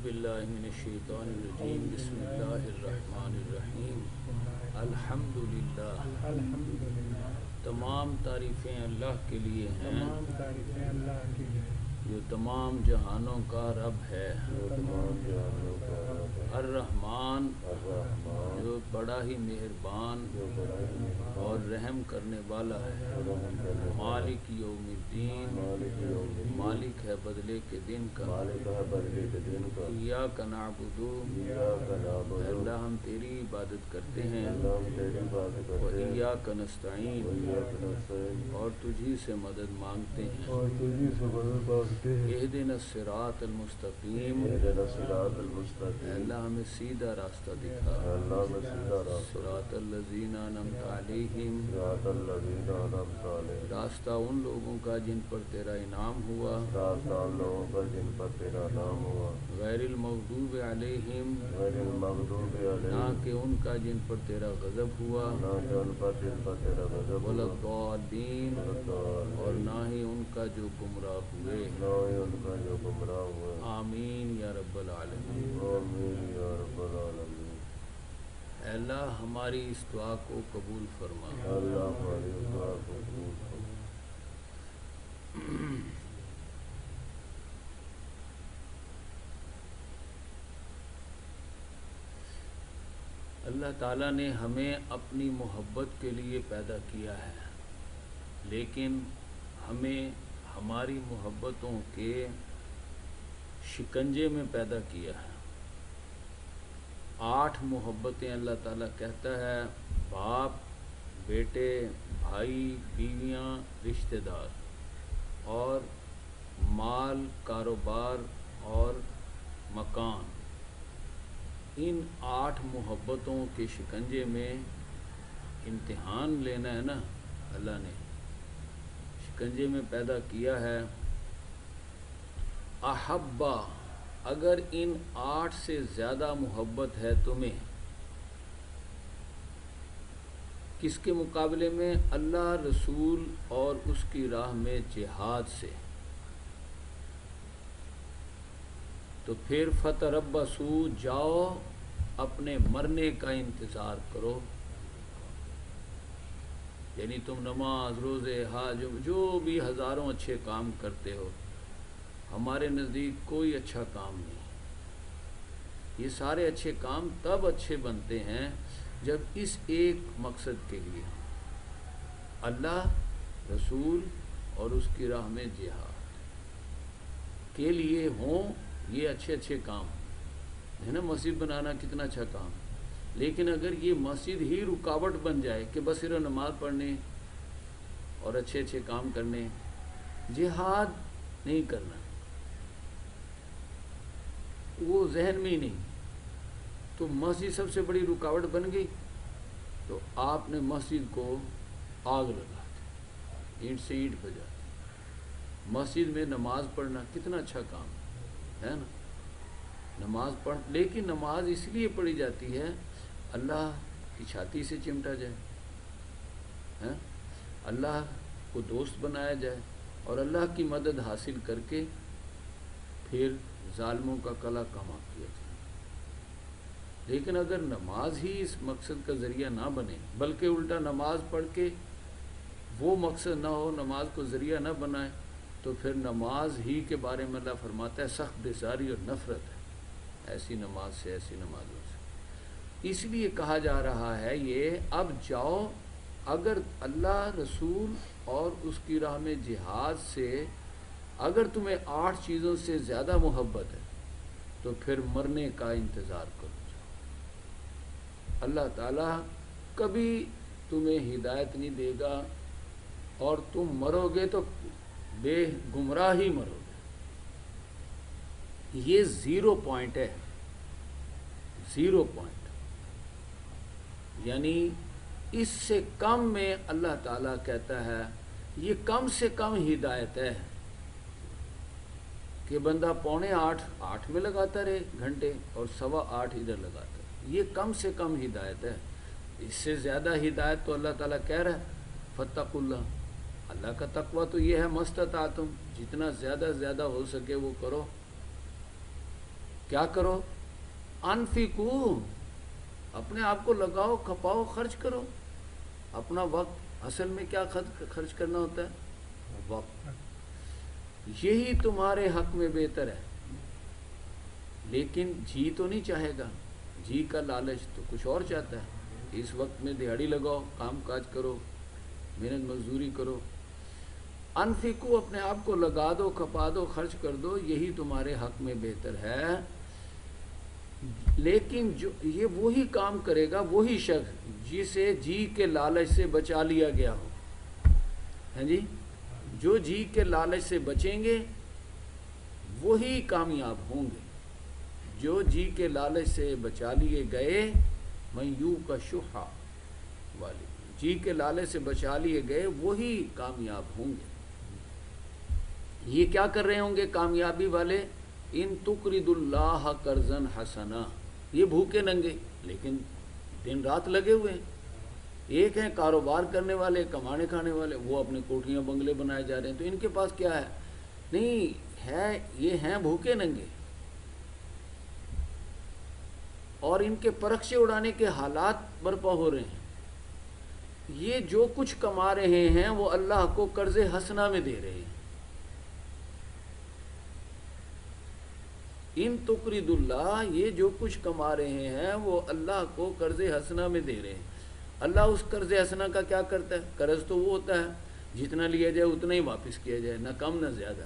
باللہ من الشیطان الرجیم بسم اللہ الرحمن الرحیم الحمدللہ تمام تعریفیں اللہ کے لیے ہیں جو تمام جہانوں کا رب ہے، الرحمن جو بڑا ہی مہربان اور رحم کرنے والا ہے، مالک یوم الدین مالک ہے بدلے کے دن کا، ایاک نعبد اللہ ہم تیری عبادت کرتے ہیں، و ایاک نستعین اور تجھی سے مدد مانگتے ہیں، اہدنا الصراط المستقیم اللہ ہمیں سیدھا راستہ دکھا، صراط الذین انعمت علیہم راستہ ان لوگوں کا جن پر تیرا انعام ہوا، غیر المغضوب علیہم نہ کہ ان کا جن پر تیرا غضب ہوا، ولا الضالین اور نہ ہی ان کا جو گمراہ ہوئے، آمین یا رب العالمین۔ اے اللہ ہماری اس دعا کو قبول فرما، اللہ تعالیٰ نے ہمیں اپنی محبت کے لیے پیدا کیا ہے، لیکن ہمیں ہماری محبتوں کے شکنجے میں پیدا کیا ہے۔ 8 محبتیں اللہ تعالیٰ کہتا ہے، باپ، بیٹے، بھائی، بیویاں، رشتہ دار اور مال، کاروبار اور مکان۔ ان 8 محبتوں کے شکنجے میں امتحان لینا ہے نا، اللہ نے شکنجے میں پیدا کیا ہے۔ احبا اگر ان 8 سے زیادہ محبت ہے تمہیں، کس کے مقابلے میں؟ اللہ، رسول اور اس کی راہ میں جہاد سے، تو پھر فتربصوا جاؤ اپنے مرنے کا انتظار کرو، یعنی تم نماز، روزے، حج، جو بھی ہزاروں اچھے کام کرتے ہو، ہمارے نزدیک کوئی اچھا کام نہیں۔ یہ سارے اچھے کام تب اچھے بنتے ہیں جب اس ایک مقصد کے لیے اللہ، رسول اور اس کی راہ میں جہاد کے لیے ہوں۔ یہ اچھے کام ہے نا، مسجد بنانا کتنا اچھا کام، لیکن اگر یہ مسجد ہی رکاوٹ بن جائے کہ بس صرف نماز پڑھنے اور اچھے کام کرنے، جہاد نہیں کرنا، وہ ذہن میں ہی نہیں، تو مسجد سب سے بڑی رکاوٹ بن گئی، تو آپ نے مسجد کو آگ لگا دی، اینٹ سے اینٹ بجا دی۔ مسجد میں نماز پڑھنا کتنا اچھا کام ہے نا، نماز پڑھ، لیکن نماز اس لیے پڑھی جاتی ہے اللہ کی چھاتی سے چمٹا جائے، اللہ کو دوست بنایا جائے اور اللہ کی مدد حاصل کر کے پھر ظالموں کا کلا کما کیا جائے۔ لیکن اگر نماز ہی اس مقصد کا ذریعہ نہ بنے، بلکہ الٹا نماز پڑھ کے وہ مقصد نہ ہو، نماز کو ذریعہ نہ بنائے، تو پھر نماز ہی کے بارے میں اللہ فرماتا ہے سخت بیزاری اور نفرت ہے ایسی نماز سے، ایسی نمازوں سے۔ اس لیے کہا جا رہا ہے یہ اب جاؤ، اگر اللہ، رسول اور اس کی راہ میں جہاد سے اگر تمہیں 8 چیزوں سے زیادہ محبت ہے تو پھر مرنے کا انتظار کرو جاؤ۔ اللہ تعالیٰ کبھی تمہیں ہدایت نہیں دے گا اور تم مرو گے تو بے گمراہ ہی مرو گے۔ یہ 0 پوائنٹ ہے، 0 پوائنٹ، یعنی اس سے کم میں اللہ تعالیٰ کہتا ہے یہ کم سے کم ہدایت ہے کہ بندہ 7:45 میں لگاتا رہے گھنٹے اور 8:15 ادھر لگاتا ہے، یہ کم سے کم ہدایت ہے۔ اس سے زیادہ ہدایت تو اللہ تعالیٰ کہہ رہا ہے فاتقوا اللہ، اللہ کا تقویٰ تو یہ ہے مستطعتم، جتنا زیادہ ہو سکے وہ کرو۔ کیا کرو؟ انفقو، اپنے آپ کو لگاؤ، کھپاؤ، خرچ کرو اپنا وقت۔ اصل میں کیا خرچ کرنا ہوتا ہے؟ وقت۔ یہی تمہارے حق میں بہتر ہے۔ لیکن جی تو نہیں چاہے گا، جی کا لالچ تو کچھ اور چاہتا ہے۔ اس وقت میں دیہڑی لگاؤ، کام کاج کرو، محنت مزدوری کرو۔ انفقو، اپنے آپ کو لگا دو، کھپا دو، خرچ کر دو، یہی تمہارے حق میں بہتر ہے۔ لیکن جو یہ وہی کام کرے گا وہی شخص جسے جی کے لالچ سے بچا لیا گیا ہو، ہیں جی، جو جی کے لالچ سے بچیں گے وہی کامیاب ہوں گے۔ جو جی کے لالچ سے بچا لیے گئے، من یوق شح والے، جی کے لالچ سے بچا لیے گئے وہی کامیاب ہوں گے۔ یہ کیا کر رہے ہوں گے کامیابی والے؟ ان تقرض اللہ قرضا حسنا، یہ بھوکے ننگے لیکن دن رات لگے ہوئے ہیں۔ ایک ہیں کاروبار کرنے والے، کمانے کھانے والے، وہ اپنے کوٹھیاں بنگلے بنائے جا رہے ہیں، تو ان کے پاس کیا ہے؟ نہیں ہے، یہ ہیں بھوکے ننگے، اور ان کے پرخچے اڑانے کے حالات برپا ہو رہے ہیں۔ یہ جو کچھ کما رہے ہیں وہ اللہ کو قرض حسنہ میں دے رہے ہیں۔ ان تقرض اللہ، یہ جو کچھ کما رہے ہیں وہ اللہ کو قرض حسنہ میں دے رہے ہیں۔ اللہ اس قرض حسنہ کا کیا کرتا ہے؟ قرض تو وہ ہوتا ہے جتنا لیا جائے اتنا ہی واپس کیا جائے، نہ کم نہ زیادہ۔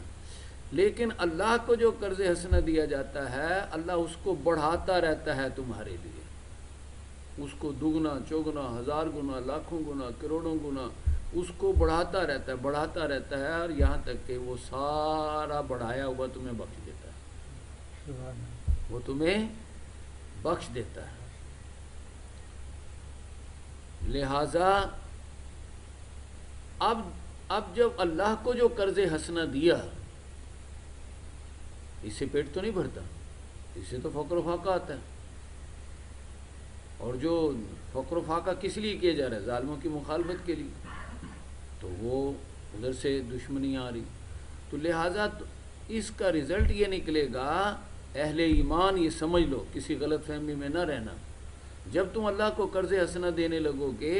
لیکن اللہ کو جو قرض حسنہ دیا جاتا ہے اللہ اس کو بڑھاتا رہتا ہے تمہارے لیے، اس کو دگنا چوگنا، ہزار گنا، لاکھوں گنا، کروڑوں گنا اس کو بڑھاتا رہتا ہے، بڑھاتا رہتا ہے، اور یہاں تک کہ وہ سارا بڑھایا ہوا تمہیں بخش دیتا ہے، وہ تمہیں بخش دیتا ہے۔ لہذا اب جب اللہ کو جو قرض حسنہ دیا، اس سے پیٹ تو نہیں بھرتا، اس سے تو فقر و فاقہ آتا ہے۔ اور جو فقر و فاقہ کس لیے کیا جا رہا ہے؟ ظالموں کی مخالفت کے لیے، تو وہ ادھر سے دشمنیاں آ رہی، تو لہٰذا اس کا رزلٹ یہ نکلے گا، اہل ایمان یہ سمجھ لو، کسی غلط فہمی میں نہ رہنا، جب تم اللہ کو قرض حسنہ دینے لگو گے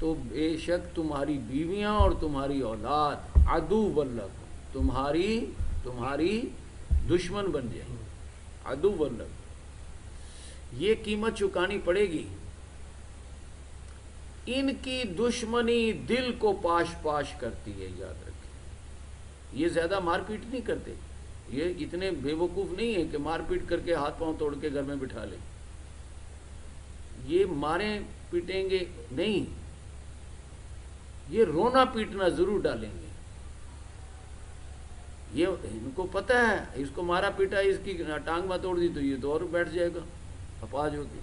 تو بے شک تمہاری بیویاں اور تمہاری اولاد عدو لکم، تمہاری دشمن بن جائیں، عدو لکم، یہ قیمت چکانی پڑے گی۔ ان کی دشمنی دل کو پاش پاش کرتی ہے، یاد رکھیں۔ یہ زیادہ مار پیٹ نہیں کرتے، یہ اتنے بے وقوف نہیں ہیں کہ مار پیٹ کر کے ہاتھ پاؤں توڑ کے گھر میں بٹھا لیں۔ یہ ماریں پیٹیں گے نہیں، یہ رونا پیٹنا ضرور ڈالیں گے۔ یہ ان کو پتہ ہے اس کو مارا پیٹا، اس کی ٹانگ میں توڑ دی تو یہ تو اور بیٹھ جائے گا اپاج ہو کے۔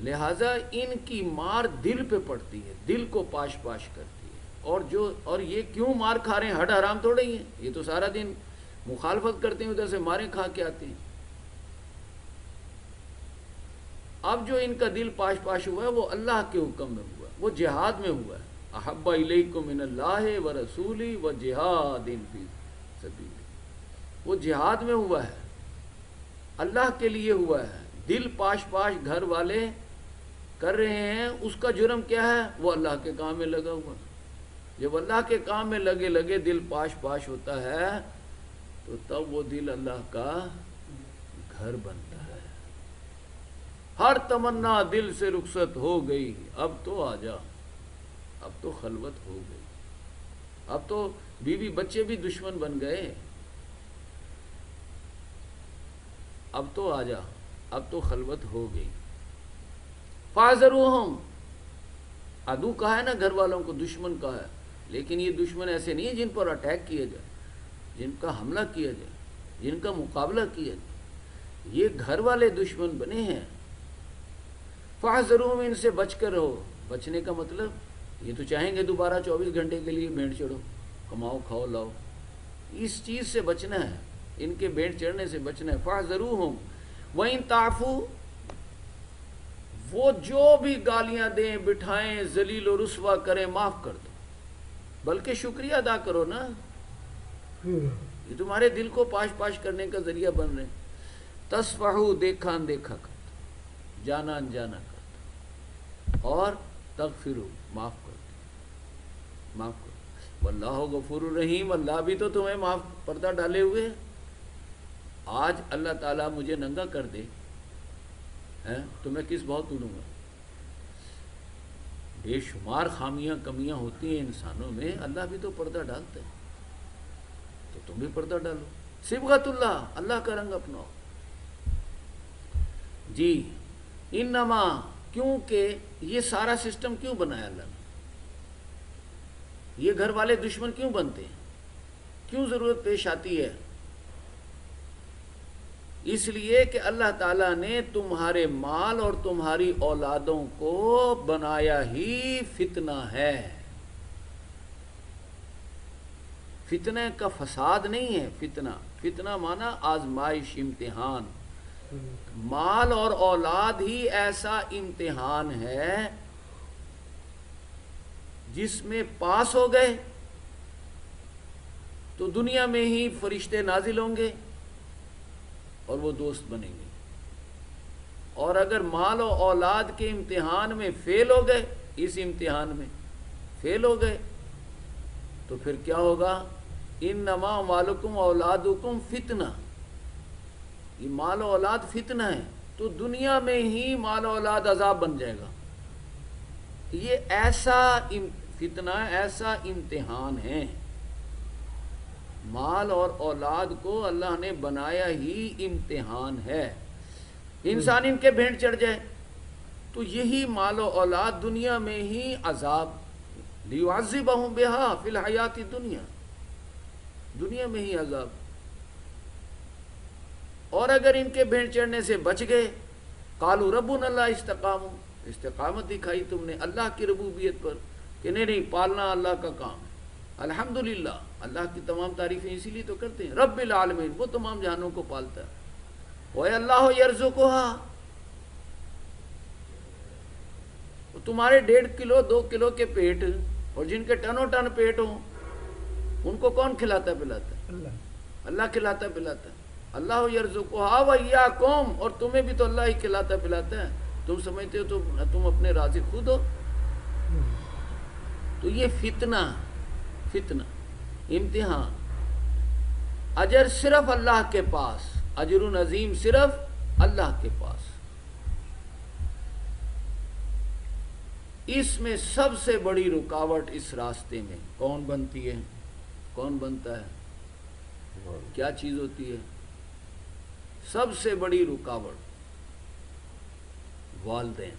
لہٰذا ان کی مار دل پہ پڑتی ہے، دل کو پاش پاش کرتی ہے۔ اور یہ کیوں مار کھا رہے ہیں؟ ہڈ حرام تھوڑے ہی ہیں، یہ تو سارا دن مخالفت کرتے ہیں، ادھر سے ماریں کھا کے آتے ہیں۔ اب جو ان کا دل پاش پاش ہوا ہے وہ اللہ کے حکم میں ہوا ہے، وہ جہاد میں ہوا ہے۔ احب الیکم من اللہ ورسولہ وجہاد فی سبیلہ، وہ جہاد میں ہوا ہے، اللہ کے لیے ہوا ہے۔ دل پاش پاش گھر والے کر رہے ہیں، اس کا جرم کیا ہے؟ وہ اللہ کے کام میں لگا ہوا۔ جب اللہ کے کام میں لگے دل پاش پاش ہوتا ہے تو تب وہ دل اللہ کا گھر بنتا ہے۔ ہر تمنا دل سے رخصت ہو گئی، اب تو آ جا، اب تو خلوت ہو گئی، اب تو بیوی بچے بھی دشمن بن گئے، اب تو آ جا، اب تو خلوت ہو گئی۔ فاحذروہم، عدو کہا ہے نا گھر والوں کو، دشمن کہا ہے، لیکن یہ دشمن ایسے نہیں ہیں جن پر اٹیک کیا جائے، جن کا حملہ کیا جائے، جن کا مقابلہ کیا جائے، یہ گھر والے دشمن بنے ہیں۔ فاحذروہم، ان سے بچ کر رہو۔ بچنے کا مطلب یہ تو چاہیں گے دوبارہ 24 گھنٹے کے لیے بھیڑ چڑھو، کماؤ کھاؤ لاؤ، اس چیز سے بچنا ہے، ان کے بھیڑ چڑھنے سے بچنا ہے۔ فاحذروہم وَإِن تَعْفُوا، وہ جو بھی گالیاں دیں، بٹھائیں، ذلیل و رسوا کریں، معاف کر دو، بلکہ شکریہ ادا کرو نا۔ یہ تمہارے دل کو پاش پاش کرنے کا ذریعہ بن رہے ہیں. تصفحو دیکھا اندیکھا کرتا، جانا انجانا کرتا، اور تغفرو معاف کرتا، معاف کرتا. واللہ غفور الرحیم، اللہ بھی تو تمہیں معاف پردہ ڈالے ہوئے ہے. آج اللہ تعالیٰ مجھے ننگا کر دے تو میں کس بہت توڑوں گا؟ بے شمار خامیاں کمیاں ہوتی ہیں انسانوں میں، اللہ بھی تو پردہ ڈالتا ہے، تو تم بھی پردہ ڈالو. صبغت اللہ، اللہ کا رنگ اپناؤ. جی انما، کیونکہ یہ سارا سسٹم کیوں بنایا اللہ نے؟ یہ گھر والے دشمن کیوں بنتے ہیں؟ کیوں ضرورت پیش آتی ہے؟ اس لیے کہ اللہ تعالیٰ نے تمہارے مال اور تمہاری اولادوں کو بنایا ہی فتنہ ہے. فتنہ کا فساد نہیں ہے، فتنہ مانا آزمائش، امتحان. مال اور اولاد ہی ایسا امتحان ہے جس میں پاس ہو گئے تو دنیا میں ہی فرشتے نازل ہوں گے اور وہ دوست بنیں گے. اور اگر مال و اولاد کے امتحان میں فیل ہو گئے، اس امتحان میں فیل ہو گئے، تو پھر کیا ہوگا؟ انما مالکم اولادکم فتنہ. یہ مال و اولاد فتنہ ہے، تو دنیا میں ہی مال و اولاد عذاب بن جائے گا. یہ ایسا فتنہ، ایسا امتحان ہے. مال اور اولاد کو اللہ نے بنایا ہی امتحان ہے. انسان ان کے بھینٹ چڑھ جائے تو یہی مال و اولاد دنیا میں ہی عذاب، لیعذبہم بہا فی الحیات الدنیا، دنیا میں ہی عذاب. اور اگر ان کے بھینٹ چڑھنے سے بچ گئے، قالوا ربنا اللہ، استقاموا، استقامت دکھائی تم نے اللہ کی ربوبیت پر کہ نہیں پالنا اللہ کا کام ہے. الحمدللہ، اللہ کی تمام تعریفیں اسی لیے تو کرتے ہیں. رب العالمین، وہ تمام جہانوں کو پالتا ہے. وَاللَّهُ يَرْزُقُهَا، تمہارے 1.5 کلو 2 کلو کے پیٹ اور جن کے ٹنوں ٹن پیٹ ہوں، ان کو کون کھلاتا پلاتا ہے؟ اللہ کھلاتا پلاتا ہے. اللہ یرزقها وإياكم، اور تمہیں بھی تو اللہ ہی کھلاتا پلاتا ہے. تم سمجھتے ہو تو تم اپنے رازق خود ہو. تو یہ فتنہ، امتحان. اجر صرف اللہ کے پاس، اجر عظیم صرف اللہ کے پاس. اس میں سب سے بڑی رکاوٹ اس راستے میں کون بنتی ہے؟ کون بنتا ہے؟ کیا چیز ہوتی ہے؟ سب سے بڑی رکاوٹ والدین.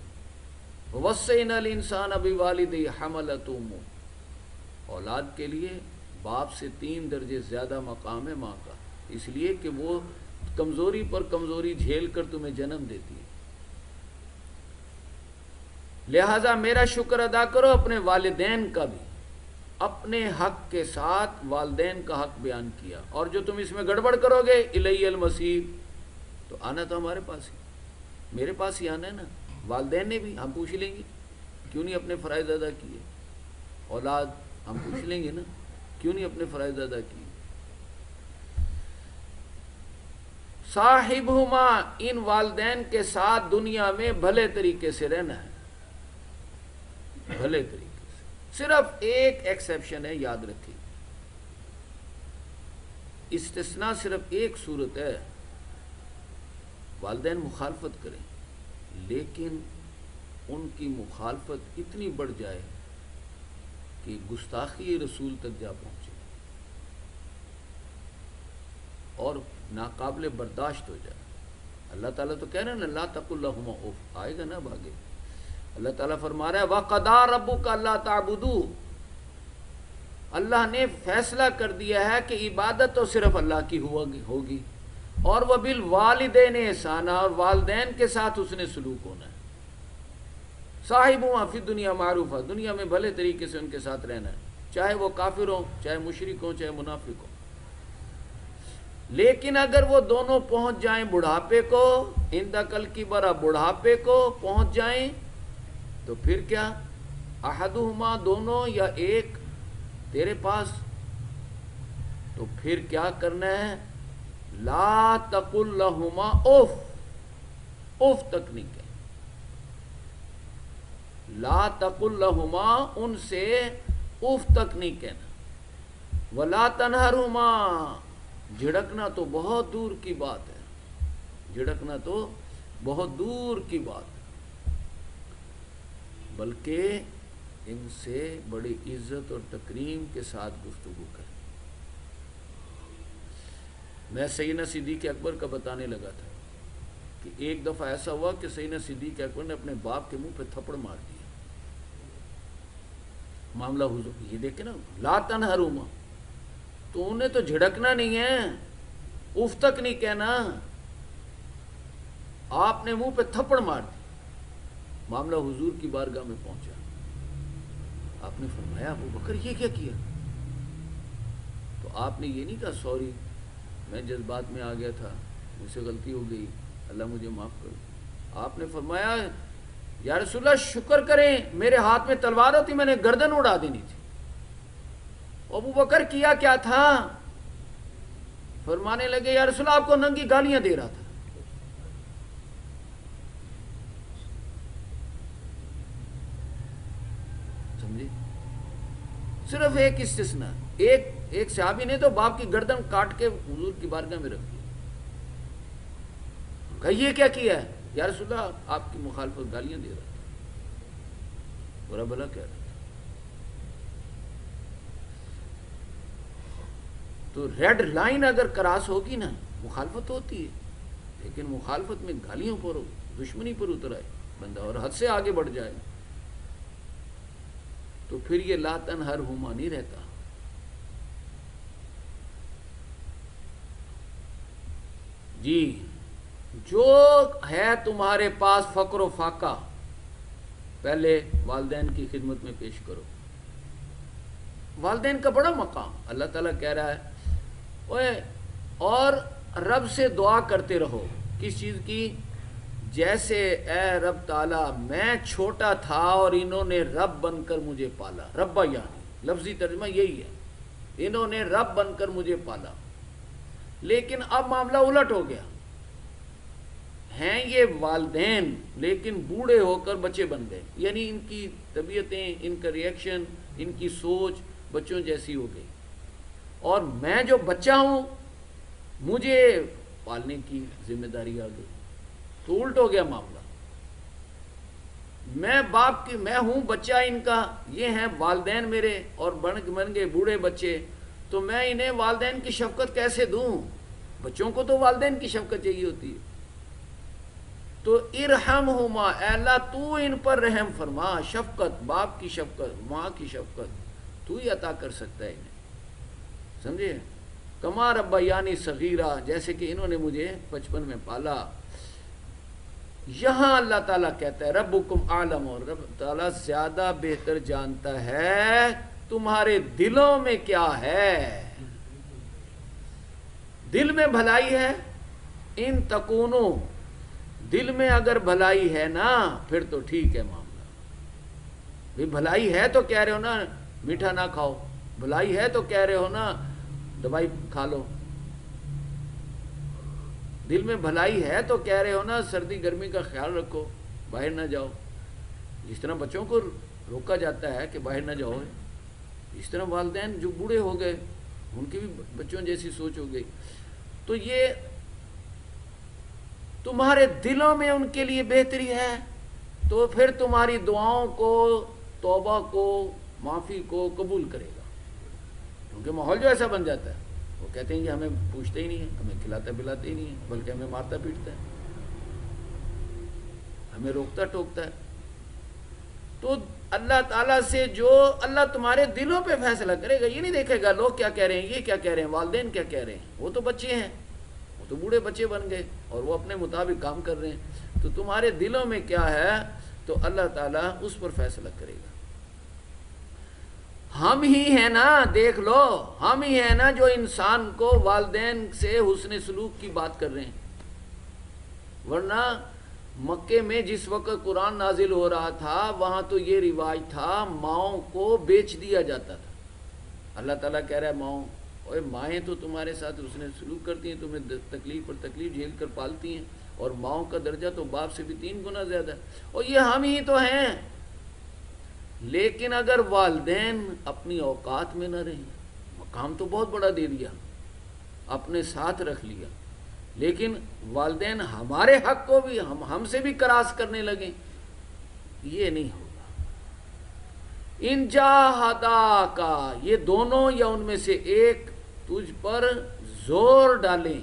وَوَصَّيْنَا الْإِنسَانَ بِوَالِدَيْهِ حَمَلَتْهُ أُمُّهُ، اولاد کے لیے باپ سے 3 درجے زیادہ مقام ہے ماں کا، اس لیے کہ وہ کمزوری پر کمزوری جھیل کر تمہیں جنم دیتی ہے. لہذا میرا شکر ادا کرو اپنے والدین کا بھی. اپنے حق کے ساتھ والدین کا حق بیان کیا، اور جو تم اس میں گڑبڑ کرو گے، الیہ المصیر، تو آنا تو ہمارے پاس ہی، میرے پاس ہی آنا ہے نا. والدین نے بھی، ہم پوچھ لیں گے کیوں نہیں اپنے فرائض ادا کیے. اولاد ہم پوچھ لیں گے نا کیوں نہیں اپنے فرائض ادا کیے. صاحبہما، ان والدین کے ساتھ دنیا میں بھلے طریقے سے رہنا ہے، بھلے طریقے سے. صرف ایک ایکسیپشن ہے، یاد رکھیں، استثناء صرف ایک صورت ہے، والدین مخالفت کریں لیکن ان کی مخالفت اتنی بڑھ جائے کہ گستاخی رسول تک جا پہنچے اور ناقابل برداشت ہو جائے. اللہ تعالیٰ تو کہہ رہے ہیں نا لا تقل لہما اف، آئے گا نا بھاگے. اللہ تعالیٰ فرما رہا ہے وَقَضَىٰ رَبُّكَ أَلَّا تَعْبُدُوا، اللہ نے فیصلہ کر دیا ہے کہ عبادت تو صرف اللہ کی ہوگی، اور وَبِالْوَالِدَيْنِ إِحْسَانًا، اور والدین کے ساتھ اس نے سلوک ہونا ہے. صاحبہما فی الدنیا معروفہ، دنیا میں بھلے طریقے سے ان کے ساتھ رہنا ہے، چاہے وہ کافر ہوں، چاہے مشرک ہوں، چاہے منافق ہوں. لیکن اگر وہ دونوں پہنچ جائیں بڑھاپے کو، اندکل کی برا بڑھاپے کو پہنچ جائیں، تو پھر کیا؟ احدہما، دونوں یا ایک تیرے پاس تو پھر کیا کرنا ہے؟ لا تقل لہما اف، اف تک نہیں کہنا، لا تقل لہما ان سے اف تک نہیں کہنا، ولا تنہرہما، جھڑکنا تو بہت دور کی بات ہے، جھڑکنا تو بہت دور کی بات ہے، بلکہ ان سے بڑی عزت اور تکریم کے ساتھ گفتگو کریں۔ میں سیدنا صدیق اکبر کا بتانے لگا تھا کہ ایک دفعہ ایسا ہوا کہ سیدنا صدیق اکبر نے اپنے باپ کے منہ پہ تھپڑ مار دیا۔ معاملہ حضور یہ دیکھیں نا، لا تنہرہما، تو انہیں تو جھڑکنا نہیں ہے، اف تک نہیں کہنا، آپ نے منہ پہ تھپڑ مار دی۔ معاملہ حضور کی بارگاہ میں پہنچا، آپ نے فرمایا ابو بکر یہ کیا کیا؟ تو آپ نے یہ نہیں کہا سوری میں جذبات میں آ گیا تھا، مجھ سے غلطی ہو گئی، اللہ مجھے معاف کر۔ آپ نے فرمایا یا رسول اللہ شکر کریں، میرے ہاتھ میں تلوار ہوتی میں نے گردن اڑا دینی تھی۔ ابو بکر کیا کیا تھا؟ فرمانے لگے یا رسول اللہ آپ کو ننگی گالیاں دے رہا تھا۔ سمجھے؟ صرف ایک استثناء، ایک صحابی نے تو باپ کی گردن کاٹ کے حضور کی بارگاہ میں رکھ دی، کہا یہ کیا کیا ہے؟ یا رسول اللہ آپ کی مخالفت گالیاں دے رہا تھا، برا بھلا کہہ رہا تھا۔ تو ریڈ لائن اگر کراس ہوگی نا، مخالفت ہوتی ہے، لیکن مخالفت میں گالیوں پر، دشمنی پر اتر آئے بندہ اور حد سے آگے بڑھ جائے تو پھر یہ لا تنہرہما نہیں رہتا۔ جی جو ہے تمہارے پاس فقر و فاقہ، پہلے والدین کی خدمت میں پیش کرو۔ والدین کا بڑا مقام، اللہ تعالیٰ کہہ رہا ہے اور رب سے دعا کرتے رہو، کس چیز کی؟ جیسے اے رب تعالیٰ میں چھوٹا تھا اور انہوں نے رب بن کر مجھے پالا، ربا یعنی لفظی ترجمہ یہی ہے، انہوں نے رب بن کر مجھے پالا۔ لیکن اب معاملہ الٹ ہو گیا، ہیں یہ والدین لیکن بوڑھے ہو کر بچے بن گئے، یعنی ان کی طبیعتیں، ان کا ریئیکشن، ان کی سوچ بچوں جیسی ہو گئی، اور میں جو بچہ ہوں مجھے پالنے کی ذمہ داری آ گئی، تو الٹ ہو گیا معاملہ۔ میں باپ کی، میں ہوں بچہ ان کا، یہ ہیں والدین میرے اور بن گئے بوڑھے بچے، تو میں انہیں والدین کی شفقت کیسے دوں؟ بچوں کو تو والدین کی شفقت چاہیے ہوتی ہے۔ تو ارحمہما، اے اللہ تو ان پر رحم فرما، شفقت، باپ کی شفقت، ماں کی شفقت تو ہی عطا کر سکتا ہے انہیں، سمجھے؟ کما ربیانی صغیرہ، جیسے کہ انہوں نے مجھے بچپن میں پالا۔ یہاں اللہ تعالیٰ کہتا ہے ربکم اعلم، اور رب تعالیٰ زیادہ بہتر جانتا ہے تمہارے دلوں میں کیا ہے۔ دل میں بھلائی ہے، ان تکونو، دل میں اگر بھلائی ہے نا پھر تو ٹھیک ہے معاملہ۔ بھی بھلائی ہے تو کہہ رہے ہو نا میٹھا نہ کھاؤ، بھلائی ہے تو کہہ رہے ہو نا دوائی کھا لو، دل میں بھلائی ہے تو کہہ رہے ہو نا سردی گرمی کا خیال رکھو، باہر نہ جاؤ، جس طرح بچوں کو روکا جاتا ہے کہ باہر نہ جاؤ، اس طرح والدین جو بوڑھے ہو گئے ان کی بھی بچوں جیسی سوچ ہو گئی، تو یہ تمہارے دلوں میں ان کے لیے بہتری ہے، تو پھر تمہاری دعاؤں کو، توبہ کو، معافی کو قبول کرے گا، کیونکہ ماحول جو ایسا بن جاتا ہے، وہ کہتے ہیں کہ ہمیں پوچھتے ہی نہیں ہے، ہمیں کھلاتا پلاتا ہی نہیں ہے، بلکہ ہمیں مارتا پیٹتا ہے، ہمیں روکتا ٹوکتا ہے۔ تو اللہ تعالیٰ سے جو اللہ تمہارے دلوں پہ فیصلہ کرے گا، یہ نہیں دیکھے گا لوگ کیا کہہ رہے ہیں، یہ کیا کہہ رہے ہیں، والدین کیا کہہ رہے ہیں، وہ تو بچے ہیں، وہ تو بوڑھے بچے بن گئے اور وہ اپنے مطابق کام کر رہے ہیں، تو تمہارے دلوں میں کیا ہے تو اللہ تعالیٰ اس پر فیصلہ کرے گا۔ ہم ہی ہیں نا، دیکھ لو، ہم ہی ہیں نا جو انسان کو والدین سے حسن سلوک کی بات کر رہے ہیں، ورنہ مکے میں جس وقت قرآن نازل ہو رہا تھا وہاں تو یہ رواج تھا، ماؤں کو بیچ دیا جاتا تھا۔ اللہ تعالیٰ کہہ رہا ہے ماؤں اور مائیں تو تمہارے ساتھ اس نے سلوک کرتی ہیں، تمہیں تکلیف پر تکلیف جھیل کر پالتی ہیں، اور ماؤں کا درجہ تو باپ سے بھی 3 گنا زیادہ ہے، اور یہ ہم ہی تو ہیں۔ لیکن اگر والدین اپنی اوقات میں نہ رہیں، مقام تو بہت بڑا دے دیا، اپنے ساتھ رکھ لیا، لیکن والدین ہمارے حق کو بھی ہم سے بھی کراس کرنے لگیں، یہ نہیں ہوگا۔ ان جاہدا کا، یہ دونوں یا ان میں سے ایک تجھ پر زور ڈالیں،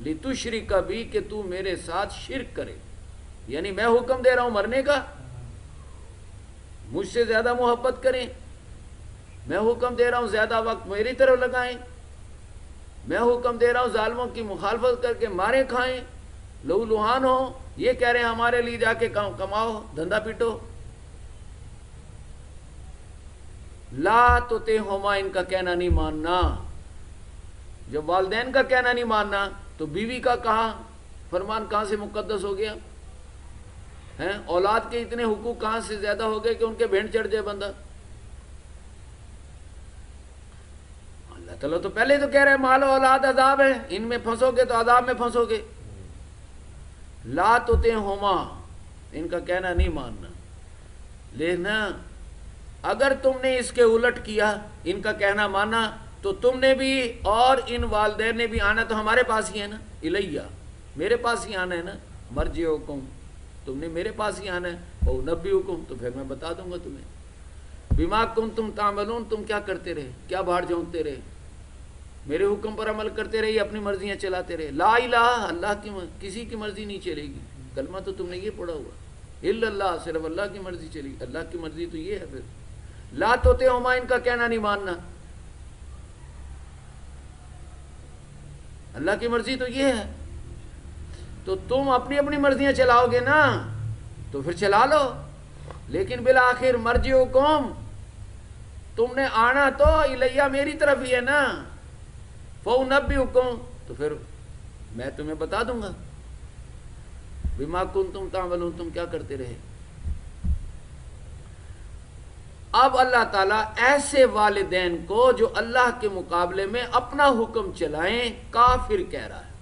لتشرک بھی، کہ تو میرے ساتھ شرک کرے، یعنی میں حکم دے رہا ہوں مرنے کا، مجھ سے زیادہ محبت کریں، میں حکم دے رہا ہوں زیادہ وقت میری طرف لگائیں، میں حکم دے رہا ہوں ظالموں کی مخالفت کر کے مارے کھائیں، لہو لہان ہو، یہ کہہ رہے ہیں ہمارے لیے جا کے کماؤ، دھندا پیٹو۔ لا تطعہما، ان کا کہنا نہیں ماننا۔ جب والدین کا کہنا نہیں ماننا تو بیوی کا کہاں فرمان کہاں سے مقدس ہو گیا ہیں؟ اولاد کے اتنے حقوق کہاں سے زیادہ ہو گئے کہ ان کے بھینٹ چڑھ جائے بندہ؟ اللہ تعالیٰ تو پہلے تو کہہ رہے ہیں مال و اولاد عذاب ہے، ان میں پھنسو گے تو عذاب میں پھنسو گے۔ لا تطعہما، ان کا کہنا نہیں ماننا، لیکن اگر تم نے اس کے الٹ کیا، ان کا کہنا مانا، تو تم نے بھی اور ان والدین نے بھی آنا تو ہمارے پاس ہی ہے نا، الیہ، میرے پاس ہی آنا ہے نا، مرجعکم، تم نے میرے پاس ہی آنا ہے، اور نبئکم، تو پھر میں بتا دوں گا تمہیں، بما کنتم تعملون، تم کیا کرتے رہے، کیا باہر جھونکتے رہے، میرے حکم پر عمل کرتے رہے یا اپنی مرضیاں چلاتے رہے؟ لا الہ، اللہ کی کسی کی مرضی نہیں چلے گی، کلمہ تو تم نے یہ پڑھا ہوا، الا اللہ، صرف اللہ کی مرضی چلے گی، اللہ کی مرضی تو یہ ہے۔ پھر لا تطعہما، ان کا کہنا نہیں ماننا، اللہ کی مرضی تو یہ ہے، تو تم اپنی اپنی مرضیاں چلاؤ گے نا، تو پھر چلا لو، لیکن بالآخر مرجعکم، تم نے آنا تو الیہ، میری طرف ہی ہے نا، فأنبئکم، تو پھر میں تمہیں بتا دوں گا، بما کنتم تعملون، تم کیا کرتے رہے۔ اب اللہ تعالیٰ ایسے والدین کو جو اللہ کے مقابلے میں اپنا حکم چلائیں کافر کہہ رہا ہے،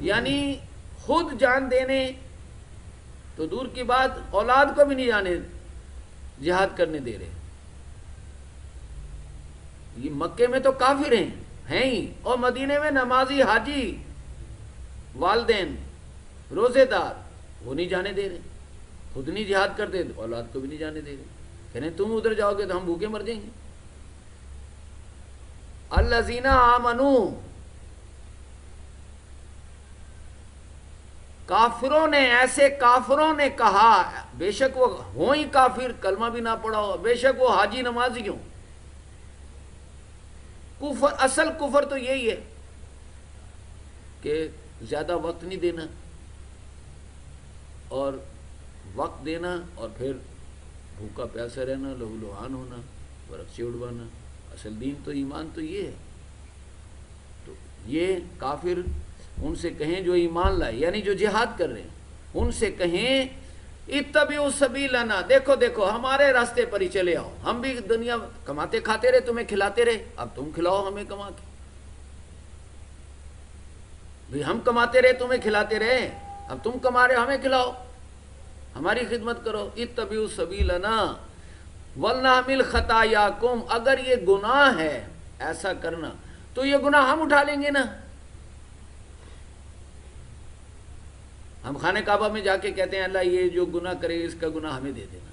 یعنی خود جان دینے تو دور کی بات، اولاد کو بھی نہیں جانے جہاد کرنے دے رہے۔ یہ مکے میں تو کافر ہیں ہی، اور مدینے میں نمازی، حاجی، والدین، روزے دار، وہ نہیں جانے دے رہے، خود نہیں جہاد کرتے، اولاد کو بھی نہیں جانے دے رہے، کہہ رہے ہیں تم ادھر جاؤ گے تو ہم بھوکے مر جائیں گے۔ الذین آمنوا، کافروں نے، ایسے کافروں نے کہا، بے شک وہ ہوں ہی کافر، کلمہ بھی نہ پڑھا ہو، بے شک وہ حاجی نمازی ہوں، کفر، اصل کفر تو یہی ہے کہ زیادہ وقت نہیں دینا، اور وقت دینا اور پھر بھوکا پیاسا رہنا، لہو لہان ہونا، برقچے اڑوانا، اصل دین تو ایمان تو یہ ہے۔ تو یہ کافر، ان سے کہیں جو ایمان لائے، یعنی جو جہاد کر رہے ہیں، ان سے کہیں اتبعوا سبیلنا، دیکھو دیکھو ہمارے راستے پر ہی چلے آؤ، ہم بھی دنیا کماتے کھاتے رہے، تمہیں کھلاتے رہے، اب تم کھلاؤ ہمیں کما کے، بھی ہم کماتے رہے تمہیں کھلاتے رہے، اب تم کما رہے ہمیں کھلاؤ، ہماری خدمت کرو۔ اتبعوا سبیلنا ولنحمل خطایاکم، اگر یہ گناہ ہے ایسا کرنا تو یہ گناہ ہم اٹھا لیں گے نا، ہم خانہ کعبہ میں جا کے کہتے ہیں اللہ یہ جو گناہ کرے اس کا گناہ ہمیں دے دینا۔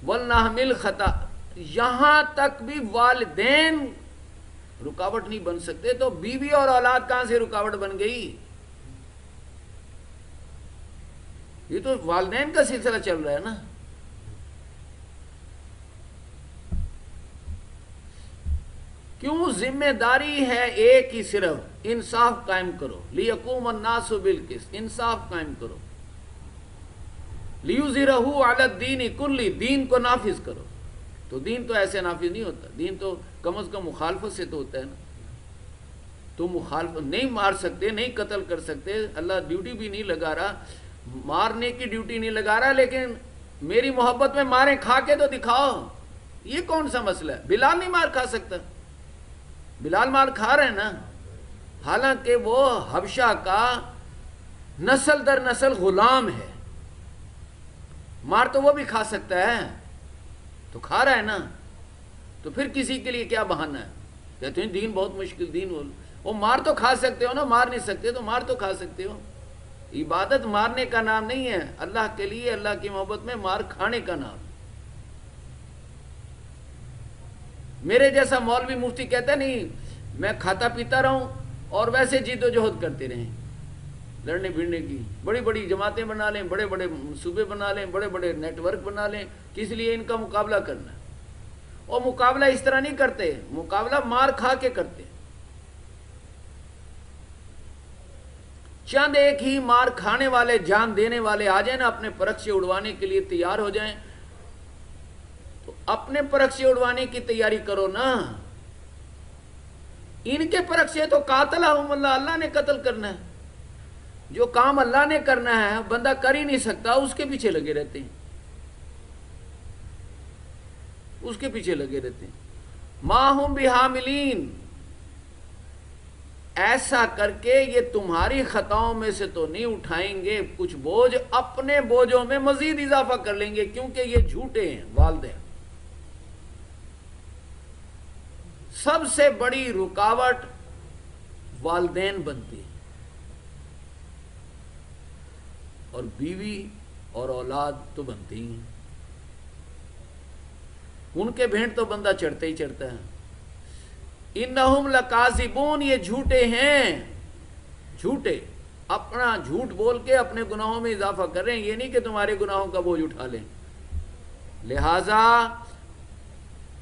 وَلْنَحْمِلْ خطا، یہاں تک بھی والدین رکاوٹ نہیں بن سکتے، تو بیوی اور اولاد کہاں سے رکاوٹ بن گئی؟ یہ تو والدین کا سلسلہ چل رہا ہے نا۔ کیوں ذمہ داری ہے ایک ہی، صرف انصاف قائم کرو، لیقوم الناس بالقسط، انصاف قائم کرو، لیظہرہ علی الدین کلہ، دین کو نافذ کرو۔ تو دین تو ایسے نافذ نہیں ہوتا، دین تو کم از کم مخالفت سے تو ہوتا ہے نا۔ تم مخالفت نہیں مار سکتے، نہیں قتل کر سکتے، اللہ ڈیوٹی بھی نہیں لگا رہا، مارنے کی ڈیوٹی نہیں لگا رہا، لیکن میری محبت میں ماریں کھا کے تو دکھاؤ، یہ کون سا مسئلہ ہے؟ بلال نہیں مار کھا سکتا؟ بلال مار کھا رہے ہیں نا، حالانکہ وہ حبشہ کا نسل در نسل غلام ہے، مار تو وہ بھی کھا سکتا ہے، تو کھا رہا ہے نا، تو پھر کسی کے لیے کیا بہانہ ہے؟ کہتے ہیں دین بہت مشکل دین، وہ مار تو کھا سکتے ہو نا، مار نہیں سکتے تو مار تو کھا سکتے ہو۔ عبادت مارنے کا نام نہیں ہے، اللہ کے لیے، اللہ کی محبت میں مار کھانے کا نام۔ میرے جیسا مولوی مفتی کہتا نہیں میں کھاتا پیتا رہوں اور ویسے جید و جہد کرتے رہیں، لڑنے بھیڑنے کی، بڑی بڑی جماعتیں بنا لیں، بڑے بڑے صوبے بنا لیں، بڑے بڑے نیٹ ورک بنا لیں، کس لیے ان کا مقابلہ کرنا ہے؟ اور مقابلہ اس طرح نہیں کرتے، مقابلہ مار کھا کے کرتے۔ چند ایک ہی مار کھانے والے، جان دینے والے آ جائیں نا، اپنے پرکشے اڑوانے کے لیے تیار ہو جائیں، تو اپنے پرکشے اڑوانے کی تیاری کرو نا۔ ان کے پرکشے تو قاتلہم اللہ، اللہ نے قتل کرنا ہے۔ جو کام اللہ نے کرنا ہے بندہ کر ہی نہیں سکتا، اس کے پیچھے لگے رہتے ہیں، اس کے پیچھے لگے رہتے ہیں۔ ما ہم بحاملین، ایسا کر کے یہ تمہاری خطاؤں میں سے تو نہیں اٹھائیں گے، کچھ بوجھ اپنے بوجھوں میں مزید اضافہ کر لیں گے، کیونکہ یہ جھوٹے ہیں والدین۔ سب سے بڑی رکاوٹ والدین بنتی ہیں، اور بیوی اور اولاد تو بنتے ہی ہیں، ان کے بھینٹ تو بندہ چڑھتا ہی چڑھتا ہے۔ انہم لکاذبون، یہ جھوٹے ہیں، جھوٹے، اپنا جھوٹ بول کے اپنے گناہوں میں اضافہ کر رہے ہیں، یہ نہیں کہ تمہارے گناہوں کا بوجھ اٹھا لیں۔ لہذا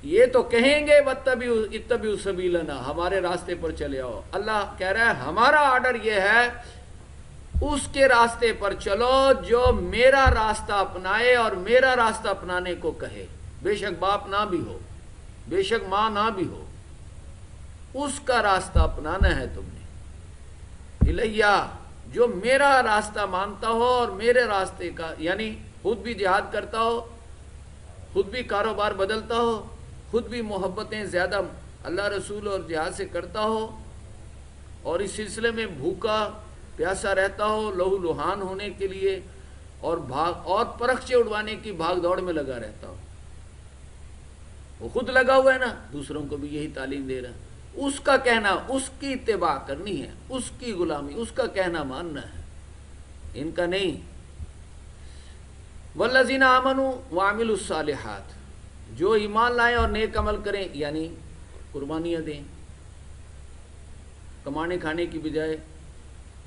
یہ تو کہیں گے اتبعوا سبیلنا، ہمارے راستے پر چلے آؤ۔ اللہ کہہ رہا ہے ہمارا آرڈر یہ ہے اس کے راستے پر چلو جو میرا راستہ اپنائے اور میرا راستہ اپنانے کو کہے، بے شک باپ نہ بھی ہو، بے شک ماں نہ بھی ہو، اس کا راستہ اپنانا ہے تم نے۔ الیہ، جو میرا راستہ مانتا ہو اور میرے راستے کا، یعنی خود بھی جہاد کرتا ہو، خود بھی کاروبار بدلتا ہو، خود بھی محبتیں زیادہ اللہ رسول اور جہاد سے کرتا ہو، اور اس سلسلے میں بھوکا پیاسا رہتا ہو، لہو لہان ہونے کے لیے اور پرکشے اڑوانے کی بھاگ دوڑ میں لگا رہتا ہو۔ وہ خود لگا ہوا ہے نا، دوسروں کو بھی یہی تعلیم دے رہا ہے۔ اس کا کہنا، اس کی اتباع کرنی ہے، اس کی غلامی، اس کا کہنا ماننا ہے، ان کا نہیں۔ والذین آمنوا وعملوا الصالحات، جو ایمان لائیں اور نیک عمل کریں، یعنی قربانیاں دیں، کمانے کھانے کی بجائے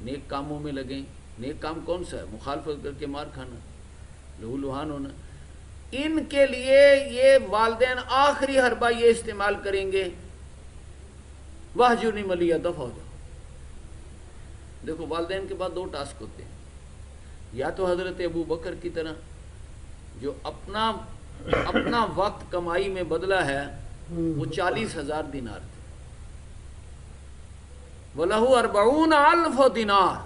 نیک کاموں میں لگیں۔ نیک کام کون سا ہے؟ مخالفت کر کے مار کھانا، لہو لہان ہونا۔ ان کے لیے یہ والدین آخری حربہ یہ استعمال کریں گے، واہجرنی ملیہ، دفع ہو جاؤ۔ دیکھو والدین کے بعد دو ٹاسک ہوتے ہیں، یا تو حضرت ابو بکر کی طرح جو اپنا وقت کمائی میں بدلا ہے، وہ 40,000 دینار تھے، وَلَهُ 40,000 دینار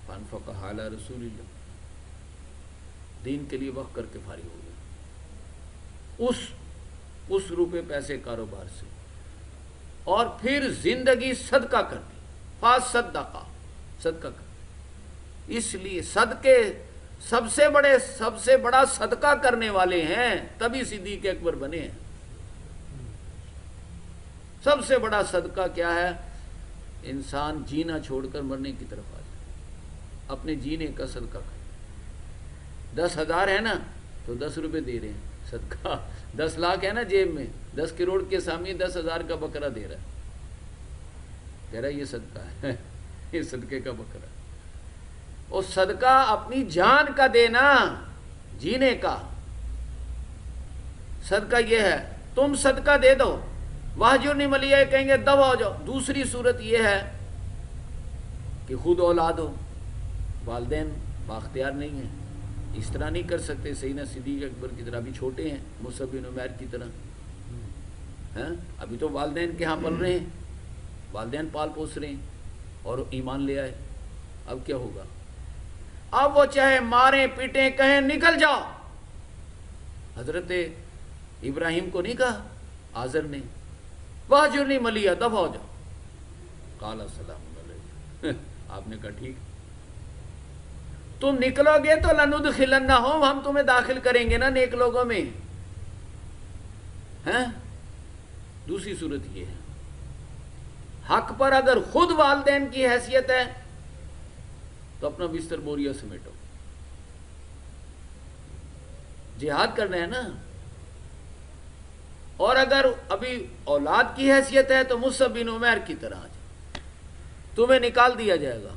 فَأَنفَقَهَا عَلَى رسول اللہ، دین کے لیے وقت کر کے فارغ ہو گیا اس روپے پیسے کاروبار سے، اور پھر زندگی صدقہ کر دی، فَصَدَّقَ، صدقہ کر۔ اس لیے صدقے سب سے بڑا صدقہ کرنے والے ہیں، تبھی صدیق اکبر بنے ہیں۔ سب سے بڑا صدقہ کیا ہے؟ انسان جینا چھوڑ کر مرنے کی طرف آ جائے، اپنے جینے کا صدقہ کرے۔ 10,000 ہے نا تو 10 روپے دے رہے ہیں صدقہ، 10 لاکھ ہے نا جیب میں، 10 کروڑ کے سامنے 10,000 کا بکرا دے رہا ہے، کہہ رہا ہے یہ صدقہ ہے، یہ صدقے کا بکرا۔ اور صدقہ اپنی جان کا دینا، جینے کا صدقہ یہ ہے۔ تم صدقہ دے دو، واہجرنی ملیہ، کہیں گے دفع ہو جاؤ۔ دوسری صورت یہ ہے کہ خود اولاد ہو، والدین بااختیار نہیں ہیں، اس طرح نہیں کر سکتے، سیدنا صدیق اکبر کی طرح، ابھی چھوٹے ہیں، مصعب بن عمیر کی طرح، ابھی تو والدین کے ہاں پل رہے ہیں، والدین پال پوس رہے ہیں اور ایمان لے آئے۔ اب کیا ہوگا؟ اب وہ چاہے ماریں پیٹیں کہیں نکل جاؤ. حضرت ابراہیم کو نہیں کہا آزر نے واجرنی ملیہ، دفع ہو جاؤ. قال السلام علیکم. آپ نے کہا ٹھیک، تم نکلو گے تو لندخلنہم، ہم تمہیں داخل کریں گے نا نیک لوگوں میں. ہیں دوسری صورت یہ ہے، حق پر اگر خود والدین کی حیثیت ہے تو اپنا بستر بوریا سمیٹو، جہاد کرنا ہے نا. اور اگر ابھی اولاد کی حیثیت ہے تو مصعب بن عمیر کی طرح آ جائے، تمہیں نکال دیا جائے گا.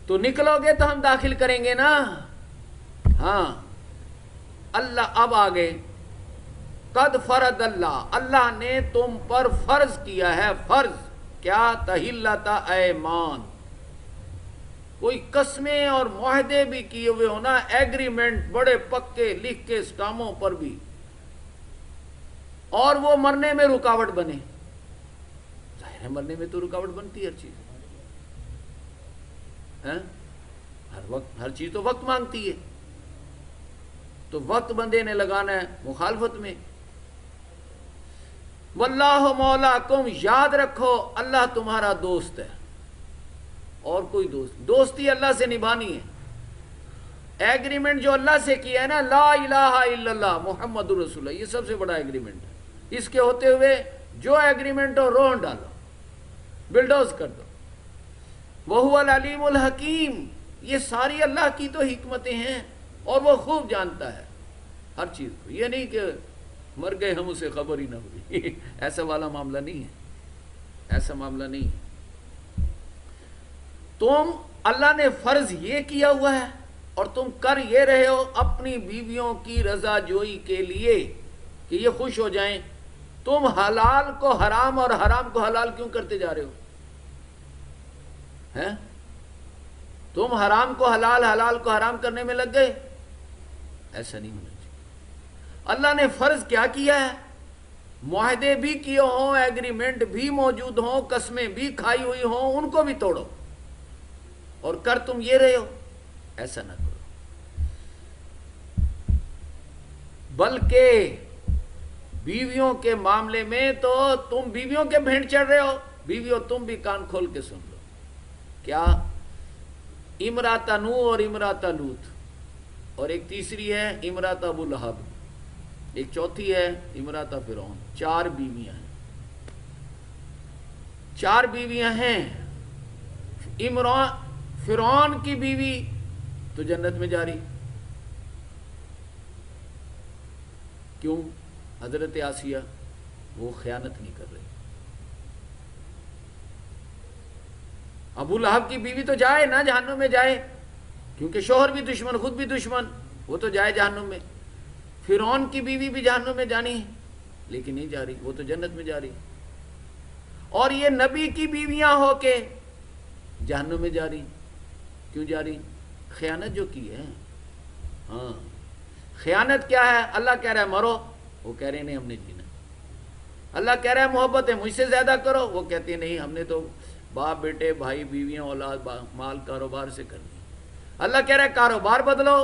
تو نکلو گے تو ہم داخل کریں گے نا. ہاں اللہ اب آگے قد فرض اللہ، اللہ نے تم پر فرض کیا ہے. فرض کیا؟ تحلۃ ایمان، کوئی قسمیں اور معاہدے بھی کیے ہوئے ہونا، ایگریمنٹ بڑے پکے لکھ کے اسٹاموں پر بھی، اور وہ مرنے میں رکاوٹ بنے. ظاہر ہے مرنے میں تو رکاوٹ بنتی ہے ہر چیز، ہر وقت ہر چیز تو وقت مانگتی ہے. تو وقت بندے نے لگانا ہے مخالفت میں. واللہ مولاکم، یاد رکھو اللہ تمہارا دوست ہے. اور کوئی دوستی اللہ سے نبھانی ہے. ایگریمنٹ جو اللہ سے کیا ہے نا، لا الہ الا اللہ محمد رسول اللہ، یہ سب سے بڑا ایگریمنٹ ہے. اس کے ہوتے ہوئے جو ایگریمنٹ ہو رون ڈالو، بلڈوز کر دو. وہو العلیم الحکیم، یہ ساری اللہ کی تو حکمتیں ہیں اور وہ خوب جانتا ہے ہر چیز کو. یہ نہیں کہ مر گئے ہم اسے خبر ہی نہ ہوئی. ایسا والا معاملہ نہیں ہے، ایسا معاملہ نہیں ہے. تم اللہ نے فرض یہ کیا ہوا ہے اور تم کر یہ رہے ہو اپنی بیویوں کی رضا جوئی کے لیے کہ یہ خوش ہو جائیں. تم حلال کو حرام اور حرام کو حلال کیوں کرتے جا رہے ہو؟ ہیں تم حرام کو حلال، حلال کو حرام کرنے میں لگ گئے. ایسا نہیں ہونا چاہیے. اللہ نے فرض کیا کیا ہے؟ معاہدے بھی کیے ہوں، ایگریمنٹ بھی موجود ہوں، قسمیں بھی کھائی ہوئی ہوں، ان کو بھی توڑو. اور کر تم یہ رہے ہو، ایسا نہ کرو. بلکہ بیویوں کے معاملے میں تو تم بیویوں کے بھینٹ چڑھ رہے ہو. بیویوں تم بھی کان کھول کے سن لو. کیا؟ امرات نوح اور امرات لوط، اور ایک تیسری ہے امرات ابو لہب، ایک چوتھی ہے امرات فرعون. 4 بیویاں ہیں. 4 بیویاں ہیں. فرعون کی بیوی تو جنت میں جاری. کیوں؟ حضرت آسیہ وہ خیانت نہیں کر رہی. ابو لہب کی بیوی تو جائے نا جہنم میں جائے، کیونکہ شوہر بھی دشمن، خود بھی دشمن، وہ تو جائے جہنم میں. فرعون کی بیوی بھی جہنم میں جانی ہے لیکن نہیں جا رہی، وہ تو جنت میں جا رہی. اور یہ نبی کی بیویاں ہو کے جہنم میں جا رہی. کیوں جا رہی؟ خیانت جو کی ہے. ہاں خیانت کیا ہے؟ اللہ کہہ رہا ہے مرو، وہ کہہ رہے ہیں نہیں ہم نے جینا. اللہ کہہ رہا ہے محبت ہے مجھ سے زیادہ کرو، وہ کہتے ہیں نہیں ہم نے تو باپ بیٹے بھائی بیویاں اولاد مال کاروبار سے کرنی. اللہ کہہ رہا ہے کاروبار بدلو،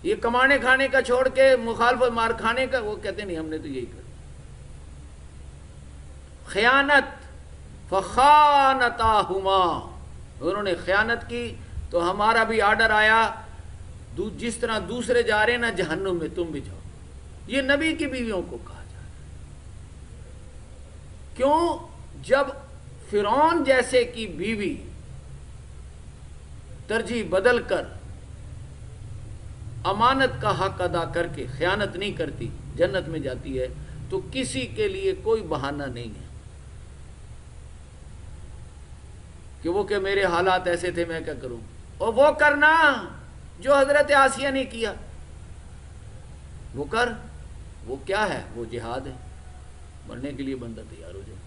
یہ کمانے کھانے کا چھوڑ کے مخالفت مار کھانے کا، وہ کہتے ہیں نہیں ہم نے تو یہی کر. خیانت، فخانتاہما، انہوں نے خیانت کی تو ہمارا بھی آرڈر آیا جس طرح دوسرے جا رہے ہیں نا جہنم میں تم بھی جاؤ. یہ نبی کی بیویوں کو کہا جا رہا ہے. کیوں؟ جب فرعون جیسے کی بیوی ترجیح بدل کر امانت کا حق ادا کر کے خیانت نہیں کرتی جنت میں جاتی ہے، تو کسی کے لیے کوئی بہانہ نہیں ہے کہ وہ کہ میرے حالات ایسے تھے میں کیا کروں. اور وہ کرنا جو حضرت آسیہ نے کیا، وہ کر. وہ کیا ہے؟ وہ جہاد ہے. مرنے کے لیے بندہ تیار ہو جائے.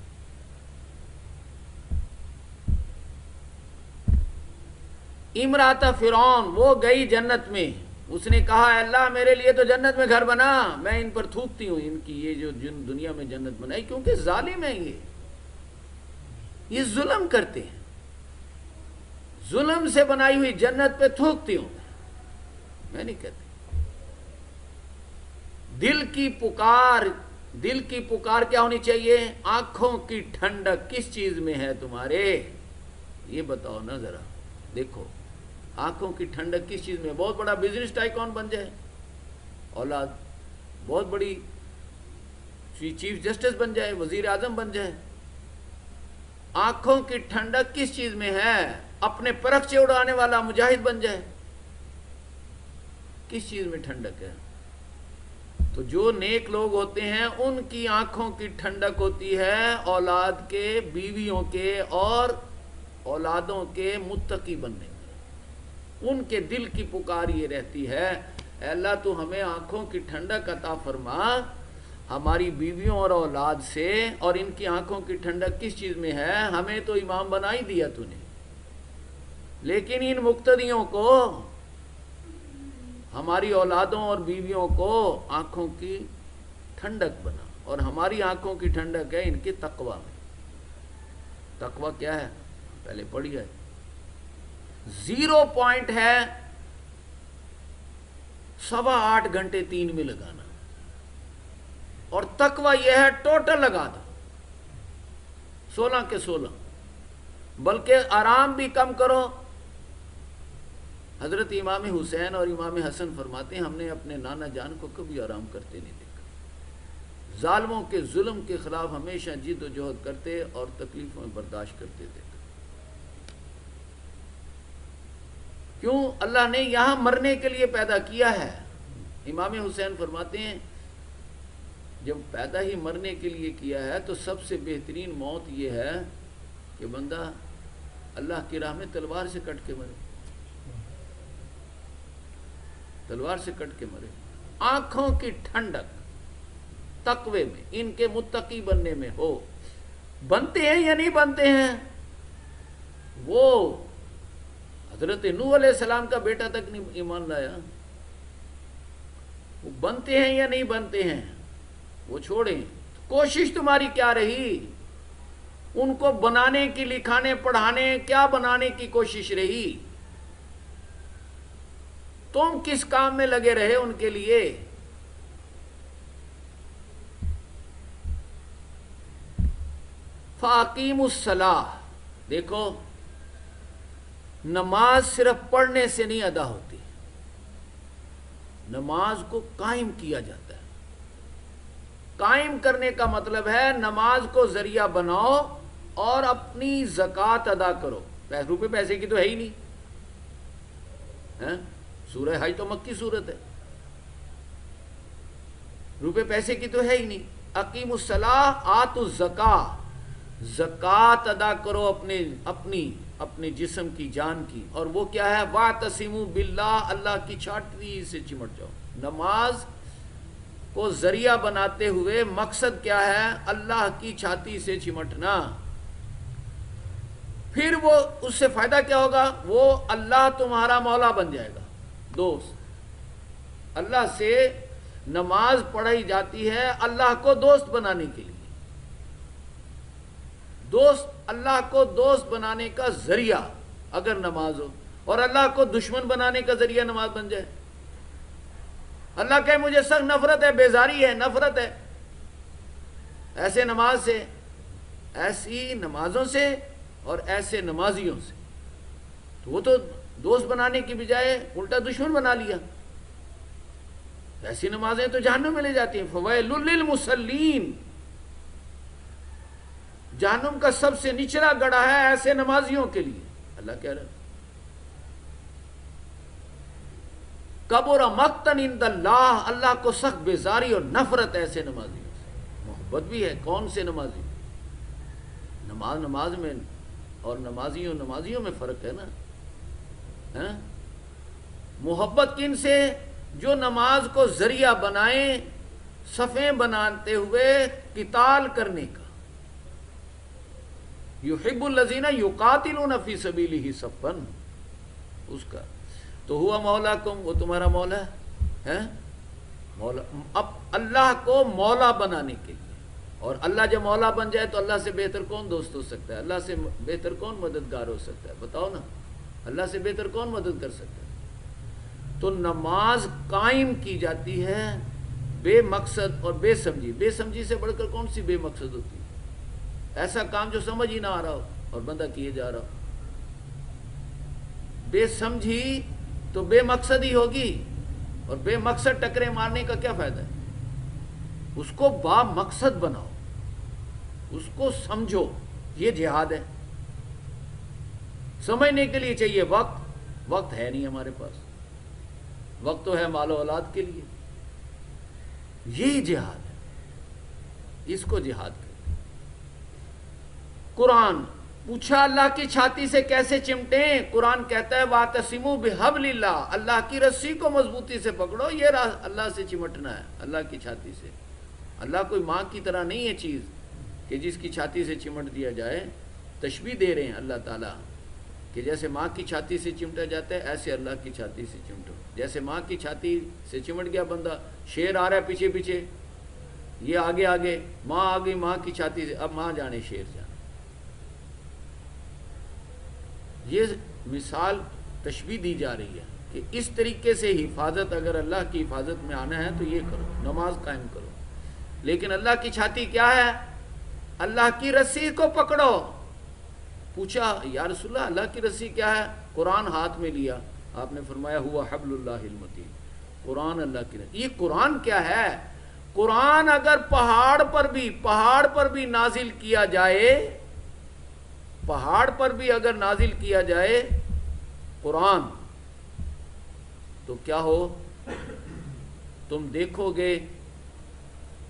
امرات فرعون وہ گئی جنت میں، اس نے کہا اے اللہ میرے لیے تو جنت میں گھر بنا، میں ان پر تھوکتی ہوں ان کی یہ جو دنیا میں جنت بنائی، کیونکہ ظالم ہے یہ. یہ ظلم کرتے ہیں، ظلم سے بنائی ہوئی جنت پہ تھوکتی ہوں میں نہیں کہتی۔ دل کی پکار کیا ہونی چاہیے؟ آنکھوں کی ٹھنڈک کس چیز میں ہے تمہارے؟ یہ بتاؤ نا ذرا، دیکھو آنکھوں کی ٹھنڈک کس چیز میں؟ بہت بڑا بزنس ٹائکون بن جائے، اولاد بہت بڑی چیف جسٹس بن جائے، وزیر اعظم بن جائے، آنکھوں کی ٹھنڈک کس چیز میں ہے؟ اپنے پرخچے اڑانے والا مجاہد بن جائے، کس چیز میں ٹھنڈک ہے؟ تو جو نیک لوگ ہوتے ہیں ان کی آنکھوں کی ٹھنڈک ہوتی ہے اولاد کے، بیویوں کے اور اولادوں کے متقی بننے میں۔ ان کے دل کی پکار یہ رہتی ہے، اے اللہ تو ہمیں آنکھوں کی ٹھنڈک عطا فرما ہماری بیویوں اور اولاد سے، اور ان کی آنکھوں کی ٹھنڈک کس چیز میں ہے؟ ہمیں تو امام بنا ہی دیا تو نے، لیکن ان مقتدیوں کو، ہماری اولادوں اور بیویوں کو آنکھوں کی ٹھنڈک بنا، اور ہماری آنکھوں کی ٹھنڈک ہے ان کے تقوی میں۔ تقوی کیا ہے؟ پہلے پڑھی ہے، 0 پوائنٹ ہے 8.25 گھنٹے 3 میں لگانا، اور تقوی یہ ہے ٹوٹل لگا دو 16 کے 16، بلکہ آرام بھی کم کرو۔ حضرت امام حسین اور امام حسن فرماتے ہیں ہم نے اپنے نانا جان کو کبھی آرام کرتے نہیں دیکھا، ظالموں کے ظلم کے خلاف ہمیشہ جد و جہد کرتے اور تکلیفوں میں برداشت کرتے دیکھا۔ کیوں؟ اللہ نے یہاں مرنے کے لیے پیدا کیا ہے۔ امام حسین فرماتے ہیں جب پیدا ہی مرنے کے لیے کیا ہے تو سب سے بہترین موت یہ ہے کہ بندہ اللہ کی راہ میں تلوار سے کٹ کے مرے، تلوار سے کٹ کے مرے۔ آنکھوں کی ٹھنڈک تقوی میں، ان کے متقی بننے میں ہو۔ بنتے ہیں یا نہیں بنتے ہیں؟ وہ حضرت نوح علیہ السلام کا بیٹا تک نہیں ایمان لایا، وہ بنتے ہیں یا نہیں بنتے ہیں؟ وہ چھوڑیں، کوشش تمہاری کیا رہی؟ ان کو بنانے کی، لکھانے پڑھانے، کیا بنانے کی کوشش رہی؟ تم کس کام میں لگے رہے ان کے لیے؟ فَأَقِيمُوا الصَّلَاةَ، دیکھو نماز صرف پڑھنے سے نہیں ادا ہوتی، نماز کو قائم کیا جاتا ہے۔ قائم کرنے کا مطلب ہے نماز کو ذریعہ بناؤ اور اپنی زکوٰۃ ادا کرو۔ روپے پیسے کی تو ہے ہی نہیں، سورہ حج تو مکی صورت ہے، روپے پیسے کی تو ہے ہی نہیں۔ اقیم الصلاۃ آتوا الزکاۃ، زکوٰۃ ادا کرو اپنے جسم کی، جان کی، اور وہ کیا ہے؟ واعتصموا باللہ، اللہ کی چھاتی سے چمٹ جاؤ۔ نماز کو ذریعہ بناتے ہوئے مقصد کیا ہے؟ اللہ کی چھاتی سے چمٹنا۔ پھر وہ اس سے فائدہ کیا ہوگا؟ وہ اللہ تمہارا مولا بن جائے گا، دوست۔ اللہ سے نماز پڑھائی جاتی ہے اللہ کو دوست بنانے کے لیے، دوست، اللہ کو دوست بنانے کا ذریعہ اگر نماز ہو، اور اللہ کو دشمن بنانے کا ذریعہ نماز بن جائے۔ اللہ کہے مجھے سخت نفرت ہے، بیزاری ہے، نفرت ہے ایسے نماز سے، ایسی نمازوں سے اور ایسے نمازیوں سے، تو وہ تو دوست بنانے کی بجائے الٹا دشمن بنا لیا۔ ایسی نمازیں تو جہنم میں لے جاتی ہیں۔ فویل للمصلین، جہنم کا سب سے نچلا گڑھا ہے ایسے نمازیوں کے لیے۔ اللہ کہہ رہا ہے کبر مقتا عند اللہ، اللہ کو سخت بیزاری اور نفرت ایسے نمازیوں سے۔ محبت بھی ہے، کون سے نمازی؟ نماز میں اور نمازیوں میں فرق ہے نا۔ محبت کن سے؟ جو نماز کو ذریعہ بنائیں صفیں بناتے ہوئے قتال کرنے کا۔ یحب الذین یقاتلون فی سبیلہ صفا، اس کا تو ہوا مولاکم، وہ تمہارا مولا ہے۔ مولا، اب اللہ کو مولا بنانے کے لیے اور اللہ جب مولا بن جائے تو اللہ سے بہتر کون دوست ہو سکتا ہے؟ اللہ سے بہتر کون مددگار ہو سکتا ہے؟ بتاؤ نا، اللہ سے بہتر کون مدد کر سکتا ہے؟ تو نماز قائم کی جاتی ہے بے مقصد اور بے سمجھی. بے سمجھی سے بڑھ کر کون سی بے مقصد ہوتی ہے؟ ایسا کام جو سمجھ ہی نہ آ رہا ہو اور بندہ کیے جا رہا ہو. بے سمجھی تو بے مقصد ہی ہوگی، اور بے مقصد ٹکرے مارنے کا کیا فائدہ ہے؟ اس کو با مقصد بناؤ، اس کو سمجھو. یہ جہاد ہے. سمجھنے کے لیے چاہیے وقت. وقت ہے نہیں ہمارے پاس، وقت تو ہے مال و اولاد کے لیے. یہی جہاد ہے، اس کو جہاد کرتے. قرآن پوچھا اللہ کی چھاتی سے کیسے چمٹیں؟ قرآن کہتا ہے وَاعْتَصِمُوا بِحَبْلِ اللَّهِ، اللہ کی رسی کو مضبوطی سے پکڑو. یہ اللہ سے چمٹنا ہے، اللہ کی چھاتی سے. اللہ کوئی ماں کی طرح نہیں ہے چیز کہ جس کی چھاتی سے چمٹ دیا جائے. تشبیہ دے رہے ہیں اللہ تعالیٰ کہ جیسے ماں کی چھاتی سے چمٹا جاتا ہے ایسے اللہ کی چھاتی سے چمٹو. جیسے ماں کی چھاتی سے چمٹ گیا بندہ، شیر آ رہا ہے پیچھے پیچھے، یہ آگے آگے، ماں آ گئی ماں کی چھاتی سے، اب ماں جانے شیر جانے. یہ مثال تشبیہ دی جا رہی ہے کہ اس طریقے سے حفاظت، اگر اللہ کی حفاظت میں آنا ہے تو یہ کرو، نماز قائم کرو. لیکن اللہ کی چھاتی کیا ہے؟ اللہ کی رسی کو پکڑو. پوچھا یا رسول اللہ اللہ کی رسی کیا ہے؟ قرآن ہاتھ میں لیا، آپ نے فرمایا ہوا حبل اللہ المتین. قرآن اللہ کی رسی. یہ قرآن کیا ہے؟ قرآن اگر پہاڑ پر بھی نازل کیا جائے، پہاڑ پر بھی اگر نازل کیا جائے قرآن، تو کیا ہو؟ تم دیکھو گے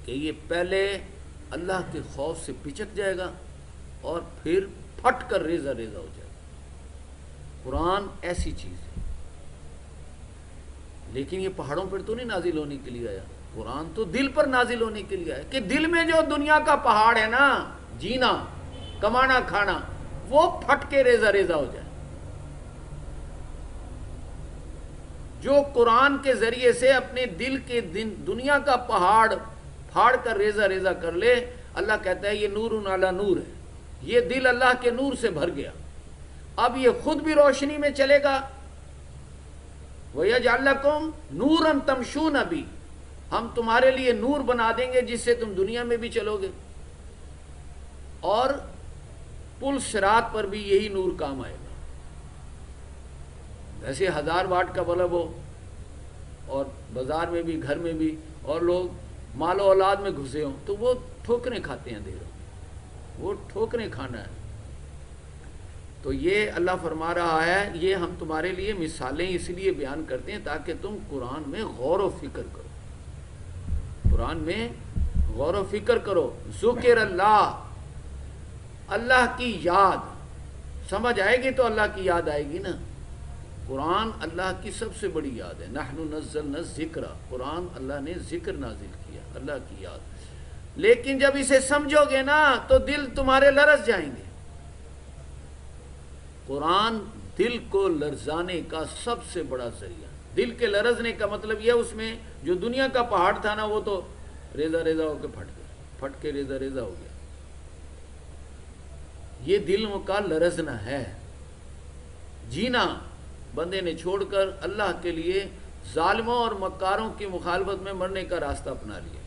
کہ یہ پہلے اللہ کے خوف سے پچک جائے گا اور پھر پھٹ کر ریزہ ریزہ ہو جائے گا. قرآن ایسی چیز ہے. لیکن یہ پہاڑوں پر تو نہیں نازل ہونے کے لیے آیا، قرآن تو دل پر نازل ہونے کے لیے آیا کہ دل میں جو دنیا کا پہاڑ ہے نا، جینا کمانا کھانا، وہ پھٹ کے ریزہ ریزہ ہو جائے. جو قرآن کے ذریعے سے اپنے دل کے دنیا کا پہاڑ پھاڑ کر ریزہ ریزہ کر لے، اللہ کہتا ہے یہ نور علی نور ہے. یہ دل اللہ کے نور سے بھر گیا. اب یہ خود بھی روشنی میں چلے گا. وَيَجْعَلْ لَكُمْ نُورًا تَمْشُونَ بِهِ، ہم تمہارے لیے نور بنا دیں گے جس سے تم دنیا میں بھی چلو گے، اور پل صراط پر بھی یہی نور کام آئے گا. ایسے 1000 واٹ کا بلب ہو اور بازار میں بھی گھر میں بھی، اور لوگ مال و اولاد میں گھسے ہوں تو وہ ٹھوکریں کھاتے ہیں. اندھیروں وہ ٹھوکریں کھانا ہے. تو یہ اللہ فرما رہا ہے یہ ہم تمہارے لیے مثالیں اس لیے بیان کرتے ہیں تاکہ تم قرآن میں غور و فکر کرو. قرآن میں غور و فکر کرو. ذکر اللہ، اللہ کی یاد سمجھ آئے گی تو اللہ کی یاد آئے گی نا. قرآن اللہ کی سب سے بڑی یاد ہے. نحن نزلنا الذکر، قرآن اللہ نے ذکر نازل کیا، اللہ کی یاد. لیکن جب اسے سمجھو گے نا تو دل تمہارے لرز جائیں گے. قرآن دل کو لرزانے کا سب سے بڑا ذریعہ. دل کے لرزنے کا مطلب یہ اس میں جو دنیا کا پہاڑ تھا نا وہ تو ریزہ ریزہ ہو کے پھٹ گیا، پھٹ کے ریزہ ریزہ ہو گیا. یہ دل کا لرزنا ہے. جینا بندے نے چھوڑ کر اللہ کے لیے ظالموں اور مکاروں کی مخالفت میں مرنے کا راستہ اپنا لیا.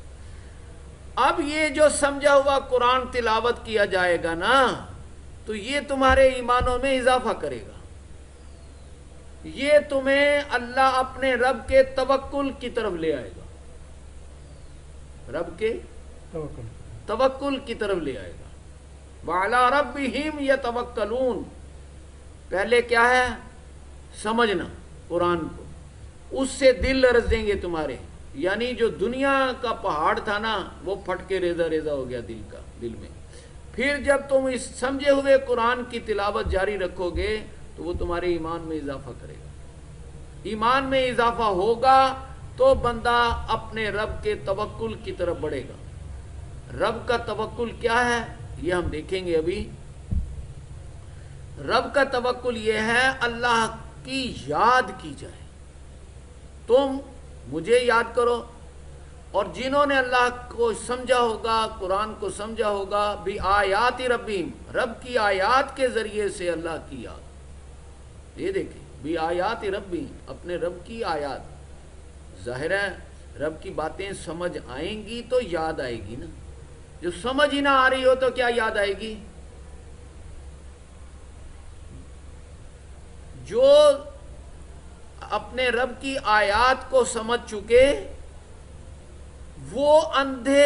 اب یہ جو سمجھا ہوا قرآن تلاوت کیا جائے گا نا تو یہ تمہارے ایمانوں میں اضافہ کرے گا. یہ تمہیں اللہ اپنے رب کے توکل کی طرف لے آئے گا. رب کے توکل کی طرف لے آئے گا. وَعَلَىٰ رَبِّهِمْ يَتَوَكَّلُونَ. پہلے کیا ہے؟ سمجھنا قرآن کو، اس سے دل لرز دیں گے تمہارے. یعنی جو دنیا کا پہاڑ تھا نا وہ پھٹ کے ریزہ ریزہ ہو گیا دل میں. پھر جب تم اس سمجھے ہوئے قرآن کی تلاوت جاری رکھو گے تو وہ تمہارے ایمان میں اضافہ کرے گا. ایمان میں اضافہ ہوگا تو بندہ اپنے رب کے توکل کی طرف بڑھے گا. رب کا توکل کیا ہے یہ ہم دیکھیں گے ابھی. رب کا توکل یہ ہے اللہ کی یاد کی جائے. تم مجھے یاد کرو، اور جنہوں نے اللہ کو سمجھا ہوگا، قرآن کو سمجھا ہوگا، بھی آیات ربیم، رب کی آیات کے ذریعے سے اللہ کی یاد، یہ دیکھیں بھی آیات ربیم، اپنے رب کی آیات، ظاہر ہے رب کی باتیں سمجھ آئیں گی تو یاد آئے گی نا، جو سمجھ ہی نہ آ رہی ہو تو کیا یاد آئے گی؟ جو اپنے رب کی آیات کو سمجھ چکے وہ اندھے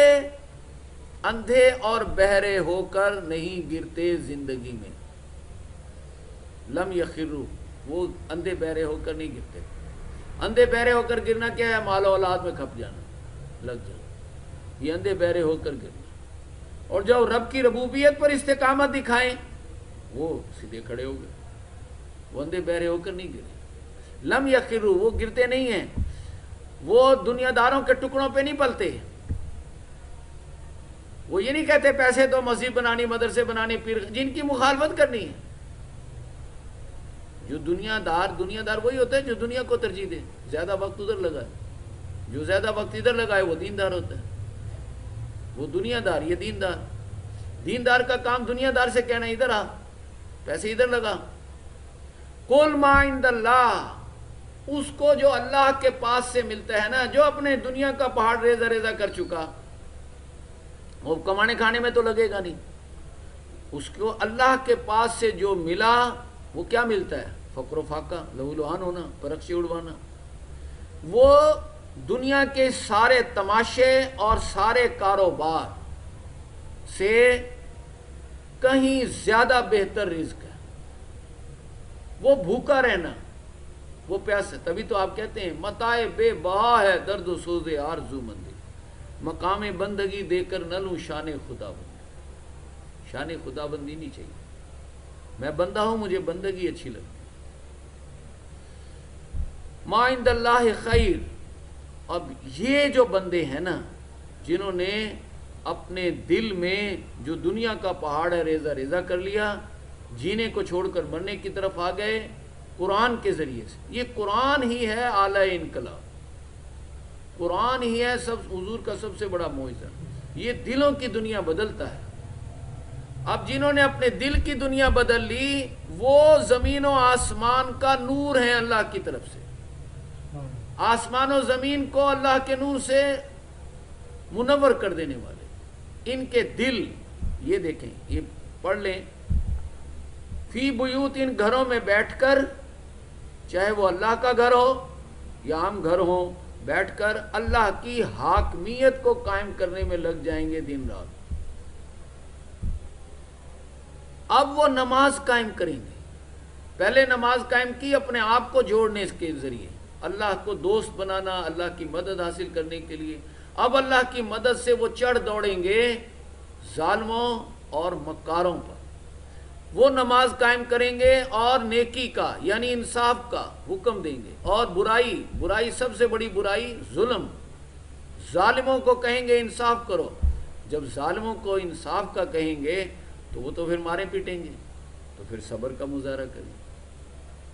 اور بہرے ہو کر نہیں گرتے زندگی میں، لم یخروا، وہ اندھے بہرے ہو کر نہیں گرتے۔ اندھے بہرے ہو کر گرنا کیا ہے؟ مال و اولاد میں کھپ جانا، لگ جانا، یہ اندھے بہرے ہو کر گرنا۔ اور جو رب کی ربوبیت پر استقامت دکھائیں وہ سیدھے کھڑے ہو گئے، وہ اندھے بہرے ہو کر نہیں گرے۔ لم یخروا، وہ گرتے نہیں ہیں، وہ دنیا داروں کے ٹکڑوں پہ نہیں پلتے، وہ یہ نہیں کہتے پیسے تو مسجد بنانی، مدرسے بنانی، پیر، جن کی مخالفت کرنی ہے۔ جو دنیا دار وہی ہوتا ہے جو دنیا کو ترجیح دے، زیادہ وقت ادھر لگائے، جو زیادہ وقت ادھر لگائے وہ دیندار ہوتا ہے، وہ دنیا دار، یہ دیندار۔ دیندار کا کام دنیا دار سے کہنا ادھر آ، پیسے ادھر لگا۔ قل ما عند اللہ، اس کو جو اللہ کے پاس سے ملتا ہے نا، جو اپنے دنیا کا پہاڑ ریزہ ریزہ کر چکا، وہ کمانے کھانے میں تو لگے گا نہیں، اس کو اللہ کے پاس سے جو ملا وہ کیا ملتا ہے؟ فقر و فاقہ، لہو لہان ہونا، پرکشی اڑوانا۔ وہ دنیا کے سارے تماشے اور سارے کاروبار سے کہیں زیادہ بہتر رزق ہے۔ وہ بھوکا رہنا، وہ پیاسا، تبھی تو آپ کہتے ہیں متاع بے بہا ہے درد و سوز آرزو مندی، مقام بندگی دے کر نہ لوں شان خدا بندی۔ شان خدا بندی نہیں چاہیے، میں بندہ ہوں، مجھے بندگی اچھی لگتی۔ ما عند اللہ خیر، اب یہ جو بندے ہیں نا جنہوں نے اپنے دل میں جو دنیا کا پہاڑ ہے ریزہ ریزہ کر لیا، جینے کو چھوڑ کر مرنے کی طرف آ گئے قرآن کے ذریعے سے۔ یہ قرآن ہی ہے اعلی انقلاب، قرآن ہی ہے حضور کا سب سے بڑا معجزہ، یہ دلوں کی دنیا بدلتا ہے۔ اب جنہوں نے اپنے دل کی دنیا بدل لی وہ زمین و آسمان کا نور ہیں اللہ کی طرف سے، آسمان و زمین کو اللہ کے نور سے منور کر دینے والے ان کے دل، یہ دیکھیں، یہ پڑھ لیں، فی بیوت، ان گھروں میں بیٹھ کر، چاہے وہ اللہ کا گھر ہو یا عام گھر ہو، بیٹھ کر اللہ کی حاکمیت کو قائم کرنے میں لگ جائیں گے دن رات۔ اب وہ نماز قائم کریں گے، پہلے نماز قائم کی اپنے آپ کو جوڑنے کے ذریعے، اللہ کو دوست بنانا، اللہ کی مدد حاصل کرنے کے لیے۔ اب اللہ کی مدد سے وہ چڑھ دوڑیں گے ظالموں اور مکاروں پر، وہ نماز قائم کریں گے اور نیکی کا یعنی انصاف کا حکم دیں گے، اور برائی سب سے بڑی برائی ظلم، ظالموں کو کہیں گے انصاف کرو۔ جب ظالموں کو انصاف کا کہیں گے تو وہ تو پھر مارے پیٹیں گے، تو پھر صبر کا مظاہرہ کریں گے،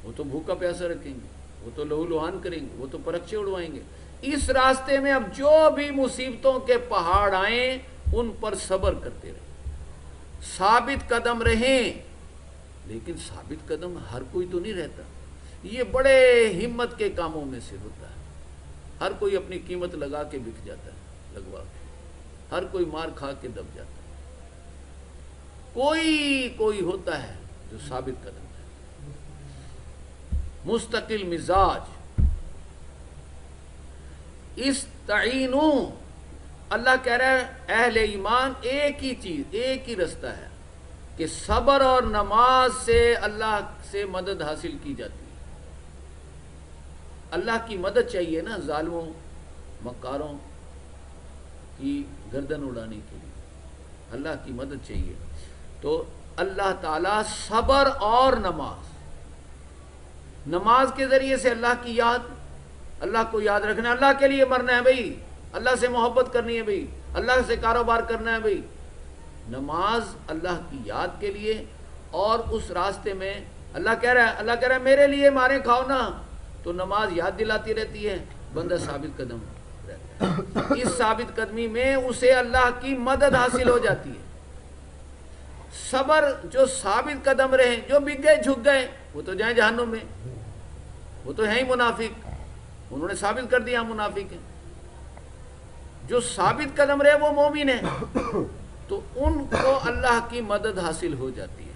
وہ تو بھوکا پیاسا رکھیں گے، وہ تو لہو لہان کریں گے، وہ تو پرکشے اڑوائیں گے۔ اس راستے میں اب جو بھی مصیبتوں کے پہاڑ آئیں ان پر صبر کرتے رہیں، ثابت قدم رہیں، لیکن ثابت قدم ہر کوئی تو نہیں رہتا، یہ بڑے ہمت کے کاموں میں سے ہوتا ہے، ہر کوئی اپنی قیمت لگا کے بک جاتا ہے، لگوا کے، ہر کوئی مار کھا کے دب جاتا ہے، کوئی ہوتا ہے جو ثابت قدم ہے، مستقل مزاج۔ استعینوا، اللہ کہہ رہا ہے اہل ایمان ایک ہی چیز، ایک ہی رستہ ہے کہ صبر اور نماز سے اللہ سے مدد حاصل کی جاتی ہے۔ اللہ کی مدد چاہیے نا ظالموں مکاروں کی گردن اڑانے کے لیے، اللہ کی مدد چاہیے، تو اللہ تعالیٰ صبر اور نماز کے ذریعے سے اللہ کی یاد، اللہ کو یاد رکھنا ہے، اللہ کے لیے مرنا ہے بھائی، اللہ سے محبت کرنی ہے بھائی، اللہ سے کاروبار کرنا ہے بھائی، نماز اللہ کی یاد کے لیے، اور اس راستے میں اللہ کہہ رہا ہے میرے لیے مارے کھاؤ نا، تو نماز یاد دلاتی رہتی ہے، بندہ ثابت قدم رہتا ہے. اس ثابت قدمی میں اسے اللہ کی مدد حاصل ہو جاتی ہے. صبر جو ثابت قدم رہے, جو بک گئے جھک گئے, وہ تو جائیں جہنم میں, وہ تو ہیں ہی منافق, انہوں نے ثابت کر دیا منافق ہیں. جو ثابت قدم رہے وہ مومن ہیں, تو ان کو اللہ کی مدد حاصل ہو جاتی ہے.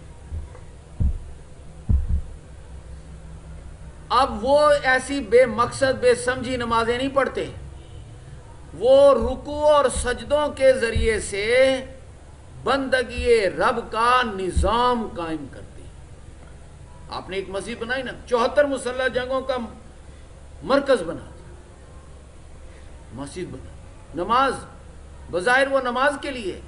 اب وہ ایسی بے مقصد بے سمجھی نمازیں نہیں پڑھتے, وہ رکوع اور سجدوں کے ذریعے سے بندگی رب کا نظام قائم کرتے ہیں. آپ نے ایک مسجد بنائی نا, 74 مسلح جنگوں کا مرکز بنا, مسجد بنا, نماز بظاہر وہ نماز کے لیے,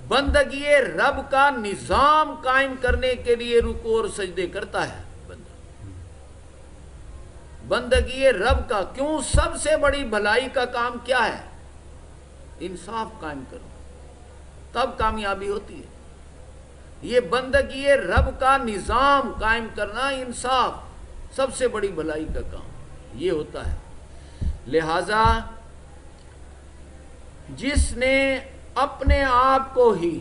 بندگی رب کا نظام قائم کرنے کے لیے رکوع اور سجدے کرتا ہے بندہ. بندگی رب کا, کیوں؟ سب سے بڑی بھلائی کا کام کیا ہے؟ انصاف قائم کرو, تب کامیابی ہوتی ہے. یہ بندگی رب کا نظام قائم کرنا, انصاف, سب سے بڑی بھلائی کا کام یہ ہوتا ہے. لہذا جس نے اپنے آپ کو ہی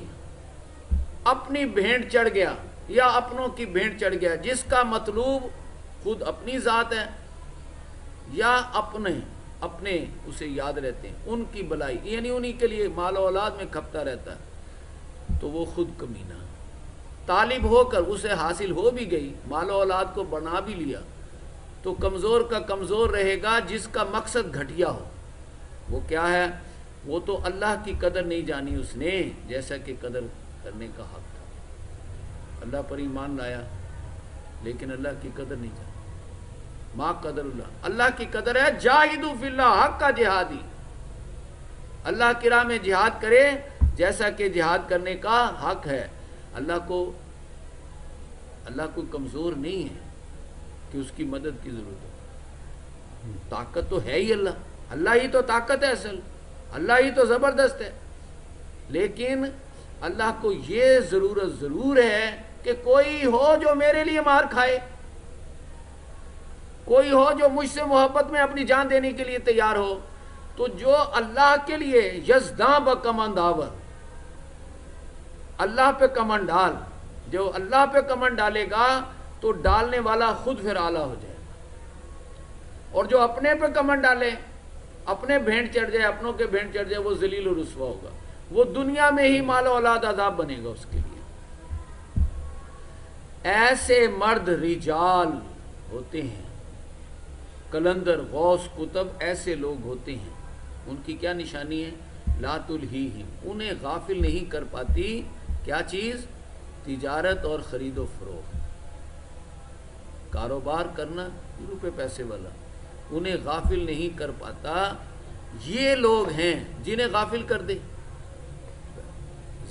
اپنی بھینٹ چڑھ گیا یا اپنوں کی بھینٹ چڑھ گیا, جس کا مطلوب خود اپنی ذات ہے یا اپنے اسے یاد رہتے ہیں, ان کی بلائی, یعنی انہی کے لیے مال و اولاد میں کھپتا رہتا ہے, تو وہ خود کمینہ. طالب ہو کر اسے حاصل ہو بھی گئی, مال و اولاد کو بنا بھی لیا, تو کمزور کا کمزور رہے گا جس کا مقصد گھٹیا ہو. وہ کیا ہے؟ وہ تو اللہ کی قدر نہیں جانی اس نے جیسا کہ قدر کرنے کا حق تھا. اللہ پر ایمان لایا لیکن اللہ کی قدر نہیں جانی. ما قدر اللہ, اللہ کی قدر ہے جاہدوا فی اللہ حق کا جہادی, اللہ کی راہ میں جہاد کرے جیسا کہ جہاد کرنے کا حق ہے. اللہ کوئی کمزور نہیں ہے کہ اس کی مدد کی ضرورت ہے. طاقت تو ہے ہی اللہ ہی تو طاقت ہے اصل, اللہ ہی تو زبردست ہے. لیکن اللہ کو یہ ضرورت ضرور ہے کہ کوئی ہو جو میرے لیے مار کھائے, کوئی ہو جو مجھ سے محبت میں اپنی جان دینے کے لیے تیار ہو. تو جو اللہ کے لیے یزداں بکمند آور, اللہ پہ کمن ڈال, جو اللہ پہ کمن ڈالے گا تو ڈالنے والا خود پھر اعلیٰ ہو جائے گا. اور جو اپنے پہ کمن ڈالے, اپنے بھینٹ چڑھ جائے, اپنوں کے بھینٹ چڑھ جائے, وہ ذلیل و رسوا ہوگا. وہ دنیا میں ہی مال و اولاد عذاب بنے گا اس کے لیے. ایسے مرد رجال ہوتے ہیں, کلندر غوث کتب ایسے لوگ ہوتے ہیں. ان کی کیا نشانی ہے؟ لا تلہیہم, انہیں غافل نہیں کر پاتی کیا چیز؟ تجارت اور خرید و فروخت, کاروبار کرنا, روپے پیسے والا, انہیں غافل نہیں کر پاتا. یہ لوگ ہیں جنہیں غافل کر دے.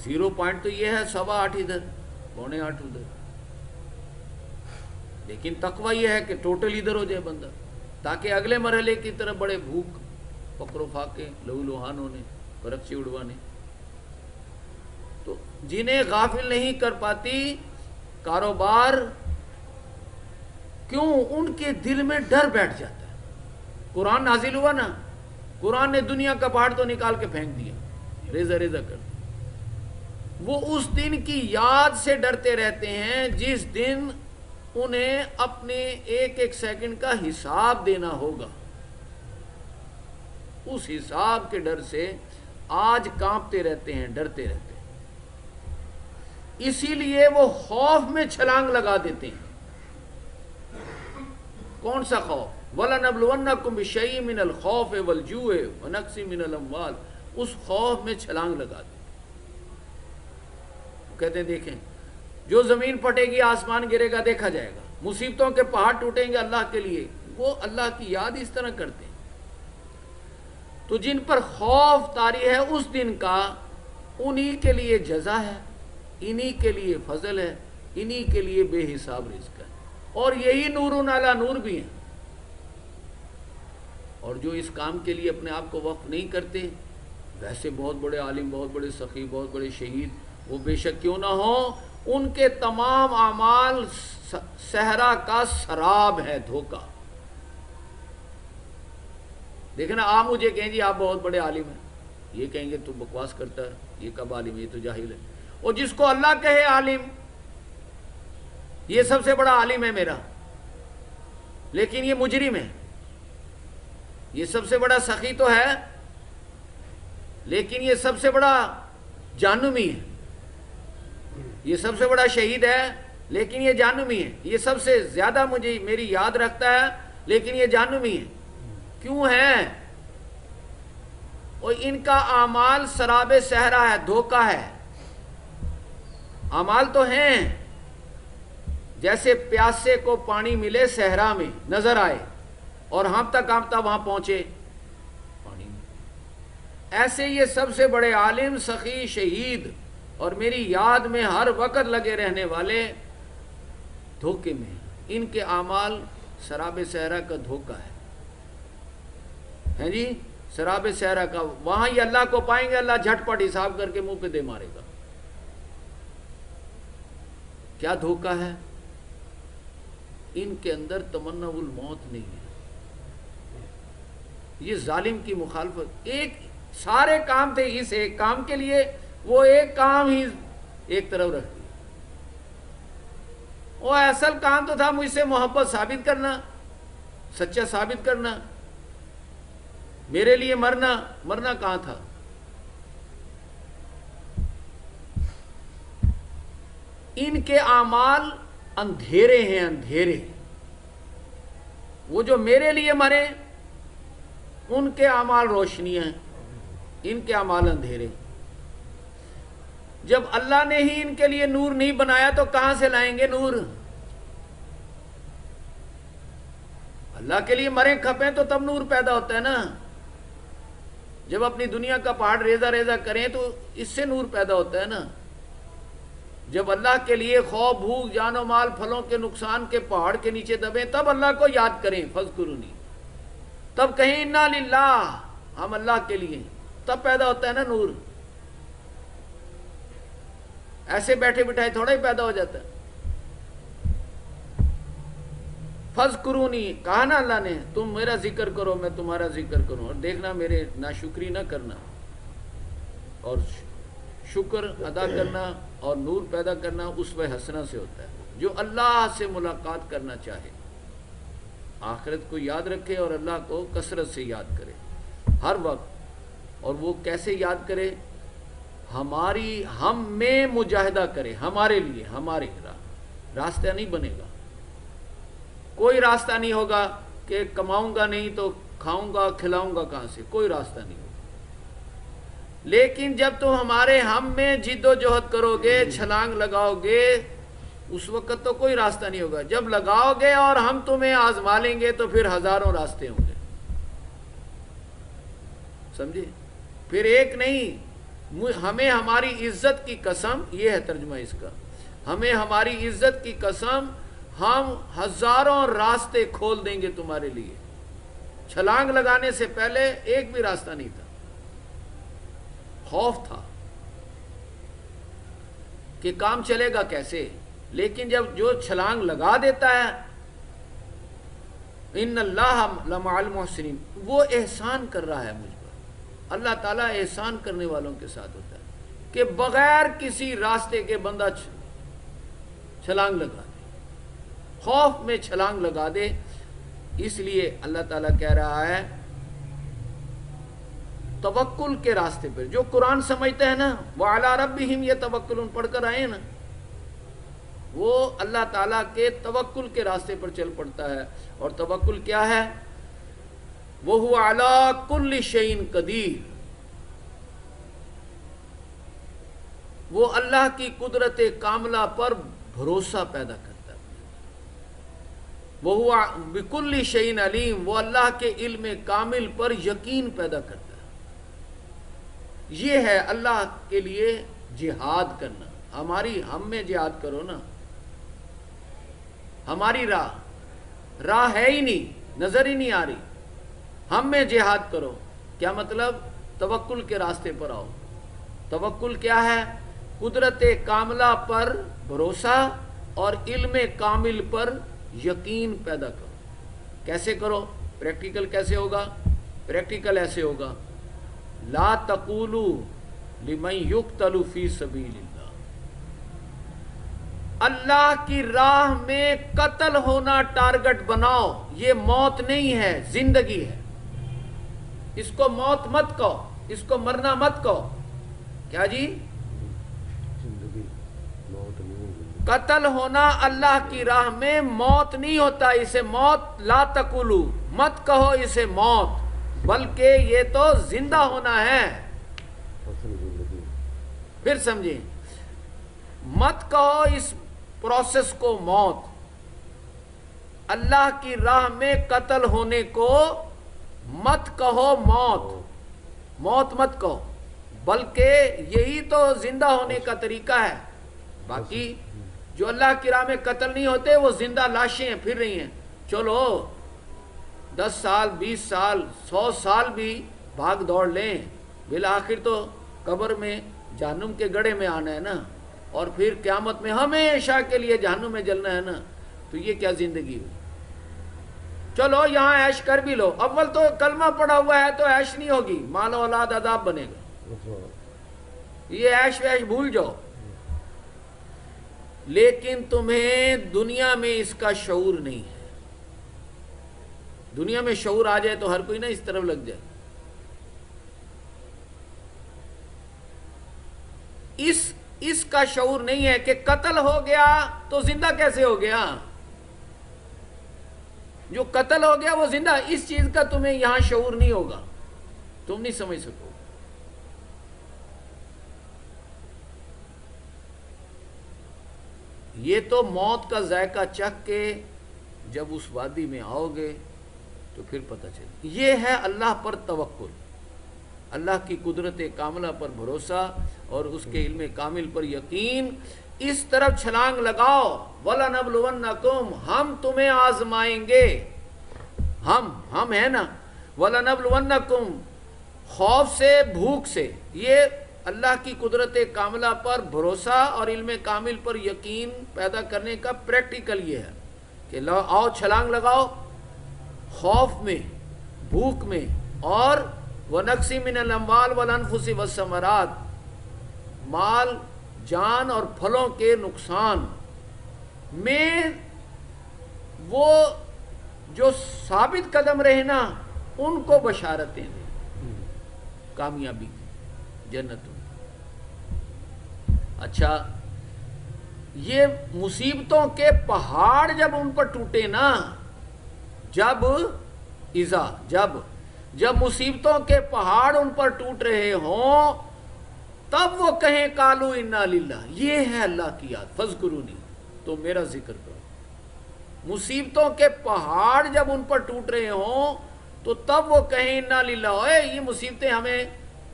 0 پوائنٹ تو یہ ہے 8.25 ادھر, 7.25 ادھر. لیکن تقوی یہ ہے کہ ٹوٹل ادھر ہو جائے بندہ, تاکہ اگلے مرحلے کی طرف بڑے, بھوک فقر و فاقے لہو لہان ہونے, پرچے اڑوانے. تو جنہیں غافل نہیں کر پاتی کاروبار, کیوں؟ ان کے دل میں ڈر بیٹھ جاتا ہے. قرآن نازل ہوا نا, قرآن نے دنیا کا پہاڑ تو نکال کے پھینک دیا, ریزہ ریزہ کر دیا. وہ اس دن کی یاد سے ڈرتے رہتے ہیں جس دن انہیں اپنے ایک ایک سیکنڈ کا حساب دینا ہوگا. اس حساب کے ڈر سے آج کانپتے رہتے ہیں, ڈرتے رہتے ہیں. اسی لیے وہ خوف میں چھلانگ لگا دیتے ہیں. کون سا خوف؟ وَلَنَبْلُوَنَّكُمْ بِشَيْءٍ مِّنَ الْخَوْفِ وَالْجُوعِ وَنَقْصٍ مِّنَ الْأَمْوَالِ. اس خوف میں چھلانگ لگا دیتے. کہتے ہیں دیکھیں, جو زمین پھٹے گی, آسمان گرے گا, دیکھا جائے گا, مصیبتوں کے پہاڑ ٹوٹیں گے اللہ کے لیے. وہ اللہ کی یاد اس طرح کرتے ہیں. تو جن پر خوف طاری ہے اس دن کا, انہی کے لیے جزا ہے, انہی کے لیے فضل ہے, انہی کے لیے بے حساب رزق ہے. اور یہی نورun علی نور بھی ہیں. اور جو اس کام کے لیے اپنے آپ کو وقف نہیں کرتے, ویسے بہت بڑے عالم, بہت بڑے سخی, بہت بڑے شہید وہ بے شک کیوں نہ ہوں, ان کے تمام اعمال صحرا کا سراب ہے, دھوکہ. دیکھیں نا، آپ مجھے کہیں جی آپ بہت بڑے عالم ہیں، یہ کہیں گے تو بکواس کرتا ہے، یہ کب عالم ہے، یہ تو جاہل ہے۔ اور جس کو اللہ کہے عالم، یہ سب سے بڑا عالم ہے میرا، لیکن یہ مجرم ہے۔ یہ سب سے بڑا سخی تو ہے، لیکن یہ سب سے بڑا جہنمی ہے۔ یہ سب سے بڑا شہید ہے، لیکن یہ جہنمی ہے۔ یہ سب سے زیادہ مجھے میری یاد رکھتا ہے، لیکن یہ جہنمی ہے۔ کیوں ہے؟ اور ان کا اعمال سراب صحرا ہے، دھوکہ ہے۔ اعمال تو ہیں، جیسے پیاسے کو پانی ملے صحرا میں نظر آئے اور ہانپتا وہاں پہنچے پانی میں، ایسے یہ سب سے بڑے عالم، سخی، شہید اور میری یاد میں ہر وقت لگے رہنے والے دھوکے میں، ان کے اعمال سراب صحرا کا دھوکہ ہے جی، سراب صحرا کا۔ وہاں یہ اللہ کو پائیں گے، اللہ جھٹ پٹ حساب کر کے منہ پہ دے مارے گا۔ کیا دھوکہ ہے؟ ان کے اندر تمنا الموت نہیں ہے۔ یہ ظالم کی مخالفت، ایک سارے کام تھے اس ایک کام کے لیے، وہ ایک کام ہی ایک طرف رکھ دیا۔ وہ اصل کام تو تھا مجھ سے محبت ثابت کرنا، سچا ثابت کرنا، میرے لیے مرنا۔ مرنا کہاں تھا؟ ان کے اعمال اندھیرے ہیں، اندھیرے۔ وہ جو میرے لیے مرے ان کے اعمال روشنیاں ہیں، ان کے اعمال اندھیرے۔ جب اللہ نے ہی ان کے لیے نور نہیں بنایا تو کہاں سے لائیں گے نور؟ اللہ کے لیے مریں کھپیں تو تب نور پیدا ہوتا ہے نا۔ جب اپنی دنیا کا پہاڑ ریزہ ریزہ کریں تو اس سے نور پیدا ہوتا ہے نا۔ جب اللہ کے لیے خوف، بھوک، جان و مال، پھلوں کے نقصان کے پہاڑ کے نیچے دبیں تب اللہ کو یاد کریں، فذکرونی، تب کہیں انا للہ، ہم اللہ کے لیے، تب پیدا ہوتا ہے نا نور۔ ایسے بیٹھے بٹھائے تھوڑا ہی پیدا ہو جاتا ہے۔ فذکرونی کہا نا اللہ نے، تم میرا ذکر کرو میں تمہارا ذکر کروں، اور دیکھنا میرے ناشکری نہ کرنا، اور شکر ادا کرنا اور نور پیدا کرنا اسوہ حسنہ سے ہوتا ہے۔ جو اللہ سے ملاقات کرنا چاہے، آخرت کو یاد رکھے اور اللہ کو کثرت سے یاد کرے ہر وقت۔ اور وہ کیسے یاد کرے؟ ہم میں مجاہدہ کرے، ہمارے لیے، ہمارے راستہ نہیں بنے گا، کوئی راستہ نہیں ہوگا کہ کماؤں گا نہیں تو کھاؤں گا کھلاؤں گا کہاں سے، کوئی راستہ نہیں ہوگا۔ لیکن جب تم ہمارے ہم میں جد و جہد کرو گے، چھلانگ لگاؤ گے، اس وقت تو کوئی راستہ نہیں ہوگا۔ جب لگاؤ گے اور ہم تمہیں آزما لیں گے تو پھر ہزاروں راستے ہوں گے، سمجھے؟ پھر ایک نہیں، ہمیں ہماری عزت کی قسم، یہ ہے ترجمہ اس کا، ہمیں ہماری عزت کی قسم، ہم ہزاروں راستے کھول دیں گے تمہارے لیے۔ چھلانگ لگانے سے پہلے ایک بھی راستہ نہیں تھا، خوف تھا کہ کام چلے گا کیسے، لیکن جب جو چھلانگ لگا دیتا ہے، ان اللہ لمع المحسنین، وہ احسان کر رہا ہے مجھ پر۔ اللہ تعالیٰ احسان کرنے والوں کے ساتھ ہوتا ہے کہ بغیر کسی راستے کے بندہ چھلانگ لگا دے، خوف میں چھلانگ لگا دے۔ اس لیے اللہ تعالیٰ کہہ رہا ہے توکل کے راستے پر، جو قرآن سمجھتے ہیں نا، وَعَلَىٰ رَبِّهِمْ يَتَوَكَّلُونَ پڑھ کر آئے نا، وہ اللہ تعالیٰ کے توکل کے راستے پر چل پڑتا ہے۔ اور توکل کیا ہے؟ وَهُوَ عَلَىٰ كُلِّ شَيْءٍ قَدِيرٌ، وہ اللہ کی قدرت کاملہ پر بھروسہ پیدا کرتا ہے۔ وَهُوَ بِكُلِّ شَيْءٍ عَلِيمٌ، وہ اللہ کے علم کامل پر یقین پیدا کرتا ہے۔ یہ ہے اللہ کے لیے جہاد کرنا۔ ہم میں جہاد کرو نا، ہماری راہ ہے ہی نہیں، نظر ہی نہیں آ رہی، ہم میں جہاد کرو۔ کیا مطلب؟ توکل کے راستے پر آؤ۔ توکل کیا ہے؟ قدرت کاملہ پر بھروسہ اور علم کامل پر یقین پیدا کرو۔ کیسے کرو؟ پریکٹیکل کیسے ہوگا؟ پریکٹیکل ایسے ہوگا، لا تقولوا لمن یقتل فی سبیل اللہ، اللہ کی راہ میں قتل ہونا ٹارگٹ بناؤ، یہ موت نہیں ہے، زندگی ہے، اس کو موت مت کہو، اس کو مرنا مت کہو، کیا جی؟ قتل ہونا اللہ کی راہ میں موت نہیں ہوتا، اسے موت لا تقولوا، مت کہو اسے موت، بلکہ یہ تو زندہ ہونا ہے۔ پھر سمجھیں، مت کہو اس پروسیس کو موت، اللہ کی راہ میں قتل ہونے کو مت کہو موت، موت مت کہو، بلکہ یہی تو زندہ ہونے کا طریقہ ہے۔ باقی جو اللہ کی راہ میں قتل نہیں ہوتے وہ زندہ لاشیں ہیں، پھر رہی ہیں، چلو 10 سال 20 سال 100 سال بھی بھاگ دوڑ لیں، بالآخر تو قبر میں جہنم کے گڑھے میں آنا ہے نا، اور پھر قیامت میں ہمیشہ کے لیے جہنم میں جلنا ہے نا، تو یہ کیا زندگی ہوئی؟ چلو یہاں عیش کر بھی لو، اول تو کلمہ پڑا ہوا ہے تو عیش نہیں ہوگی، مال و اولاد عذاب بنے گا، یہ عیش ویش بھول جاؤ، لیکن تمہیں دنیا میں اس کا شعور نہیں ہے۔ دنیا میں شعور آ جائے تو ہر کوئی نہ اس طرف لگ جائے۔ اس کا شعور نہیں ہے کہ قتل ہو گیا تو زندہ کیسے ہو گیا، جو قتل ہو گیا وہ زندہ، اس چیز کا تمہیں یہاں شعور نہیں ہوگا، تم نہیں سمجھ سکو۔ یہ تو موت کا ذائقہ چکھ کے جب اس وادی میں آؤ گے تو پھر پتہ چلے۔ یہ ہے اللہ پر توکل، اللہ کی قدرت کاملہ پر بھروسہ اور اس کے علم کامل پر یقین۔ اس طرف چھلانگ لگاؤ، وَلَنَبْلُوَنَّكُمْ، ہم تمہیں آزمائیں گے، ہم ہیں نا، وَلَنَبْلُوَنَّكُمْ، خوف سے بھوک سے، یہ اللہ کی قدرت کاملہ پر بھروسہ اور علم کامل پر یقین پیدا کرنے کا پریکٹیکل یہ ہے کہ آؤ چھلانگ لگاؤ، خوف میں، بھوک میں، اور وَنَقْصٍ مِّنَ الْأَمْوَالِ وَالْأَنفُسِ وَالثَّمَرَاتِ، مال جان اور پھلوں کے نقصان میں وہ جو ثابت قدم رہے نا ان کو بشارتیں دیں کامیابی کی، جنتوں۔ اچھا، یہ مصیبتوں کے پہاڑ جب ان پر ٹوٹے نا، جب مصیبتوں کے پہاڑ ان پر ٹوٹ رہے ہوں تب وہ کہیں قالوا انا للہ، یہ ہے اللہ کی یاد، فاذکرونی، تو میرا ذکر کرو۔ مصیبتوں کے پہاڑ جب ان پر ٹوٹ رہے ہوں تو تب وہ کہیں انا للہ، اے یہ مصیبتیں ہمیں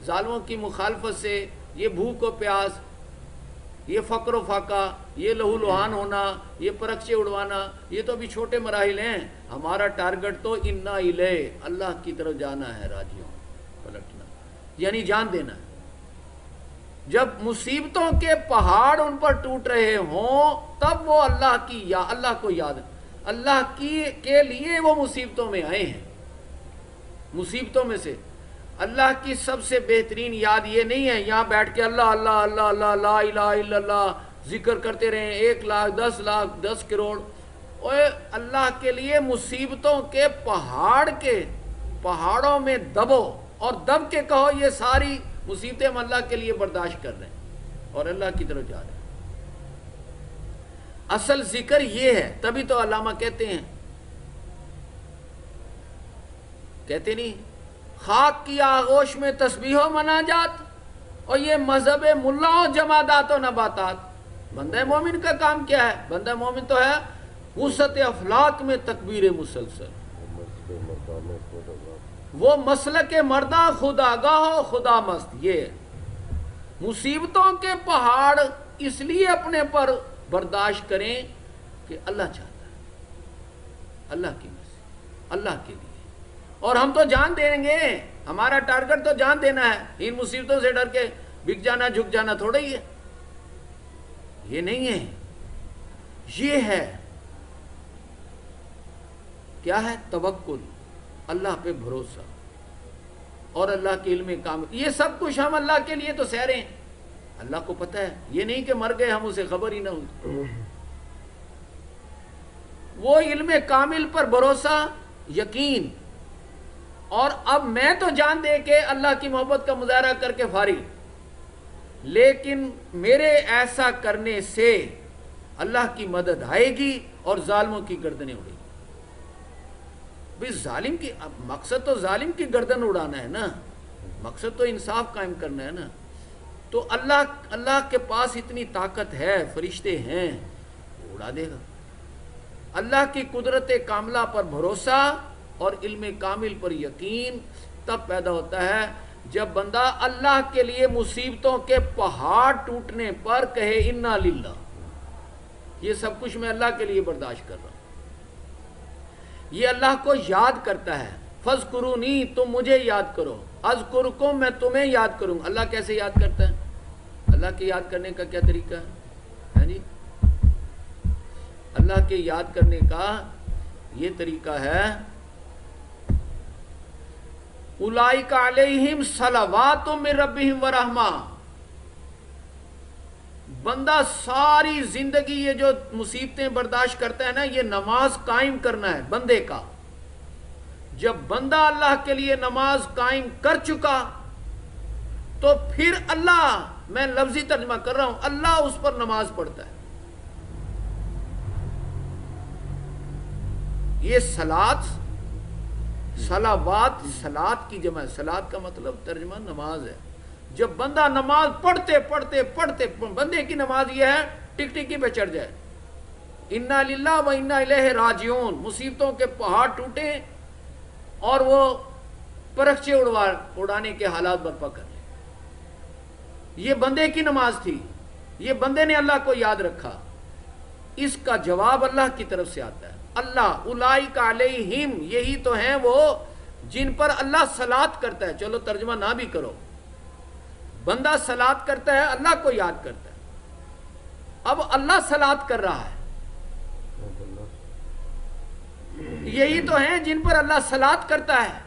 ظالموں کی مخالفت سے، یہ بھوک و پیاس، یہ فقر و فاقہ، یہ لہو لہان ہونا، یہ پرکشے اڑوانا، یہ تو ابھی چھوٹے مراحل ہیں، ہمارا ٹارگٹ تو انا الیہ، اللہ کی طرف جانا ہے، راجیوں پلٹنا، یعنی جان دینا ہے۔ جب مصیبتوں کے پہاڑ ان پر ٹوٹ رہے ہوں تب وہ اللہ کو یاد، اللہ کے لیے وہ مصیبتوں میں آئے ہیں۔ مصیبتوں میں سے اللہ کی سب سے بہترین یاد یہ نہیں ہے یہاں بیٹھ کے اللہ اللہ اللہ اللہ لا الہ الا اللہ ذکر کرتے رہیں 1 لاکھ 10 لاکھ 10 کروڑ، اوے اللہ کے لیے مصیبتوں کے پہاڑوں میں دبو اور دب کے کہو یہ ساری مصیبتیں ہم اللہ کے لیے برداشت کر رہے ہیں اور اللہ کی طرف جا رہے ہیں۔ اصل ذکر یہ ہے، تبھی تو علامہ کہتے نہیں خاک کی آغوش میں تسبیح و مناجات، اور یہ مذہب ملاؤں جمادات و نباتات۔ بندہ مومن کا کام کیا ہے؟ بندہ مومن تو ہے وسعت افلاک میں تکبیر مسلسل، وہ مسلک مرداں خدا گاہ و خدا مست۔ یہ مصیبتوں کے پہاڑ اس لیے اپنے پر برداشت کریں کہ اللہ چاہتا ہے، اللہ کی مرضی، اللہ کے لیے، اور ہم تو جان دیں گے، ہمارا ٹارگٹ تو جان دینا ہے، ان مصیبتوں سے ڈر کے بک جانا جھک جانا تھوڑا ہی ہے، یہ نہیں ہے، یہ ہے کیا ہے؟ توکل، اللہ پہ بھروسہ، اور اللہ کے علم کامل، یہ سب کچھ ہم اللہ کے لیے تو سہ رہے ہیں، اللہ کو پتہ ہے، یہ نہیں کہ مر گئے ہم اسے خبر ہی نہ ہوئی۔ وہ علم کامل پر بھروسہ، یقین، اور اب میں تو جان دے کے اللہ کی محبت کا مظاہرہ کر کے فارغ، لیکن میرے ایسا کرنے سے اللہ کی مدد آئے گی اور ظالموں کی گردنیں اڑیں گی۔ بھئی ظالم کی، مقصد تو ظالم کی گردن اڑانا ہے نا، مقصد تو انصاف قائم کرنا ہے نا، تو اللہ کے پاس اتنی طاقت ہے، فرشتے ہیں، اڑا دے گا۔ اللہ کی قدرت کاملہ پر بھروسہ اور علم کامل پر یقین تب پیدا ہوتا ہے جب بندہ اللہ کے لیے مصیبتوں کے پہاڑ ٹوٹنے پر کہے انا للہ، یہ سب کچھ میں اللہ کے لیے برداشت کر رہا ہوں۔ یہ اللہ کو یاد کرتا ہے، فَاذْكُرُونِي، تم مجھے یاد کرو، اذکرکم، میں تمہیں یاد کروں۔ اللہ کیسے یاد کرتا ہے؟ اللہ کے یاد کرنے کا کیا طریقہ ہے جی؟ اللہ کے یاد کرنے کا یہ طریقہ ہے، اولئک علیہم صلوات من ربہم ورحمہ۔ بندہ ساری زندگی یہ جو مصیبتیں برداشت کرتا ہے نا، یہ نماز قائم کرنا ہے بندے کا۔ جب بندہ اللہ کے لیے نماز قائم کر چکا تو پھر اللہ، میں لفظی ترجمہ کر رہا ہوں، اللہ اس پر نماز پڑھتا ہے۔ یہ صلوات، صلات کی جمع ہے، صلات کا مطلب ترجمہ نماز ہے۔ جب بندہ نماز پڑھتے بندے کی نماز یہ ہے ٹک ٹکی پہ چڑھ جائے، انا للہ و انا الیہ راجعون، مصیبتوں کے پہاڑ ٹوٹے اور وہ پرخچے اڑانے کے حالات برپا کر لیں۔ یہ بندے کی نماز تھی، یہ بندے نے اللہ کو یاد رکھا، اس کا جواب اللہ کی طرف سے آتا ہے۔ اللہ اولئک علیہم، یہی تو ہیں وہ جن پر اللہ صلات کرتا ہے۔ چلو ترجمہ نہ بھی کرو، بندہ صلات کرتا ہے، اللہ کو یاد کرتا ہے۔ اب اللہ صلات کر رہا ہے، یہی تو ہیں جن پر اللہ صلات کرتا ہے،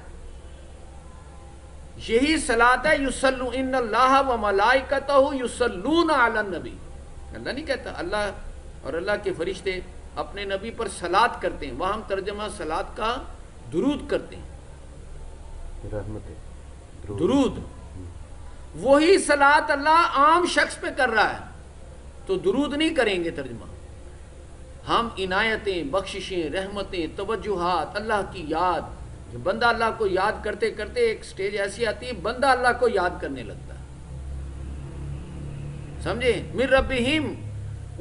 یہی صلات ہے۔ یصلو ان اللہ و ملائکتہ یصلون علی النبی، اللہ نہیں کہتا اللہ اور اللہ کے فرشتے اپنے نبی پر صلات کرتے ہیں، وہاں ہم ترجمہ صلات کا درود کرتے ہیں، درود۔ وہی صلات اللہ عام شخص پہ کر رہا ہے تو درود نہیں کریں گے ترجمہ، ہم عنایتیں، بخششیں، رحمتیں، توجہات، اللہ کی یاد، جو بندہ اللہ کو یاد کرتے کرتے ایک سٹیج ایسی آتی ہے بندہ اللہ کو یاد کرنے لگتا ہے، سمجھے؟ من ربہم،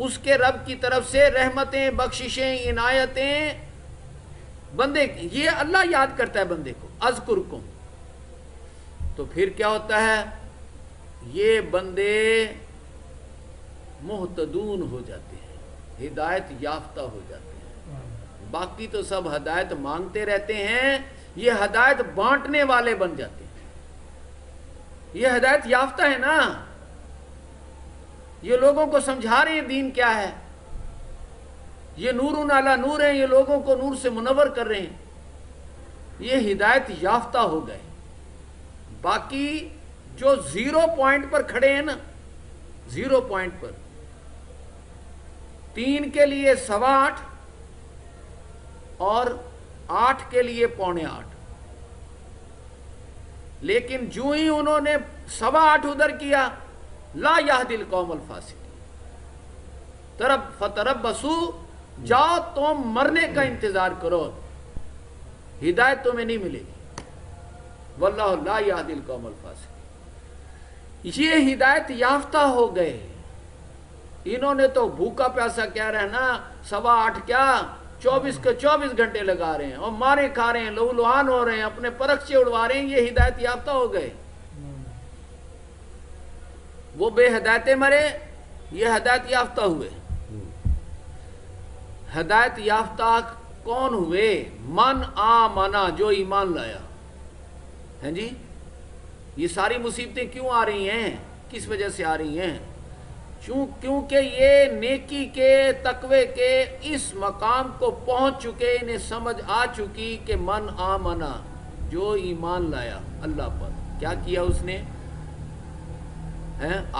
اس کے رب کی طرف سے رحمتیں، بخششیں، عنایتیں بندے کی، یہ اللہ یاد کرتا ہے بندے کو، اذکرکم۔ تو پھر کیا ہوتا ہے؟ یہ بندے محتدون ہو جاتے ہیں، ہدایت یافتہ ہو جاتے ہیں۔ باقی تو سب ہدایت مانگتے رہتے ہیں، یہ ہدایت بانٹنے والے بن جاتے ہیں۔ یہ ہدایت یافتہ ہے نا، یہ لوگوں کو سمجھا رہے ہیں دین کیا ہے، یہ نور علی نور ہیں، یہ لوگوں کو نور سے منور کر رہے ہیں، یہ ہدایت یافتہ ہو گئے۔ باقی جو 0 پوائنٹ پر کھڑے ہیں نا، 0 پوائنٹ پر، 3 کے لیے 8.25 اور 8 کے لیے 7.25، لیکن جو ہی انہوں نے 8.25 ادھر کیا، لا یہدی القوم الفاسقین، فتربصوا، جاؤ تم مرنے کا انتظار کرو، ہدایت تمہیں نہیں ملے گی، واللہ لا یہدی القوم الفاسقین۔ یہ ہدایت یافتہ ہو گئے، انہوں نے تو بھوکا پیاسا کیا رہنا، 8.25 کیا 24 کے 24 گھنٹے لگا رہے ہیں اور مارے کھا رہے ہیں، لہو لہان ہو رہے ہیں، اپنے پرخچے اڑوا رہے ہیں، یہ ہدایت یافتہ ہو گئے۔ وہ بے ہدایتیں مرے، یہ ہدایت یافتہ ہوئے۔ ہدایت یافتہ کون ہوئے؟ من آمنا، جو ایمان لایا ہیں جی۔ یہ ساری مصیبتیں کیوں آ رہی ہیں؟ کس وجہ سے آ رہی ہیں؟ کیونکہ یہ نیکی کے، تقوی کے اس مقام کو پہنچ چکے، انہیں سمجھ آ چکی کہ من آمنا، جو ایمان لایا اللہ پر، کیا کیا اس نے؟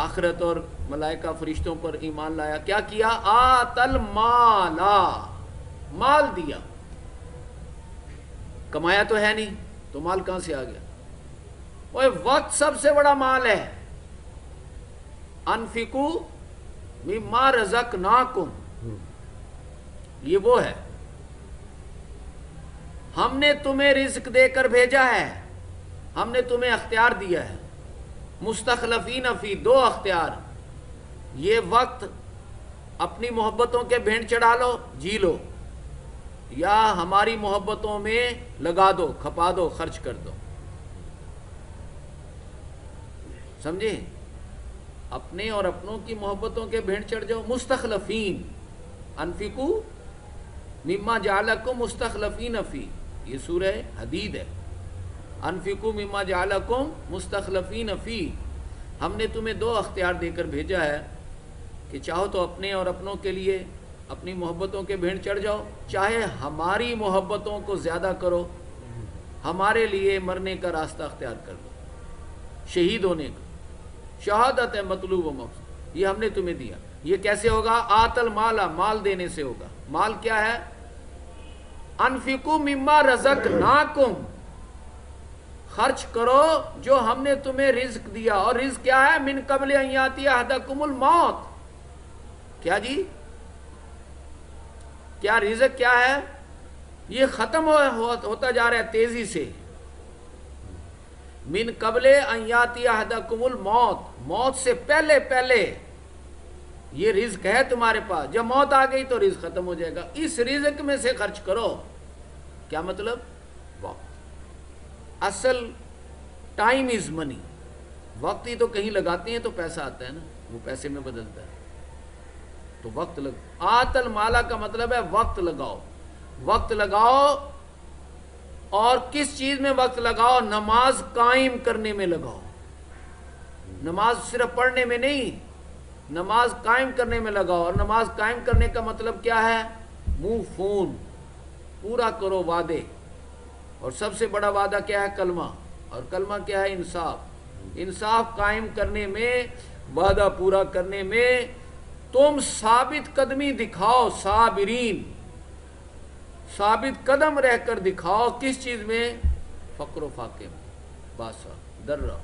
آخرت اور ملائکہ فرشتوں پر ایمان لایا، کیا کیا؟ آتل مالا، مال دیا، کمایا تو ہے نہیں تو مال کہاں سے آ گیا؟ وہ وقت سب سے بڑا مال ہے. انفقو مما رزقناکم، یہ وہ ہے، ہم نے تمہیں رزق دے کر بھیجا ہے، ہم نے تمہیں اختیار دیا ہے. مستخلفین فی، دو اختیار، یہ وقت اپنی محبتوں کے بھینٹ چڑھا لو، جی لو، یا ہماری محبتوں میں لگا دو، کھپا دو، خرچ کر دو. سمجھے؟ اپنے اور اپنوں کی محبتوں کے بھینٹ چڑھ جاؤ. مستخلفین، انفقو مما جعلکم مستخلفین فی، یہ سورہ حدید ہے. انفقو مما جعلکم مستخلفین فی، ہم نے تمہیں دو اختیار دے کر بھیجا ہے کہ چاہو تو اپنے اور اپنوں کے لیے اپنی محبتوں کے بھینٹ چڑھ جاؤ، چاہے ہماری محبتوں کو زیادہ کرو، ہمارے لیے مرنے کا راستہ اختیار کر لو، شہید ہونے کا. شہادت ہے مطلوب و مقصود، یہ ہم نے تمہیں دیا. یہ کیسے ہوگا؟ آتل مالا، مال دینے سے ہوگا. مال کیا ہے؟ انفقو مما رزقناکم، خرچ کرو جو ہم نے تمہیں رزق دیا. اور رزق کیا ہے؟ من قبل ان یاتی احدکم الموت. کیا جی؟ کیا رزق کیا ہے؟ یہ ختم ہوتا جا رہا ہے تیزی سے. من قبل ان یاتی احدکم الموت، موت سے پہلے پہلے یہ رزق ہے تمہارے پاس. جب موت آ گئی تو رزق ختم ہو جائے گا. اس رزق میں سے خرچ کرو. کیا مطلب؟ وقت. اصل ٹائم از منی. وقت ہی تو کہیں لگاتے ہیں تو پیسہ آتا ہے نا، وہ پیسے میں بدلتا ہے. تو وقت آتل مالا کا مطلب ہے وقت لگاؤ. وقت لگاؤ، اور کس چیز میں وقت لگاؤ؟ نماز قائم کرنے میں لگاؤ. نماز صرف پڑھنے میں نہیں، نماز قائم کرنے میں لگاؤ. اور نماز قائم کرنے کا مطلب کیا ہے؟ موفون، پورا کرو وعدے. اور سب سے بڑا وعدہ کیا ہے؟ کلمہ. اور کلمہ کیا ہے؟ انصاف. انصاف قائم کرنے میں، وعدہ پورا کرنے میں تم ثابت قدمی دکھاؤ. صابرین، ثابت قدم رہ کر دکھاؤ. کس چیز میں؟ فقر و فاقے میں، باسا، درہ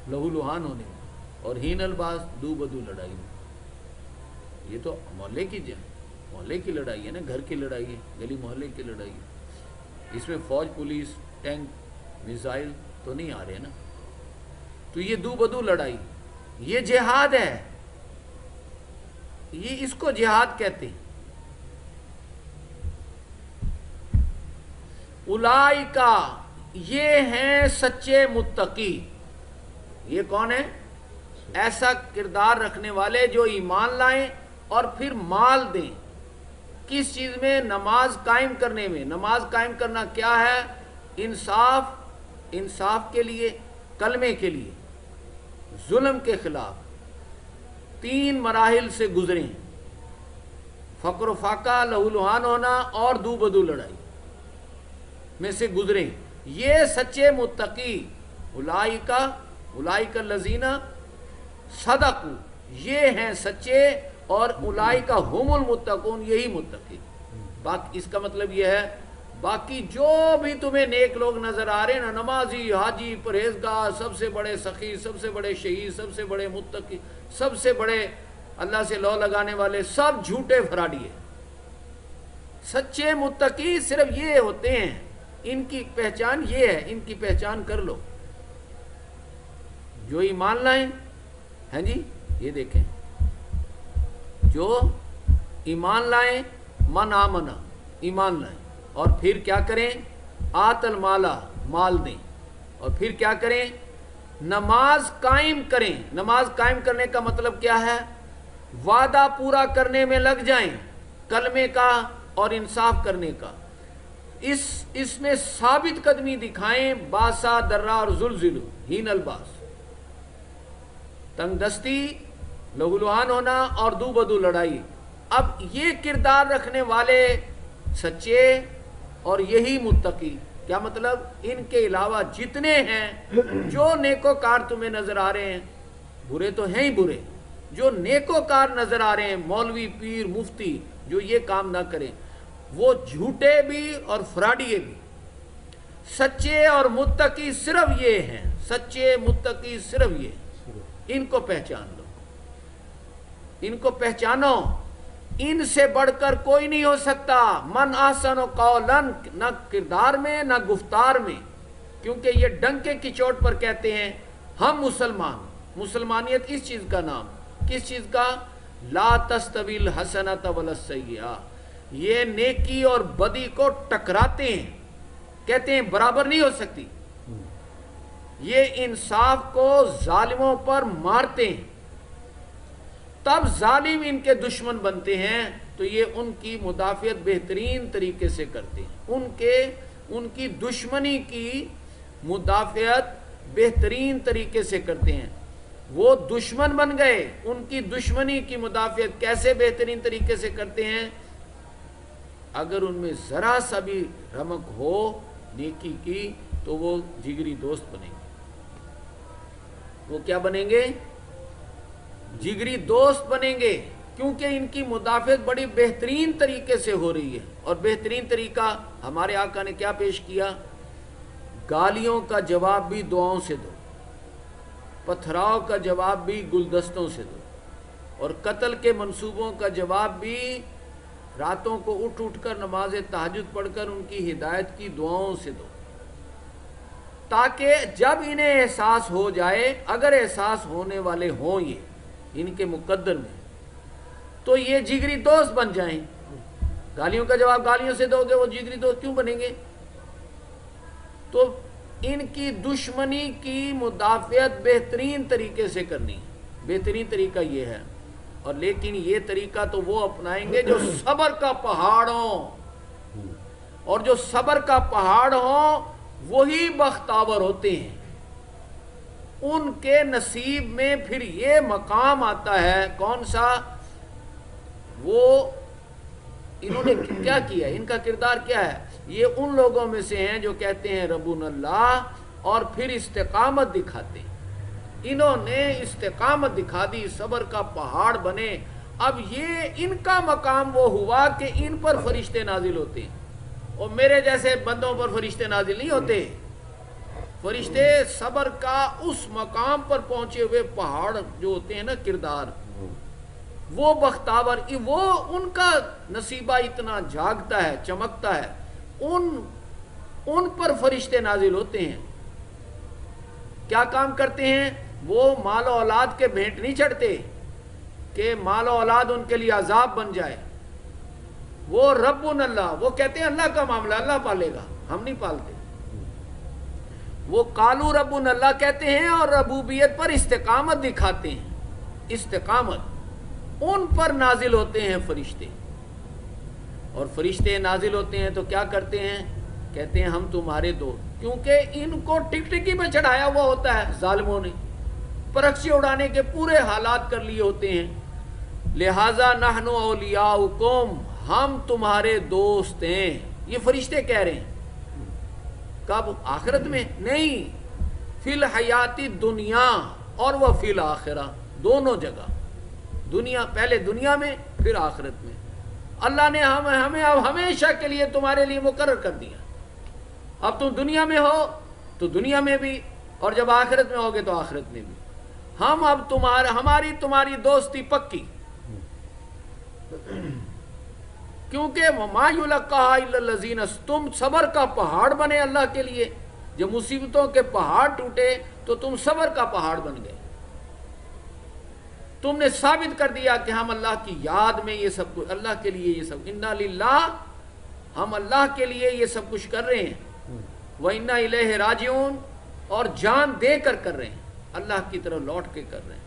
لہو لہان ہونے میں، اور ہین الباس، دو بدو لڑائی میں. یہ تو محلے کی لڑائی ہے نا، گھر کی لڑائی ہے، گلی محلے کی لڑائی ہے. اس میں فوج، پولیس، ٹینک، میزائل تو نہیں آ رہے نا. تو یہ دو بدو لڑائی، یہ جہاد ہے. یہ اس کو جہاد کہتے ہیں. اولئکا، یہ ہیں سچے متقی. یہ کون ہے؟ ایسا کردار رکھنے والے جو ایمان لائیں اور پھر مال دیں. کس چیز میں؟ نماز قائم کرنے میں. نماز قائم کرنا کیا ہے؟ انصاف کے لیے، کلمے کے لیے، ظلم کے خلاف. 3 مراحل سے گزریں: فقر و فاقہ، لہو لہان ہونا، اور دو بدو لڑائی میں سے گزریں. یہ سچے متقی. اولئک الذین صدقوا، یہ ہیں سچے، اور اولئک هم المتقون، یہی متقی. باقی اس کا مطلب یہ ہے، باقی جو بھی تمہیں نیک لوگ نظر آ رہے ہیں نا، نمازی، حاجی، پرہیزگار، سب سے بڑے سخی، سب سے بڑے شہید، سب سے بڑے متقی، سب سے بڑے اللہ سے لو لگانے والے، سب جھوٹے فراڈی. سچے متقی صرف یہ ہوتے ہیں. ان کی پہچان یہ ہے، ان کی پہچان کر لو. جو ایمان لائیں، ہیں جی، یہ دیکھیں، جو ایمان لائیں، من آمنا، ایمان لائیں، اور پھر کیا کریں؟ آتل مالا، مال دیں. اور پھر کیا کریں؟ نماز قائم کریں. نماز قائم کرنے کا مطلب کیا ہے؟ وعدہ پورا کرنے میں لگ جائیں، کلمے کا اور انصاف کرنے کا. اس میں ثابت قدمی دکھائیں. باسا، درہ اور زلزلو، ہین الباس، تنگ دستی، لہو لہان ہونا، اور دو بدو لڑائی. اب یہ کردار رکھنے والے سچے اور یہی متقی. کیا مطلب؟ ان کے علاوہ جتنے ہیں جو نیکوکار تمہیں نظر آ رہے ہیں، برے تو ہیں ہی برے، جو نیکوکار نظر آ رہے ہیں، مولوی، پیر، مفتی، جو یہ کام نہ کریں، وہ جھوٹے بھی اور فراڈیے بھی. سچے اور متقی صرف یہ ہیں، سچے متقی صرف یہ. ان کو پہچان لو، ان کو پہچانو. ان سے بڑھ کر کوئی نہیں ہو سکتا. من احسن قولا، نہ کردار میں نہ گفتار میں، کیونکہ یہ ڈنکے کی چوٹ پر کہتے ہیں ہم مسلمان. مسلمانیت اس چیز کا نام. کس چیز کا؟ لا تستوی الحسنۃ ولا السیئۃ. یہ نیکی اور بدی کو ٹکراتے ہیں، کہتے ہیں برابر نہیں ہو سکتی. یہ انصاف کو ظالموں پر مارتے ہیں، تب ظالم ان کے دشمن بنتے ہیں، تو یہ ان کی مدافعت بہترین طریقے سے کرتے ہیں. ان کی دشمنی کی مدافعت بہترین طریقے سے کرتے ہیں. وہ دشمن بن گئے، ان کی دشمنی کی مدافعت کیسے بہترین طریقے سے کرتے ہیں؟ اگر ان میں ذرا سا بھی رمق ہو نیکی کی تو وہ جگری دوست بنیں گے. وہ کیا بنیں گے؟ جگری دوست بنیں گے، کیونکہ ان کی مدافعت بڑی بہترین طریقے سے ہو رہی ہے. اور بہترین طریقہ ہمارے آقا نے کیا پیش کیا؟ گالیوں کا جواب بھی دعاؤں سے دو، پتھراؤ کا جواب بھی گلدستوں سے دو، اور قتل کے منصوبوں کا جواب بھی راتوں کو اٹھ اٹھ کر نماز تہجد پڑھ کر ان کی ہدایت کی دعاؤں سے دو، تاکہ جب انہیں احساس ہو جائے، اگر احساس ہونے والے ہوں یہ ان کے مقدر میں، تو یہ جگری دوست بن جائیں. گالیوں کا جواب گالیوں سے دو گے، وہ جگری دوست کیوں بنیں گے؟ تو ان کی دشمنی کی مدافعت بہترین طریقے سے کرنی ہے. بہترین طریقہ یہ ہے. اور لیکن یہ طریقہ تو وہ اپنائیں گے جو صبر کا پہاڑ ہوں، اور جو صبر کا پہاڑ ہوں وہی بختاور ہوتے ہیں. ان کے نصیب میں پھر یہ مقام آتا ہے. کون سا؟ وہ انہوں نے کیا کیا، ان کا کردار کیا ہے؟ یہ ان لوگوں میں سے ہیں جو کہتے ہیں ربنا اللہ، اور پھر استقامت دکھاتے ہیں. انہوں نے استقامت دکھا دی، صبر کا پہاڑ بنے. اب یہ ان کا مقام وہ ہوا کہ ان پر فرشتے نازل ہوتے ہیں، اور میرے جیسے بندوں پر فرشتے نازل نہیں ہوتے. فرشتے صبر کا اس مقام پر پہنچے ہوئے پہاڑ جو ہوتے ہیں نا کردار، وہ بختاور، وہ ان کا نصیبہ اتنا جاگتا ہے، چمکتا ہے، ان پر فرشتے نازل ہوتے ہیں. کیا کام کرتے ہیں؟ وہ مال و اولاد کے بھینٹ نہیں چڑھتے کہ مال و اولاد ان کے لیے عذاب بن جائے. وہ ربنا اللہ، وہ کہتے ہیں اللہ کا معاملہ اللہ پالے گا، ہم نہیں پالتے. وہ قالو ربنا اللہ کہتے ہیں اور ربوبیت پر استقامت دکھاتے ہیں. استقامت، ان پر نازل ہوتے ہیں فرشتے. اور فرشتے نازل ہوتے ہیں تو کیا کرتے ہیں؟ کہتے ہیں ہم تمہارے دوست. کیونکہ ان کو ٹکٹکی پہ چڑھایا ہوا ہوتا ہے ظالموں نے، پرکشی اڑانے کے پورے حالات کر لیے ہوتے ہیں. لہذا نحن اولیاؤکم، ہم تمہارے دوست ہیں. یہ فرشتے کہہ رہے ہیں. کب؟ آخرت میں نہیں، فی الحیاتی دنیا اور وہ فی الآخرہ، دونوں جگہ. دنیا، پہلے دنیا میں پھر آخرت میں. اللہ نے ہمیں اب ہمیشہ کے لیے تمہارے لیے مقرر کر دیا. اب تم دنیا میں ہو تو دنیا میں بھی، اور جب آخرت میں ہوگے تو آخرت میں بھی. ہم اب ہماری تمہاری دوستی پکی. کیونکہ وما یلقاها الا الذین، تم صبر کا پہاڑ بنے اللہ کے لیے. جب مصیبتوں کے پہاڑ ٹوٹے تو تم صبر کا پہاڑ بن گئے. تم نے ثابت کر دیا کہ ہم اللہ کی یاد میں یہ سب کچھ، اللہ کے لیے یہ سب، انا للہ، ہم اللہ کے لیے یہ سب کچھ کر رہے ہیں. وَإِنَّا إِلَيْهِ رَاجِعُونَ، اور جان دے کر کر رہے ہیں، اللہ کی طرف لوٹ کے کر رہے ہیں.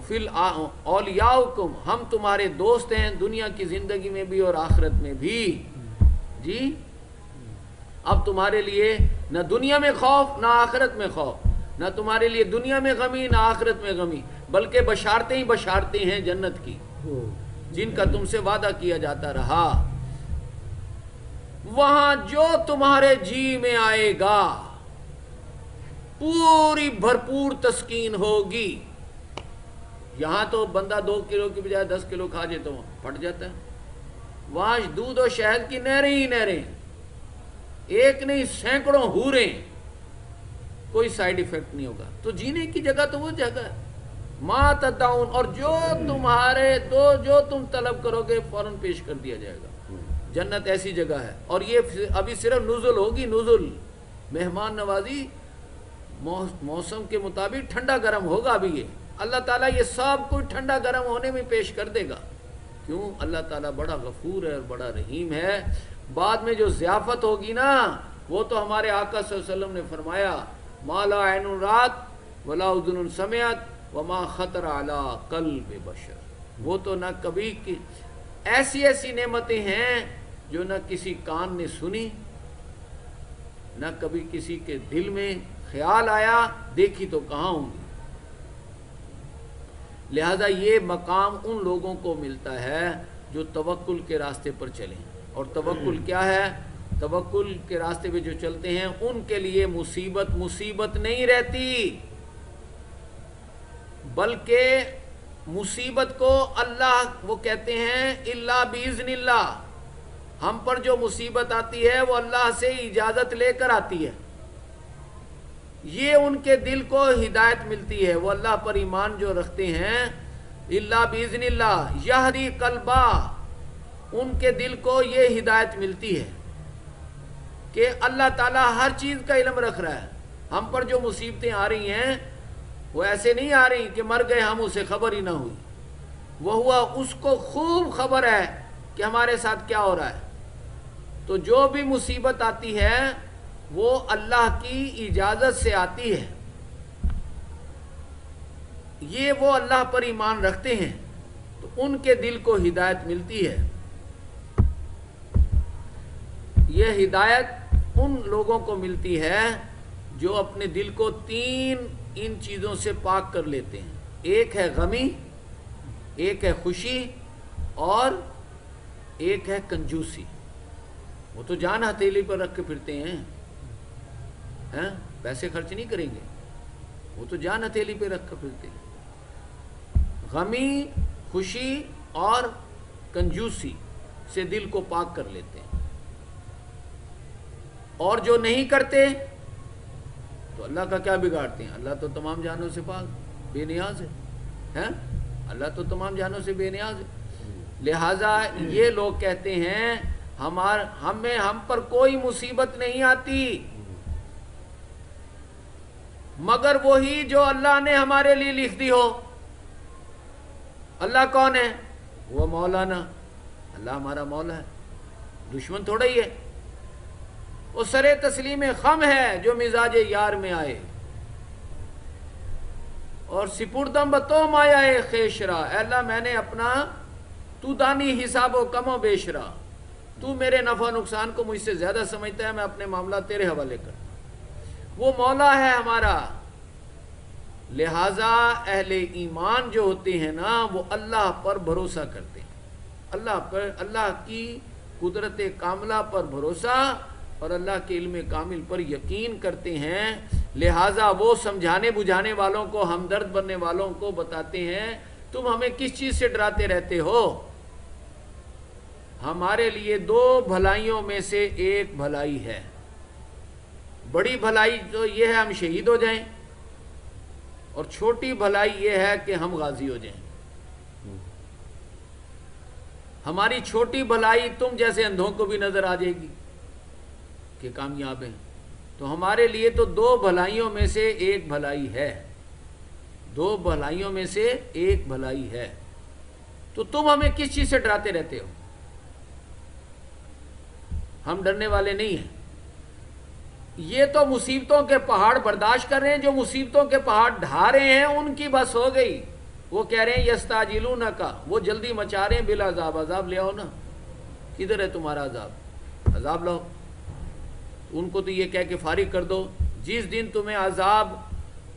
فِي أَوْلِيَاؤُكُمْ، ہم تمہارے دوست ہیں دنیا کی زندگی میں بھی اور آخرت میں بھی. جی اب تمہارے لیے نہ دنیا میں خوف نہ آخرت میں خوف، نہ تمہارے لیے دنیا میں غمی نہ آخرت میں غمی، بلکہ بشارتیں ہی بشارتیں ہیں جنت کی، جن کا تم سے وعدہ کیا جاتا رہا. وہاں جو تمہارے جی میں آئے گا پوری بھرپور تسکین ہوگی. یہاں تو بندہ 2 کلو کی بجائے 10 کلو کھا جائے تو پھٹ جاتا ہے. وہاں دودھ اور شہد کی نہریں ہی نہریں, ایک نہیں سینکڑوں حوریں, کوئی سائیڈ ایفیکٹ نہیں ہوگا. تو جینے کی جگہ تو وہ جگہ ہے. ما تدعون, اور جو تم طلب کرو گے فوراً پیش کر دیا جائے گا. جنت ایسی جگہ ہے. اور یہ ابھی صرف نزل ہوگی, نزل مہمان نوازی موسم کے مطابق ٹھنڈا گرم ہوگا. ابھی یہ اللہ تعالیٰ یہ سب کچھ ٹھنڈا گرم ہونے میں پیش کر دے گا. کیوں؟ اللہ تعالیٰ بڑا غفور ہے اور بڑا رحیم ہے. بعد میں جو ضیافت ہوگی نا, وہ تو ہمارے آقا صلی اللہ علیہ وسلم نے فرمایا ما لا عین رات ولا اذن سمعت وما خطر علی قلب بشر. وہ تو نہ کبھی ایسی نعمتیں ہیں جو نہ کسی کان نے سنی, نہ کبھی کسی کے دل میں خیال آیا, دیکھی تو کہاں ہوں گی. لہذا یہ مقام ان لوگوں کو ملتا ہے جو توکل کے راستے پر چلیں. اور توکل کیا ہے؟ توکل کے راستے پہ جو چلتے ہیں ان کے لیے مصیبت نہیں رہتی, بلکہ مصیبت کو اللہ وہ کہتے ہیں الا باذن اللہ. ہم پر جو مصیبت آتی ہے وہ اللہ سے اجازت لے کر آتی ہے. یہ ان کے دل کو ہدایت ملتی ہے. وہ اللہ پر ایمان جو رکھتے ہیں الا باذن اللہ یہدی قلبا, ان کے دل کو یہ ہدایت ملتی ہے کہ اللہ تعالیٰ ہر چیز کا علم رکھ رہا ہے. ہم پر جو مصیبتیں آ رہی ہیں وہ ایسے نہیں آ رہی کہ مر گئے ہم, اسے خبر ہی نہ ہوئی. وہ ہوا اس کو خوب خبر ہے کہ ہمارے ساتھ کیا ہو رہا ہے. تو جو بھی مصیبت آتی ہے وہ اللہ کی اجازت سے آتی ہے. یہ وہ اللہ پر ایمان رکھتے ہیں تو ان کے دل کو ہدایت ملتی ہے. یہ ہدایت ان لوگوں کو ملتی ہے جو اپنے دل کو 3 ان چیزوں سے پاک کر لیتے ہیں. ایک ہے غمی, ایک ہے خوشی, اور ایک ہے کنجوسی. وہ تو جان ہتھیلی پر رکھ کے پھرتے ہیں, پیسے خرچ نہیں کریں گے, وہ تو جان ہتھیلی پہ رکھ کر پھرتے ہیں. غمی, خوشی اور کنجوسی سے دل کو پاک کر لیتے ہیں. اور جو نہیں کرتے تو اللہ کا کیا بگاڑتے ہیں؟ اللہ تو تمام جانوں سے پاک بے نیاز ہے. اللہ تو تمام جانوں سے بے نیاز ہے. لہذا یہ لوگ کہتے ہیں ہم پر کوئی مصیبت نہیں آتی مگر وہی جو اللہ نے ہمارے لیے لکھ دی ہو. اللہ کون ہے؟ وہ مولانا. اللہ ہمارا مولا ہے, دشمن تھوڑا ہی ہے. وہ سر تسلیم خم ہے جو مزاج یار میں آئے, اور سپردم بتو مایا خیشرا. اے اللہ میں نے اپنا, تو دانی حساب و کم و بیشرا, تو میرے نفع نقصان کو مجھ سے زیادہ سمجھتا ہے, میں اپنے معاملہ تیرے حوالے کرتا. وہ مولا ہے ہمارا. لہذا اہل ایمان جو ہوتے ہیں نا وہ اللہ پر بھروسہ کرتے ہیں, اللہ کی قدرت کاملہ پر بھروسہ اور اللہ کے علم کامل پر یقین کرتے ہیں. لہٰذا وہ سمجھانے بجھانے والوں کو, ہمدرد بننے والوں کو بتاتے ہیں تم ہمیں کس چیز سے ڈراتے رہتے ہو؟ ہمارے لیے 2 بھلائیوں میں سے ایک بھلائی ہے. بڑی بھلائی تو یہ ہے ہم شہید ہو جائیں, اور چھوٹی بھلائی یہ ہے کہ ہم غازی ہو جائیں. ہماری چھوٹی بھلائی تم جیسے اندھوں کو بھی نظر آ جائے گی کہ کامیاب ہیں, تو ہمارے لیے تو 2 بھلائیوں میں سے ایک بھلائی ہے. 2 بھلائیوں میں سے ایک بھلائی ہے. تو تم ہمیں کس چیز سے ڈراتے رہتے ہو؟ ہم ڈرنے والے نہیں ہیں. یہ تو مصیبتوں کے پہاڑ برداشت کر رہے ہیں, جو مصیبتوں کے پہاڑ ڈھا رہے ہیں ان کی بس ہو گئی. وہ کہہ رہے ہیں یستعجلونک, وہ جلدی مچا رہے ہیں بالعذاب, عذاب لے آؤ نا, کدھر ہے تمہارا عذاب؟ عذاب لاؤ. ان کو تو یہ کہہ کے فارغ کر دو, جس دن تمہیں عذاب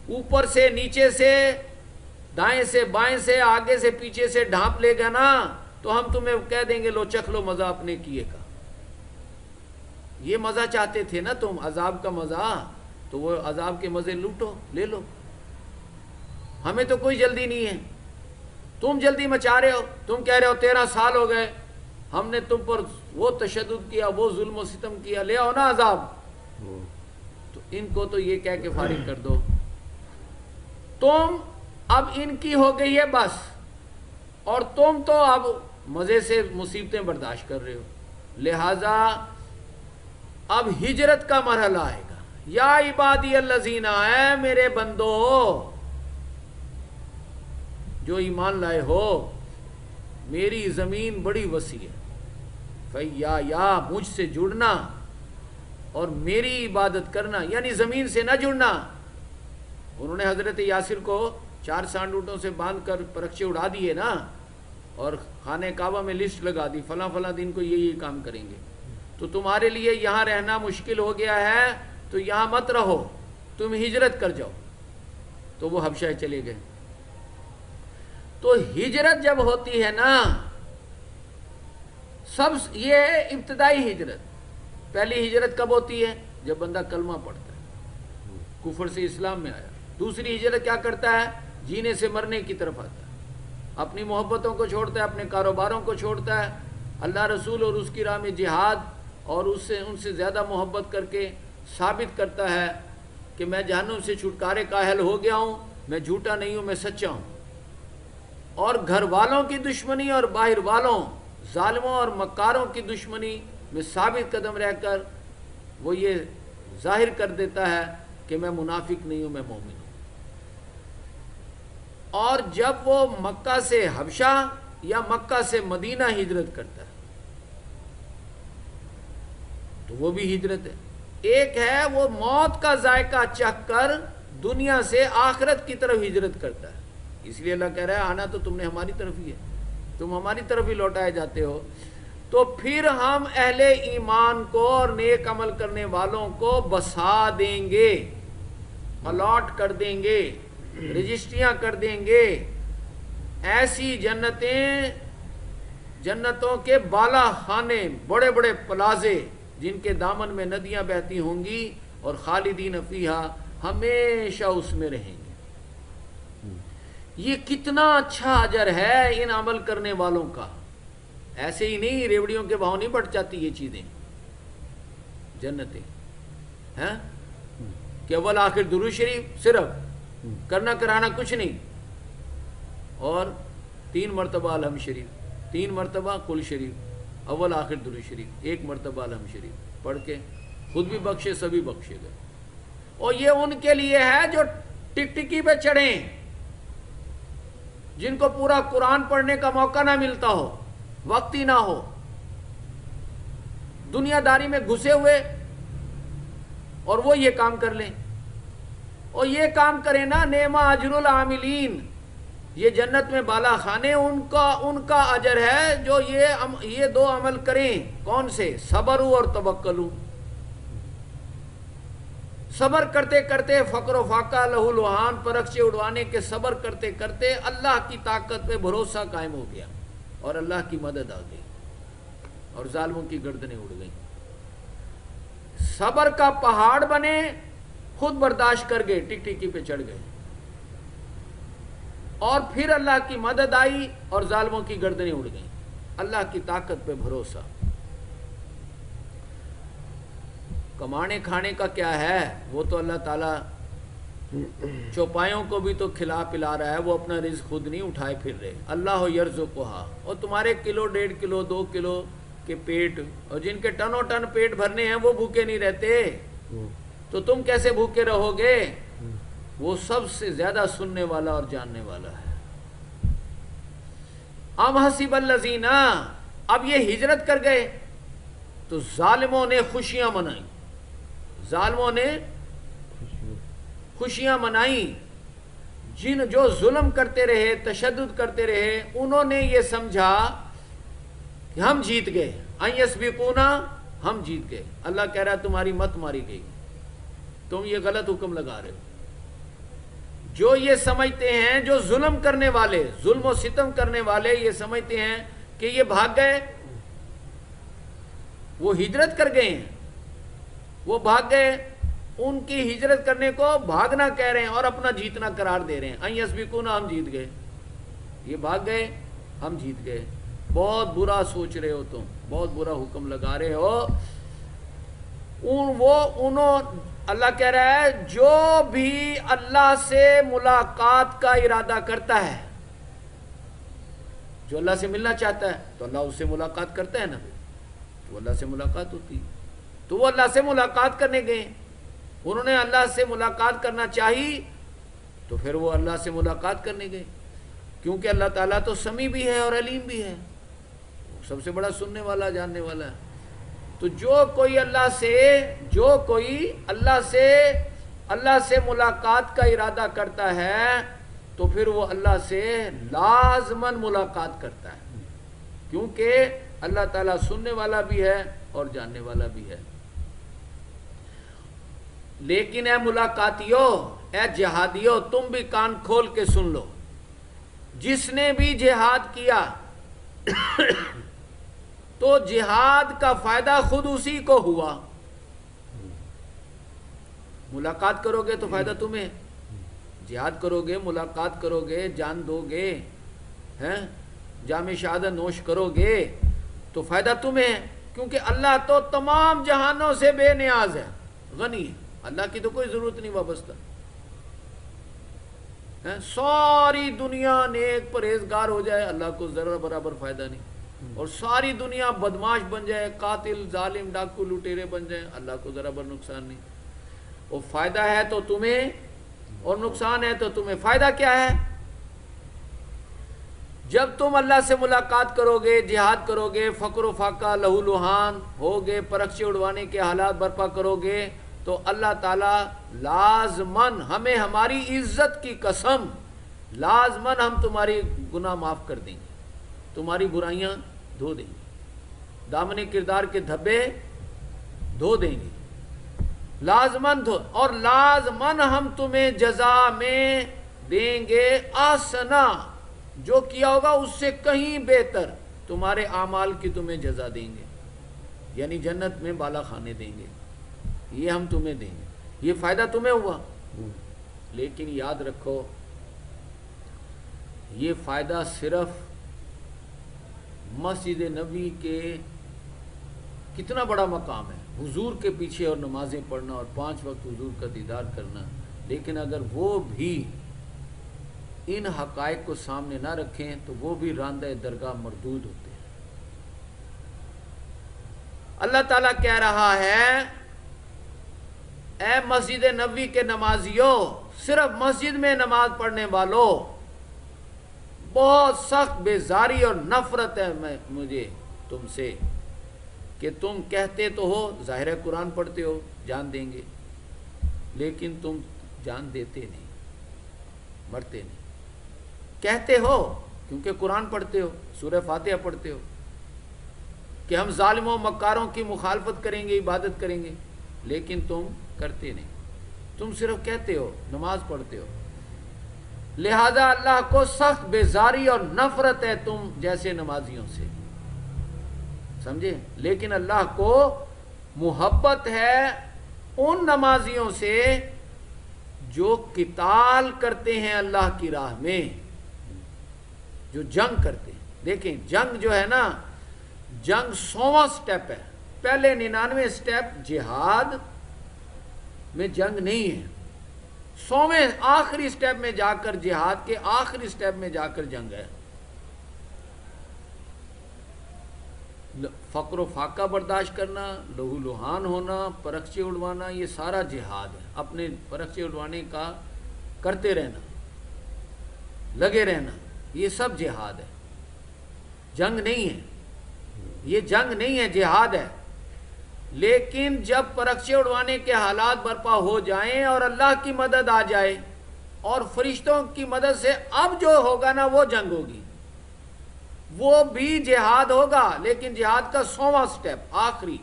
اوپر سے نیچے سے دائیں سے بائیں سے آگے سے پیچھے سے ڈھانپ لے گا نا, تو ہم تمہیں کہہ دیں گے لو چکھ لو مزہ اپنے کیے کا. یہ مزہ چاہتے تھے نا تم، عذاب کا مزہ، تو وہ عذاب کے مزے لوٹو، لے لو، ہمیں تو کوئی جلدی نہیں ہے، تم جلدی مچا رہے ہو، تم کہہ رہے ہو 13 سال ہو گئے ہم نے تم پر وہ تشدد کیا، وہ ظلم و ستم کیا، لے آؤ نا عذاب، تو ان کو تو یہ کہہ کے فارغ کر دو، تم اب ان کی ہو گئی ہے بس، اور تم تو اب مزے سے مصیبتیں برداشت کر رہے ہو، لہذا اب ہجرت کا مرحلہ آئے گا، یا عبادی الذین، اے میرے بندو جو ایمان لائے ہو، میری زمین بڑی وسیع ہے، یا مجھ سے جڑنا اور میری عبادت کرنا، یعنی زمین سے نہ جڑنا۔ انہوں نے حضرت یاسر کو 4 سانڈ اونٹوں سے باندھ کر پرچے اڑا دیے نا، اور خانہ کعبہ میں لسٹ لگا دی، فلاں فلاں دن کو یہ کام کریں گے، تو تمہارے لیے یہاں رہنا مشکل ہو گیا ہے تو یہاں مت رہو، تم ہجرت کر جاؤ، تو وہ حبشہ چلے گئے۔ تو ہجرت جب ہوتی ہے نا، یہ ابتدائی ہجرت، پہلی ہجرت کب ہوتی ہے؟ جب بندہ کلمہ پڑھتا ہے، کفر سے اسلام میں آیا۔ دوسری ہجرت کیا کرتا ہے؟ جینے سے مرنے کی طرف آتا ہے، اپنی محبتوں کو چھوڑتا ہے، اپنے کاروباروں کو چھوڑتا ہے، اللہ رسول اور اس کی راہ میں جہاد، اور ان سے زیادہ محبت کر کے ثابت کرتا ہے کہ میں جہنم سے چھٹکارے کا اہل ہو گیا ہوں، میں جھوٹا نہیں ہوں، میں سچا ہوں۔ اور گھر والوں کی دشمنی اور باہر والوں، ظالموں اور مکاروں کی دشمنی میں ثابت قدم رہ کر وہ یہ ظاہر کر دیتا ہے کہ میں منافق نہیں ہوں، میں مومن ہوں۔ اور جب وہ مکہ سے حبشہ یا مکہ سے مدینہ ہجرت کرتا ہے تو وہ بھی ہجرت ہے۔ ایک ہے وہ موت کا ذائقہ چکھ کر دنیا سے آخرت کی طرف ہجرت کرتا ہے، اس لیے اللہ کہہ رہا ہے آنا تو تم نے ہماری طرف ہی ہے، تم ہماری طرف ہی لوٹائے جاتے ہو۔ تو پھر ہم اہل ایمان کو اور نیک عمل کرنے والوں کو بسا دیں گے، الاٹ کر دیں گے، رجسٹریاں کر دیں گے، ایسی جنتیں، جنتوں کے بالا خانے، بڑے بڑے پلازے جن کے دامن میں ندیاں بہتی ہوں گی، اور خالدین فیہا، ہمیشہ اس میں رہیں گے۔ یہ کتنا اچھا اجر ہے ان عمل کرنے والوں کا، ایسے ہی نہیں ریوڑیوں کے بھاؤ نہیں بڑھ جاتی یہ چیزیں، جنتیں ہیں کہ اول آخر درود شریف صرف، کرنا کرانا کچھ نہیں، اور 3 مرتبہ الحمد شریف، 3 مرتبہ کل شریف، اول آخر درود شریف، 1 مرتبہ الحمد شریف پڑھ کے خود بھی بخشے سبھی بخشے گئے۔ اور یہ ان کے لیے ہے جو ٹکٹکی پہ چڑھیں، جن کو پورا قرآن پڑھنے کا موقع نہ ملتا ہو، وقت ہی نہ ہو، دنیا داری میں گھسے ہوئے، اور وہ یہ کام کر لیں، اور یہ کام کریں نا، نعم اجر العاملین، یہ جنت میں بالا خانے ان کا اجر ہے جو یہ 2 عمل کریں۔ کون سے؟ صبروا اور توکلوا، صبر کرتے کرتے فقر و فاقہ لہو لوہان پرخچے اڑوانے کے صبر کرتے کرتے اللہ کی طاقت پہ بھروسہ قائم ہو گیا، اور اللہ کی مدد آ گئی، اور ظالموں کی گردنیں اڑ گئیں۔ صبر کا پہاڑ بنے، خود برداشت کر گئے، ٹکٹکی پہ چڑھ گئے، اور پھر اللہ کی مدد آئی اور ظالموں کی گردنیں اڑ گئیں۔ اللہ کی طاقت پہ بھروسہ۔ کمانے کھانے کا کیا ہے؟ وہ تو اللہ تعالیٰ چوپایوں کو بھی تو کھلا پلا رہا ہے، وہ اپنا رزق خود نہیں اٹھائے پھر رہے۔ اللہ یرزقھا، اور تمہارے کلو 1.5 کلو 2 کلو کے پیٹ، اور جن کے ٹنوں ٹن پیٹ بھرنے ہیں وہ بھوکے نہیں رہتے، تو تم کیسے بھوکے رہو گے؟ وہ سب سے زیادہ سننے والا اور جاننے والا ہے۔ ام حسب الذین، اب یہ ہجرت کر گئے تو ظالموں نے خوشیاں منائیں، ظالموں نے خوشیاں منائیں، جو ظلم کرتے رہے، تشدد کرتے رہے، انہوں نے یہ سمجھا کہ ہم جیت گئے، ان یسبقونا، ہم جیت گئے۔ اللہ کہہ رہا ہے تمہاری مت ماری گئی، تم یہ غلط حکم لگا رہے ہو۔ جو یہ سمجھتے ہیں، جو ظلم کرنے والے، ظلم و ستم کرنے والے یہ سمجھتے ہیں کہ یہ بھاگ گئے، وہ ہجرت کر گئے ہیں، وہ بھاگ گئے، ان کی ہجرت کرنے کو بھاگنا کہہ رہے ہیں اور اپنا جیتنا قرار دے رہے ہیں، ان یسبقونا، ہم جیت گئے، یہ بھاگ گئے ہم جیت گئے۔ بہت برا سوچ رہے ہو تم، بہت برا حکم لگا رہے ہو۔ اللہ کہہ رہا ہے جو بھی اللہ سے ملاقات کا ارادہ کرتا ہے، جو اللہ سے ملنا چاہتا ہے تو اللہ اس سے ملاقات کرتا ہے نا، تو اللہ سے ملاقات ہوتی، تو وہ اللہ سے ملاقات کرنے گئے، انہوں نے اللہ سے ملاقات کرنا چاہی تو پھر وہ اللہ سے ملاقات کرنے گئے، کیونکہ اللہ تعالیٰ تو سمیع بھی ہے اور علیم بھی ہے، سب سے بڑا سننے والا جاننے والا ہے۔ تو جو کوئی اللہ سے ملاقات کا ارادہ کرتا ہے تو پھر وہ اللہ سے لازماً ملاقات کرتا ہے، کیونکہ اللہ تعالیٰ سننے والا بھی ہے اور جاننے والا بھی ہے۔ لیکن اے ملاقاتیوں، اے جہادیوں، تم بھی کان کھول کے سن لو، جس نے بھی جہاد کیا تو جہاد کا فائدہ خود اسی کو ہوا۔ ملاقات کرو گے تو فائدہ تمہیں، جہاد کرو گے، ملاقات کرو گے، جان دو گے، جام شہادت نوش کرو گے تو فائدہ تمہیں، کیونکہ اللہ تو تمام جہانوں سے بے نیاز ہے، غنی ہے، اللہ کی تو کوئی ضرورت نہیں وابستہ۔ ساری دنیا نیک پرہیزگار ہو جائے، اللہ کو ذرہ برابر فائدہ نہیں، اور ساری دنیا بدماش بن جائے، قاتل، ظالم، ڈاکو، لٹیرے بن جائیں، اللہ کو ذرا بر نقصان نہیں۔ وہ فائدہ ہے تو تمہیں اور نقصان ہے تو تمہیں۔ فائدہ کیا ہے؟ جب تم اللہ سے ملاقات کرو گے، جہاد کرو گے، فقر و فاقہ، لہو لہان ہوگے، پرخچے اڑوانے کے حالات برپا کرو گے تو اللہ تعالیٰ لازماً ہمیں، ہماری عزت کی قسم، لازماً ہم تمہاری گناہ معاف کر دیں گے، تمہاری برائیاں دھو دیں گے، دامن کردار کے دھبے دھو دیں گے، لازماً دھو، اور لازماً ہم تمہیں جزا میں دیں گے آسنا، جو کیا ہوگا اس سے کہیں بہتر تمہارے اعمال کی تمہیں جزا دیں گے، یعنی جنت میں بالا خانے دیں گے، یہ ہم تمہیں دیں گے، یہ فائدہ تمہیں ہوا۔ لیکن یاد رکھو یہ فائدہ صرف مسجد نبی کے، کتنا بڑا مقام ہے حضور کے پیچھے اور نمازیں پڑھنا اور 5 وقت حضور کا دیدار کرنا، لیکن اگر وہ بھی ان حقائق کو سامنے نہ رکھیں تو وہ بھی راندہ درگاہ مردود ہوتے ہیں۔ اللہ تعالیٰ کہہ رہا ہے اے مسجد نبوی کے نمازیوں، صرف مسجد میں نماز پڑھنے والوں، بہت سخت بیزاری اور نفرت ہے مجھے تم سے کہ تم کہتے تو ہو، ظاہر قرآن پڑھتے ہو، جان دیں گے، لیکن تم جان دیتے نہیں، مرتے نہیں۔ کہتے ہو کیونکہ قرآن پڑھتے ہو، سورہ فاتحہ پڑھتے ہو کہ ہم ظالموں مکاروں کی مخالفت کریں گے، عبادت کریں گے، لیکن تم کرتے نہیں، تم صرف کہتے ہو، نماز پڑھتے ہو۔ لہذا اللہ کو سخت بیزاری اور نفرت ہے تم جیسے نمازیوں سے، سمجھے؟ لیکن اللہ کو محبت ہے ان نمازیوں سے جو قتال کرتے ہیں اللہ کی راہ میں، جو جنگ کرتے ہیں۔ دیکھیں جنگ جو ہے نا، جنگ 100واں سٹیپ ہے، پہلے 99 سٹیپ جہاد میں جنگ نہیں ہے، 100ویں آخری سٹیپ میں جا کر، جہاد کے آخری سٹیپ میں جا کر جنگ ہے۔ فقر و فاقہ برداشت کرنا، لہو لہان ہونا، پرخچے اڑوانا، یہ سارا جہاد ہے۔ اپنے پرخچے اڑوانے کا کرتے رہنا، لگے رہنا، یہ سب جہاد ہے، جنگ نہیں ہے، یہ جنگ نہیں ہے، جہاد ہے۔ لیکن جب پرخچے اڑوانے کے حالات برپا ہو جائیں اور اللہ کی مدد آ جائے اور فرشتوں کی مدد سے اب جو ہوگا نا وہ جنگ ہوگی، وہ بھی جہاد ہوگا، لیکن جہاد کا 100واں سٹیپ آخری،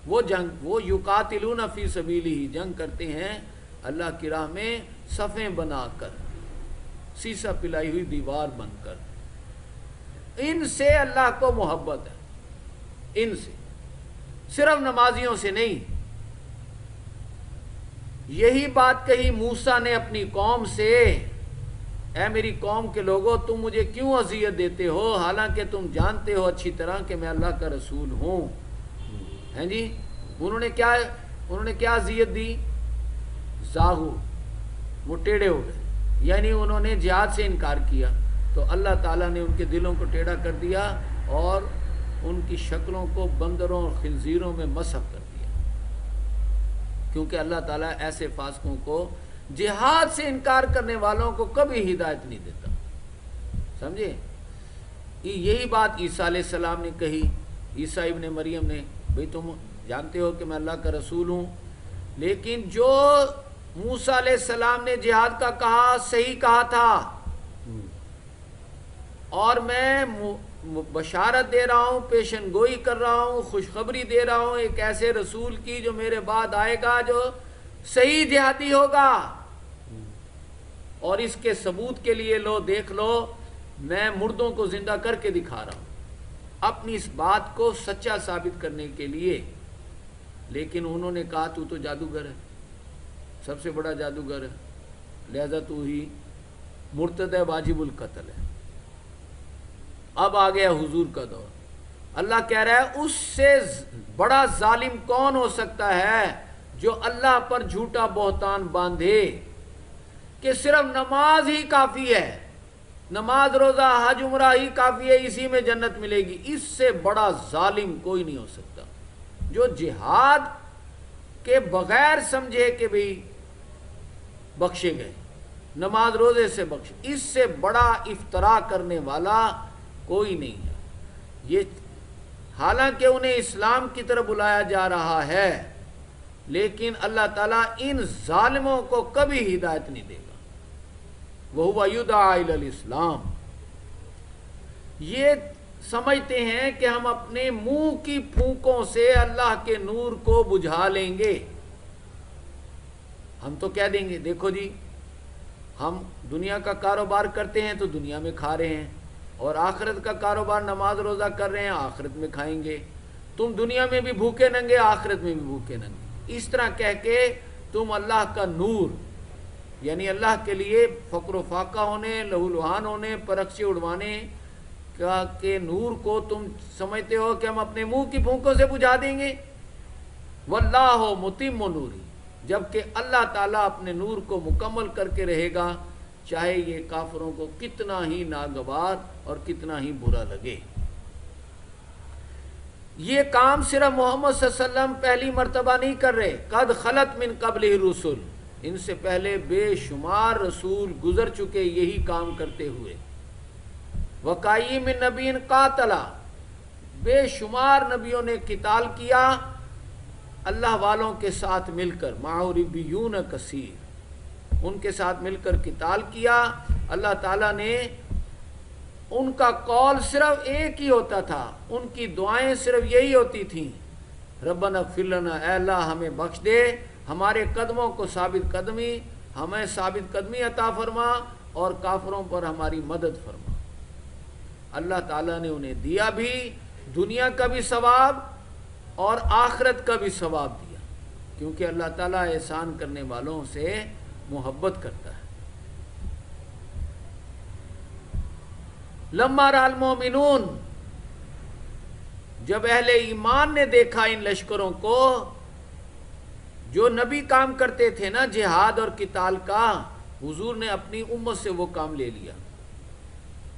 وہ جنگ، وہ یقاتلون فی سبیلہ، جنگ کرتے ہیں اللہ کی راہ میں صفیں بنا کر، سیسا پلائی ہوئی دیوار بن کر۔ ان سے اللہ کو محبت ہے، ان سے، صرف نمازیوں سے نہیں۔ یہی بات کہی موسیٰ نے اپنی قوم سے، اے میری قوم کے لوگوں تم مجھے کیوں اذیت دیتے ہو حالانکہ تم جانتے ہو اچھی طرح کہ میں اللہ کا رسول ہوں. ہیں جی انہوں نے کیا اذیت دی؟ زاغو، وہ ٹیڑھے ہو گئے، یعنی انہوں نے جہاد سے انکار کیا تو اللہ تعالیٰ نے ان کے دلوں کو ٹیڑھا کر دیا اور ان کی شکلوں کو بندروں اور خنزیروں میں مسخ کر دیا، کیونکہ اللہ تعالیٰ ایسے فاسقوں کو، جہاد سے انکار کرنے والوں کو کبھی ہدایت نہیں دیتا. سمجھے؟ یہی بات عیسیٰ علیہ السلام نے کہی، عیسیٰ ابن مریم نے، بھئی تم جانتے ہو کہ میں اللہ کا رسول ہوں، لیکن جو موسیٰ علیہ السلام نے جہاد کا کہا صحیح کہا تھا، اور میں بشارت دے رہا ہوں، پیشن گوئی کر رہا ہوں، خوشخبری دے رہا ہوں ایک ایسے رسول کی جو میرے بعد آئے گا جو صحیح جہادی ہوگا، اور اس کے ثبوت کے لیے لو دیکھ لو میں مردوں کو زندہ کر کے دکھا رہا ہوں، اپنی اس بات کو سچا ثابت کرنے کے لیے. لیکن انہوں نے کہا تو جادوگر ہے، سب سے بڑا جادوگر ہے، لہذا تو ہی مرتد واجب القتل ہے. اب آ گیا حضور کا دور. اللہ کہہ رہا ہے اس سے بڑا ظالم کون ہو سکتا ہے جو اللہ پر جھوٹا بہتان باندھے کہ صرف نماز ہی کافی ہے، نماز روزہ حج عمرہ ہی کافی ہے، اسی میں جنت ملے گی. اس سے بڑا ظالم کوئی نہیں ہو سکتا جو جہاد کے بغیر سمجھے کہ بھئی بخشے گئے، نماز روزے سے بخش، اس سے بڑا افترا کرنے والا کوئی نہیں ہے. یہ حالانکہ انہیں اسلام کی طرف بلایا جا رہا ہے، لیکن اللہ تعالیٰ ان ظالموں کو کبھی ہدایت نہیں دے گا. وَهُوَ يُدْعَىٰ إِلَى الْإِسْلَامِ. یہ سمجھتے ہیں کہ ہم اپنے منہ کی پھونکوں سے اللہ کے نور کو بجھا لیں گے. ہم تو کہہ دیں گے دیکھو جی ہم دنیا کا کاروبار کرتے ہیں تو دنیا میں کھا رہے ہیں، اور آخرت کا کاروبار نماز روزہ کر رہے ہیں آخرت میں کھائیں گے. تم دنیا میں بھی بھوکے ننگے آخرت میں بھی بھوکے ننگے. اس طرح کہہ کے تم اللہ کا نور، یعنی اللہ کے لیے فقر و فاقہ ہونے، لہو لہان ہونے، پرخچے اڑوانے کے نور کو تم سمجھتے ہو کہ ہم اپنے منہ کی پھونکوں سے بجھا دیں گے. واللہ متم نوری، جبکہ اللہ تعالیٰ اپنے نور کو مکمل کر کے رہے گا، چاہے یہ کافروں کو کتنا ہی ناگوار اور کتنا ہی برا لگے. یہ کام صرف محمد صلی اللہ علیہ وسلم پہلی مرتبہ نہیں کر رہے، قد خلت من قبلہ الرسل، ان سے پہلے بے شمار رسول گزر چکے یہی کام کرتے ہوئے. وَقَيِّم مِّن نَبِيٍّ قَاتَلَ، بے شمار نبیوں نے قتال کیا اللہ والوں کے ساتھ مل کر، مَعَهُ رِبِّيُّونَ کثیر، ان کے ساتھ مل کر قتال کیا. اللہ تعالیٰ نے ان کا قول صرف ایک ہی ہوتا تھا، ان کی دعائیں صرف یہی ہوتی تھیں، ربنا اغفر لنا، اے اللہ ہمیں بخش دے، ہمارے قدموں کو ثابت قدمی، ہمیں ثابت قدمی عطا فرما، اور کافروں پر ہماری مدد فرما. اللہ تعالیٰ نے انہیں دیا بھی، دنیا کا بھی ثواب اور آخرت کا بھی ثواب دیا، کیونکہ اللہ تعالیٰ احسان کرنے والوں سے محبت کرتا ہے. لما رأى المؤمنون، جب اہل ایمان نے دیکھا ان لشکروں کو جو نبی کام کرتے تھے نا جہاد اور قتال کا، حضور نے اپنی امت سے وہ کام لے لیا.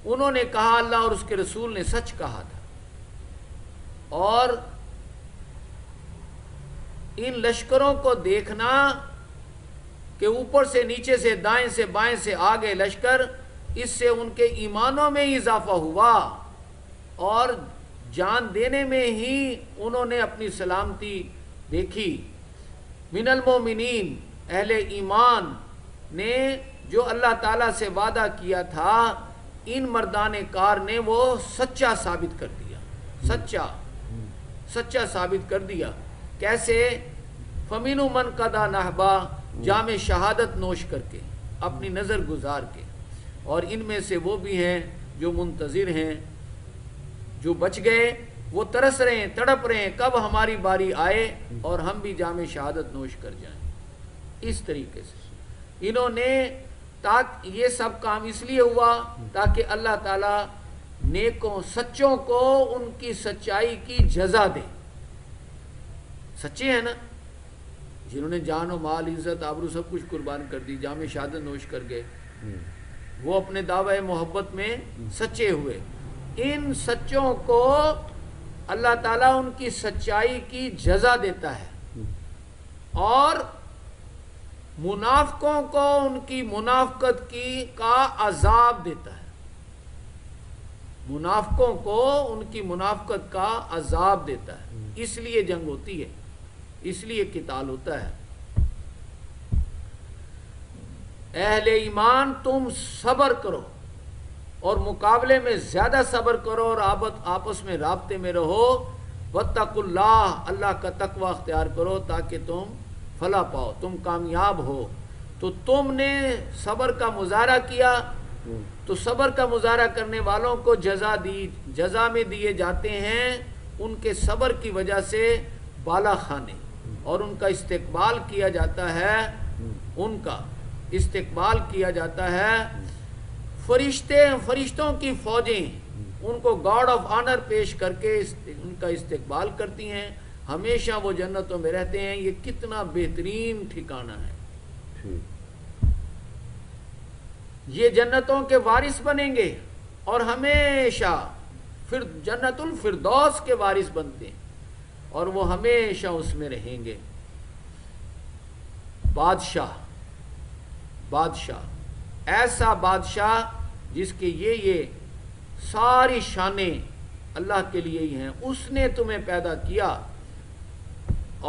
انہوں نے کہا اللہ اور اس کے رسول نے سچ کہا تھا. اور ان لشکروں کو دیکھنا کہ اوپر سے نیچے سے دائیں سے بائیں سے آگے لشکر، اس سے ان کے ایمانوں میں ہی اضافہ ہوا، اور جان دینے میں ہی انہوں نے اپنی سلامتی دیکھی. من المومنین، اہل ایمان نے جو اللہ تعالیٰ سے وعدہ کیا تھا، ان مردان کار نے وہ سچا ثابت کر دیا، سچا ثابت کر دیا. کیسے؟ فمینو من قضا نحبا، جام شہادت نوش کر کے، اپنی نظر گزار کے، اور ان میں سے وہ بھی ہیں جو منتظر ہیں، جو بچ گئے، وہ ترس رہے ہیں، تڑپ رہے ہیں کب ہماری باری آئے اور ہم بھی جام شہادت نوش کر جائیں. اس طریقے سے انہوں نے یہ سب کام اس لیے ہوا تاکہ اللہ تعالیٰ نیکوں سچوں کو ان کی سچائی کی جزا دے. سچے ہیں نا، جنہوں نے جان و مال عزت آبرو سب کچھ قربان کر دی، جام شہادت نوش کر گئے، وہ اپنے دعوی محبت میں سچے ہوئے. ان سچوں کو اللہ تعالیٰ ان کی سچائی کی جزا دیتا ہے اور منافقوں کو ان کی منافقت کا عذاب دیتا ہے. منافقوں کو ان کی منافقت کا عذاب دیتا ہے. اس لیے جنگ ہوتی ہے، اس لیے قتال ہوتا ہے. اہل ایمان تم صبر کرو اور مقابلے میں زیادہ صبر کرو اور آپس میں رابطے میں رہو. واتقوا اللہ، اللہ کا تقوی اختیار کرو تاکہ تم فلاح پاؤ، تم کامیاب ہو. تو تم نے صبر کا مظاہرہ کیا تو صبر کا مظاہرہ کرنے والوں کو جزا میں دیے جاتے ہیں ان کے صبر کی وجہ سے بالا خانے، اور ان کا استقبال کیا جاتا ہے، ان کا استقبال کیا جاتا ہے. فرشتوں کی فوجیں ان کو گارڈ آف آنر پیش کر کے ان کا استقبال کرتی ہیں. ہمیشہ وہ جنتوں میں رہتے ہیں. یہ کتنا بہترین ٹھکانہ ہے. یہ جنتوں کے وارث بنیں گے اور ہمیشہ پھر جنت الفردوس کے وارث بنتے ہیں اور وہ ہمیشہ اس میں رہیں گے. بادشاہ ایسا بادشاہ جس کے یہ ساری شانیں اللہ کے لیے ہی ہیں. اس نے تمہیں پیدا کیا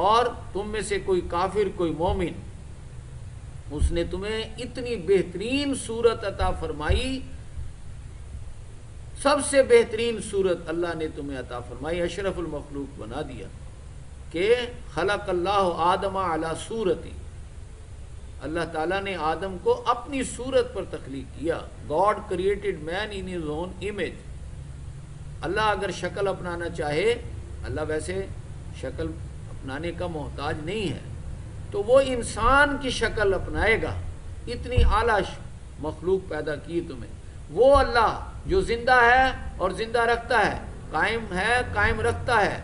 اور تم میں سے کوئی کافر کوئی مومن، اس نے تمہیں اتنی بہترین صورت عطا فرمائی. سب سے بہترین صورت اللہ نے تمہیں عطا فرمائی، اشرف المخلوق بنا دیا کہ خلق اللہ آدم علی صورتی. اللہ تعالیٰ نے آدم کو اپنی صورت پر تخلیق کیا. God created man in his own image. اللہ اگر شکل اپنانا چاہے، اللہ ویسے شکل اپنانے کا محتاج نہیں ہے، تو وہ انسان کی شکل اپنائے گا. اتنی اعلیٰ مخلوق پیدا کی تمہیں. وہ اللہ جو زندہ ہے اور زندہ رکھتا ہے، قائم ہے قائم رکھتا ہے.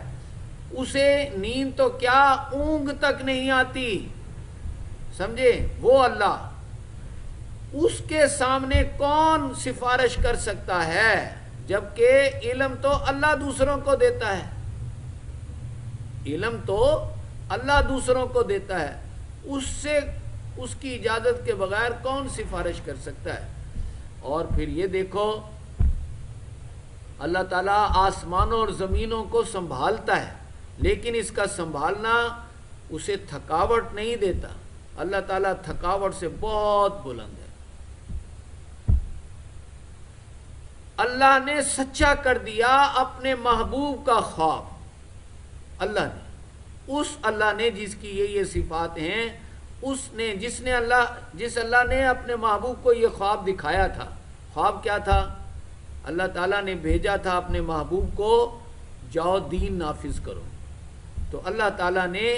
اسے نیند تو کیا اونگ تک نہیں آتی، سمجھے؟ وہ اللہ، اس کے سامنے کون سفارش کر سکتا ہے؟ جبکہ علم تو اللہ دوسروں کو دیتا ہے. علم تو اللہ دوسروں کو دیتا ہے. اس کی اجازت کے بغیر کون سفارش کر سکتا ہے؟ اور پھر یہ دیکھو، اللہ تعالیٰ آسمانوں اور زمینوں کو سنبھالتا ہے، لیکن اس کا سنبھالنا اسے تھکاوٹ نہیں دیتا. اللہ تعالیٰ تھکاوٹ سے بہت بلند ہے. اللہ نے سچا کر دیا اپنے محبوب کا خواب. اللہ نے، اس اللہ نے جس کی یہ صفات ہیں، جس اللہ نے اپنے محبوب کو یہ خواب دکھایا تھا. خواب کیا تھا؟ اللہ تعالیٰ نے بھیجا تھا اپنے محبوب کو، جاؤ دین نافذ کرو. تو اللہ تعالیٰ نے،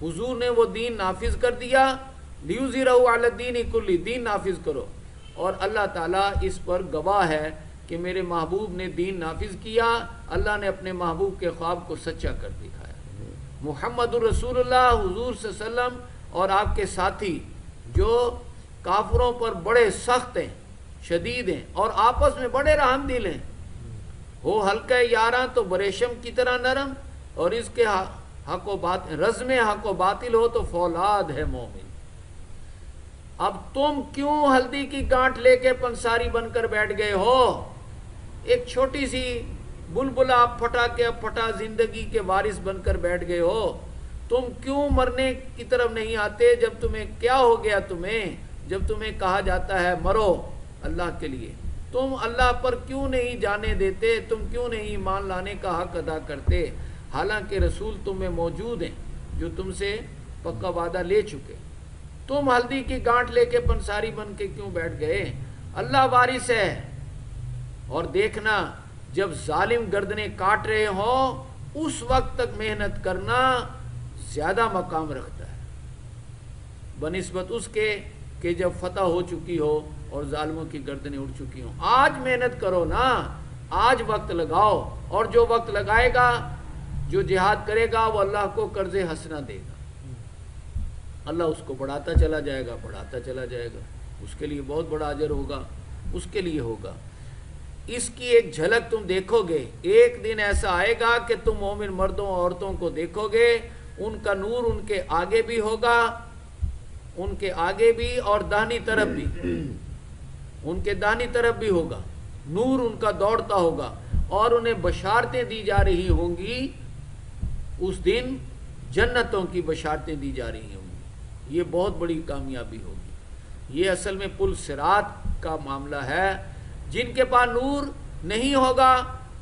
حضور نے وہ دین نافذ کر دیا. لیظہرہ علی الدین کلہ، دین نافذ کرو. اور اللہ تعالیٰ اس پر گواہ ہے کہ میرے محبوب نے دین نافذ کیا. اللہ نے اپنے محبوب کے خواب کو سچا کر دکھایا. محمد الرسول اللہ، حضور صلی اللہ علیہ وسلم اور آپ کے ساتھی جو کافروں پر بڑے سخت ہیں، شدید ہیں اور آپس میں بڑے رحم دل ہیں. ہو ہلکا یاراں تو بریشم کی طرح نرم، اور اس کے حق و باطل، رزم حق و باطل ہو تو فولاد ہے مومن. اب تم کیوں ہلدی کی گانٹھ لے کے پنساری بن کر بیٹھ گئے ہو؟ ایک چھوٹی سی بلبلا اب پھٹا کے اب پھٹا زندگی کے وارث بن کر بیٹھ گئے ہو. تم کیوں مرنے کی طرف نہیں آتے؟ جب تمہیں کیا ہو گیا؟ جب تمہیں کہا جاتا ہے مرو اللہ کے لیے، تم اللہ پر کیوں نہیں جانے دیتے؟ تم کیوں نہیں ایمان لانے کا حق ادا کرتے؟ حالانکہ رسول تم میں موجود ہیں جو تم سے پکا وعدہ لے چکے. تم ہلدی کی گانٹھ لے کے پنساری بن کے کیوں بیٹھ گئے؟ اللہ وارث ہے. اور دیکھنا، جب ظالم گردنیں کاٹ رہے ہوں اس وقت تک محنت کرنا زیادہ مقام رکھتا ہے. بنسبت اس کے کہ جب فتح ہو چکی ہو اور ظالموں کی گردنیں اڑ چکی ہوں. آج محنت کرو نا, آج وقت لگاؤ, اور جو وقت لگائے گا, جو جہاد کرے گا, وہ اللہ کو قرض حسنہ دے گا. اللہ اس کو بڑھاتا چلا جائے گا, بڑھاتا چلا جائے گا. اس کے لیے بہت بڑا اجر ہوگا, اس کے لیے ہوگا. اس کی ایک جھلک تم دیکھو گے. ایک دن ایسا آئے گا کہ تم مومن مردوں عورتوں کو دیکھو گے, ان کا نور ان کے آگے بھی ہوگا, ان کے آگے بھی اور داہنی طرف بھی, ان کے داہنی طرف بھی ہوگا. نور ان کا دوڑتا ہوگا, اور انہیں بشارتیں دی جا رہی ہوں گی. اس دن جنتوں کی بشارتیں دی جا رہی ہوں گی. یہ بہت بڑی کامیابی ہوگی. یہ اصل میں پل صراط کا معاملہ ہے. جن کے پاس نور نہیں ہوگا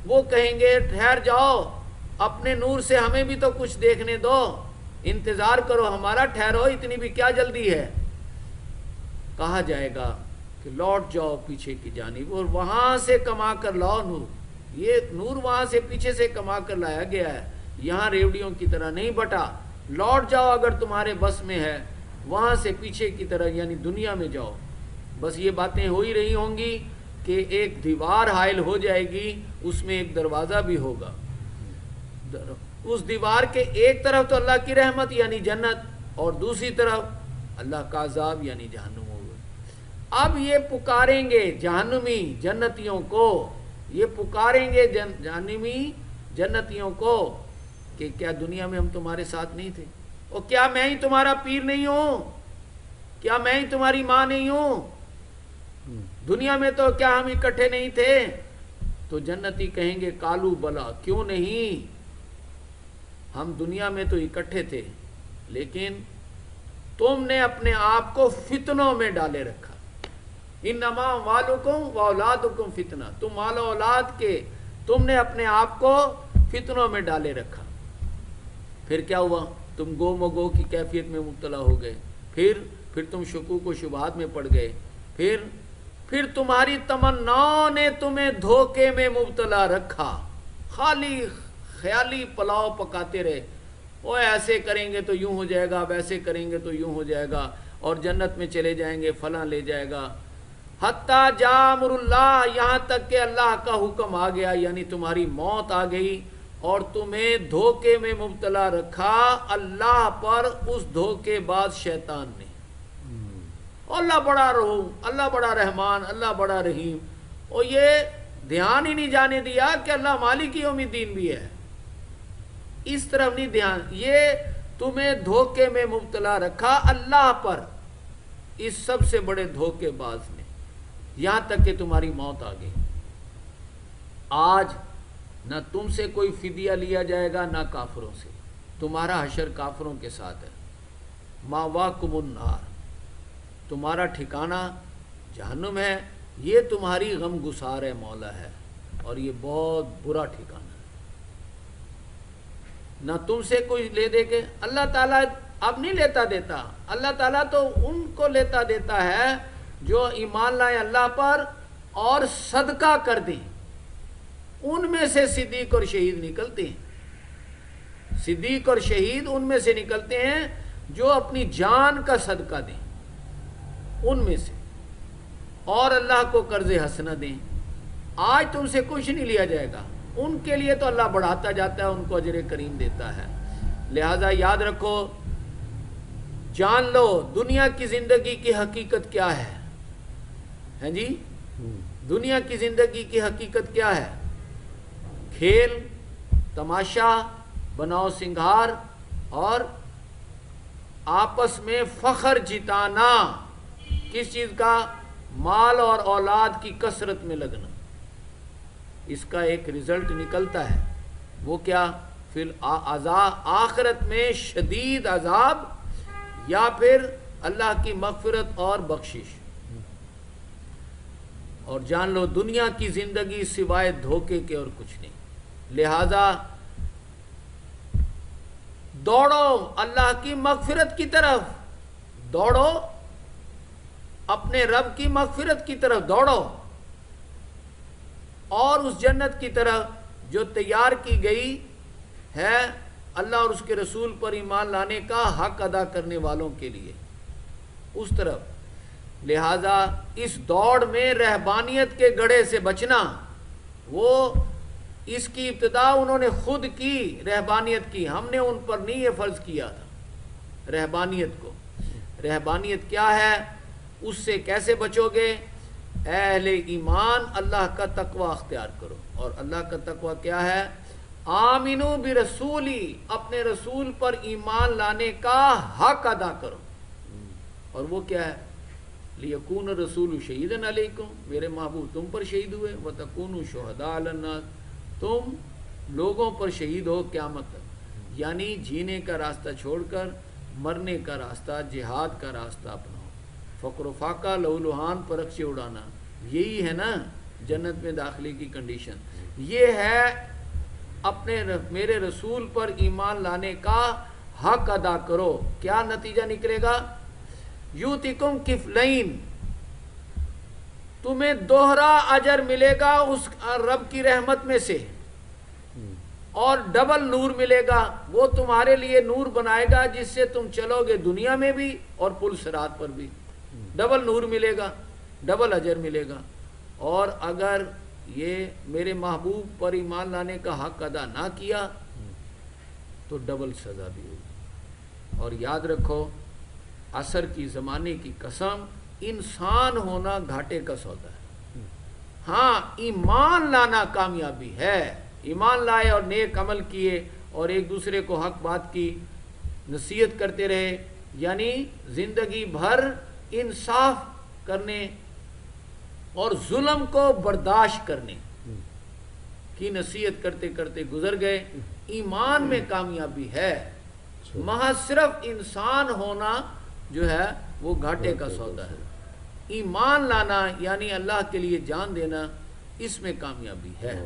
وہ کہیں گے ٹھہر جاؤ, اپنے نور سے ہمیں بھی تو کچھ دیکھنے دو, انتظار کرو ہمارا, ٹھہرو, اتنی بھی کیا جلدی ہے. کہا جائے گا کہ لوٹ جاؤ پیچھے کی جانب اور وہاں سے کما کر لاؤ نور. یہ نور وہاں سے پیچھے سے کما کر لایا گیا ہے, یہاں ریوڑیوں کی طرح نہیں بٹا. لوٹ جاؤ اگر تمہارے بس میں ہے, وہاں سے پیچھے کی طرح یعنی دنیا میں جاؤ. بس یہ باتیں ہو ہی رہی ہوں گی کہ ایک دیوار حائل ہو جائے گی, اس میں ایک دروازہ بھی ہوگا. اس دیوار کے ایک طرف تو اللہ کی رحمت یعنی جنت, اور دوسری طرف اللہ کا عذاب یعنی جہنم ہوگا. اب یہ پکاریں گے جہنمی جنتیوں کو, یہ پکاریں گے جہنمی جنتیوں کو کہ کیا دنیا میں ہم تمہارے ساتھ نہیں تھے, اور کیا میں ہی تمہارا پیر نہیں ہوں, کیا میں ہی تمہاری ماں نہیں ہوں, دنیا میں تو کیا ہم اکٹھے نہیں تھے. تو جنتی کہیں گے کالو بلا, کیوں نہیں, ہم دنیا میں تو اکٹھے تھے, لیکن تم نے اپنے آپ کو فتنوں میں ڈالے رکھا. انما اموالکم و اولادکم فتنہ, تم مال و اولاد کے تم نے اپنے آپ کو فتنوں میں ڈالے رکھا. پھر کیا ہوا, تم گو مگو کی کیفیت میں مبتلا ہو گئے, پھر تم شکوک و شبہات میں پڑ گئے, پھر تمہاری تمناؤں نے تمہیں دھوکے میں مبتلا رکھا. خالی خیالی پلاؤ پکاتے رہے, وہ ایسے کریں گے تو یوں ہو جائے گا, ویسے کریں گے تو یوں ہو جائے گا, اور جنت میں چلے جائیں گے, فلاں لے جائے گا. حتیٰ جاء امر اللہ, یہاں تک کہ اللہ کا حکم آ گیا, یعنی تمہاری موت آ گئی, اور تمہیں دھوکے میں مبتلا رکھا اللہ پر اس دھوکے باز شیطان نے. اللہ بڑا رحیم, اللہ بڑا رحمان, اللہ بڑا رحیم, اور یہ دھیان ہی نہیں جانے دیا کہ اللہ مالک یوم الدین بھی ہے. اس طرف نہیں دھیان, یہ تمہیں دھوکے میں مبتلا رکھا اللہ پر, اس سب سے بڑے دھوکے باز نے, یہاں تک کہ تمہاری موت آ گئی. آج نہ تم سے کوئی فدیہ لیا جائے گا, نہ کافروں سے. تمہارا حشر کافروں کے ساتھ ہے. ماواکم النار, تمہارا ٹھکانہ جہنم ہے. یہ تمہاری غم گسار ہے مولا ہے, اور یہ بہت برا ٹھکانہ ہے. نہ تم سے کوئی لے دے کے, اللہ تعالیٰ اب نہیں لیتا دیتا, اللہ تعالیٰ تو ان کو لیتا دیتا ہے جو ایمان لائیں اللہ پر اور صدقہ کر دیں. ان میں سے صدیق اور شہید نکلتے ہیں. صدیق اور شہید ان میں سے نکلتے ہیں جو اپنی جان کا صدقہ دیں, ان میں سے, اور اللہ کو قرض حسنہ دیں. آج تم سے کچھ نہیں لیا جائے گا, ان کے لیے تو اللہ بڑھاتا جاتا ہے, ان کو اجر کریم دیتا ہے. لہذا یاد رکھو, جان لو دنیا کی زندگی کی حقیقت کیا ہے. ہیں جی, دنیا کی زندگی کی حقیقت کیا ہے؟ کھیل تماشا, بناؤ سنگھار, اور آپس میں فخر جتانا. کس چیز کا؟ مال اور اولاد کی کثرت میں لگنا. اس کا ایک رزلٹ نکلتا ہے, وہ کیا؟ پھر آخرت میں شدید عذاب, یا پھر اللہ کی مغفرت اور بخشش. اور جان لو دنیا کی زندگی سوائے دھوکے کے اور کچھ نہیں. لہذا دوڑو اللہ کی مغفرت کی طرف, دوڑو اپنے رب کی مغفرت کی طرف دوڑو, اور اس جنت کی طرف جو تیار کی گئی ہے اللہ اور اس کے رسول پر ایمان لانے کا حق ادا کرنے والوں کے لیے. اس طرف. لہذا اس دوڑ میں رہبانیت کے گڑھے سے بچنا. وہ اس کی ابتدا انہوں نے خود کی رہبانیت کی, ہم نے ان پر نہیں یہ فرض کیا تھا رہبانیت کو. رہبانیت کیا ہے, اس سے کیسے بچو گے؟ اہل ایمان اللہ کا تقوی اختیار کرو. اور اللہ کا تقوی کیا ہے؟ آمنو برسولی, اپنے رسول پر ایمان لانے کا حق ادا کرو. اور وہ کیا ہے؟ لیکون الرسول شہیدن علیکم, میرے محبوب تم پر شہید ہوئے, وتکونوا شہداء علی الناس, تم لوگوں پر شہید ہو قیامت تک. یعنی جینے کا راستہ چھوڑ کر مرنے کا راستہ, جہاد کا راستہ اپناؤ. فقر و فاقہ لہو لہان پر رقصے اڑانا, یہی ہے نا جنت میں داخلے کی کنڈیشن. یہ ہے اپنے میرے رسول پر ایمان لانے کا حق ادا کرو. کیا نتیجہ نکلے گا؟ یوتکم کفلین, تمہیں دوہرا اجر ملے گا اس رب کی رحمت میں سے, اور ڈبل نور ملے گا. وہ تمہارے لیے نور بنائے گا جس سے تم چلو گے دنیا میں بھی اور پل صراط پر بھی. ڈبل نور ملے گا, ڈبل اجر ملے گا. اور اگر یہ میرے محبوب پر ایمان لانے کا حق ادا نہ کیا تو ڈبل سزا بھی ہوگی. اور یاد رکھو, عصر کی زمانے کی قسم, انسان ہونا گھاٹے کا سودا ہے. ہاں ایمان لانا کامیابی ہے. ایمان لائے اور نیک عمل کیے اور ایک دوسرے کو حق بات کی نصیحت کرتے رہے, یعنی زندگی بھر انصاف کرنے اور ظلم کو برداشت کرنے کی نصیحت کرتے کرتے گزر گئے. ایمان میں کامیابی ہے. محض صرف انسان ہونا جو ہے وہ گھاٹے کا سودا ہے. ایمان لانا یعنی اللہ کے لیے جان دینا, اس میں کامیابی ہے.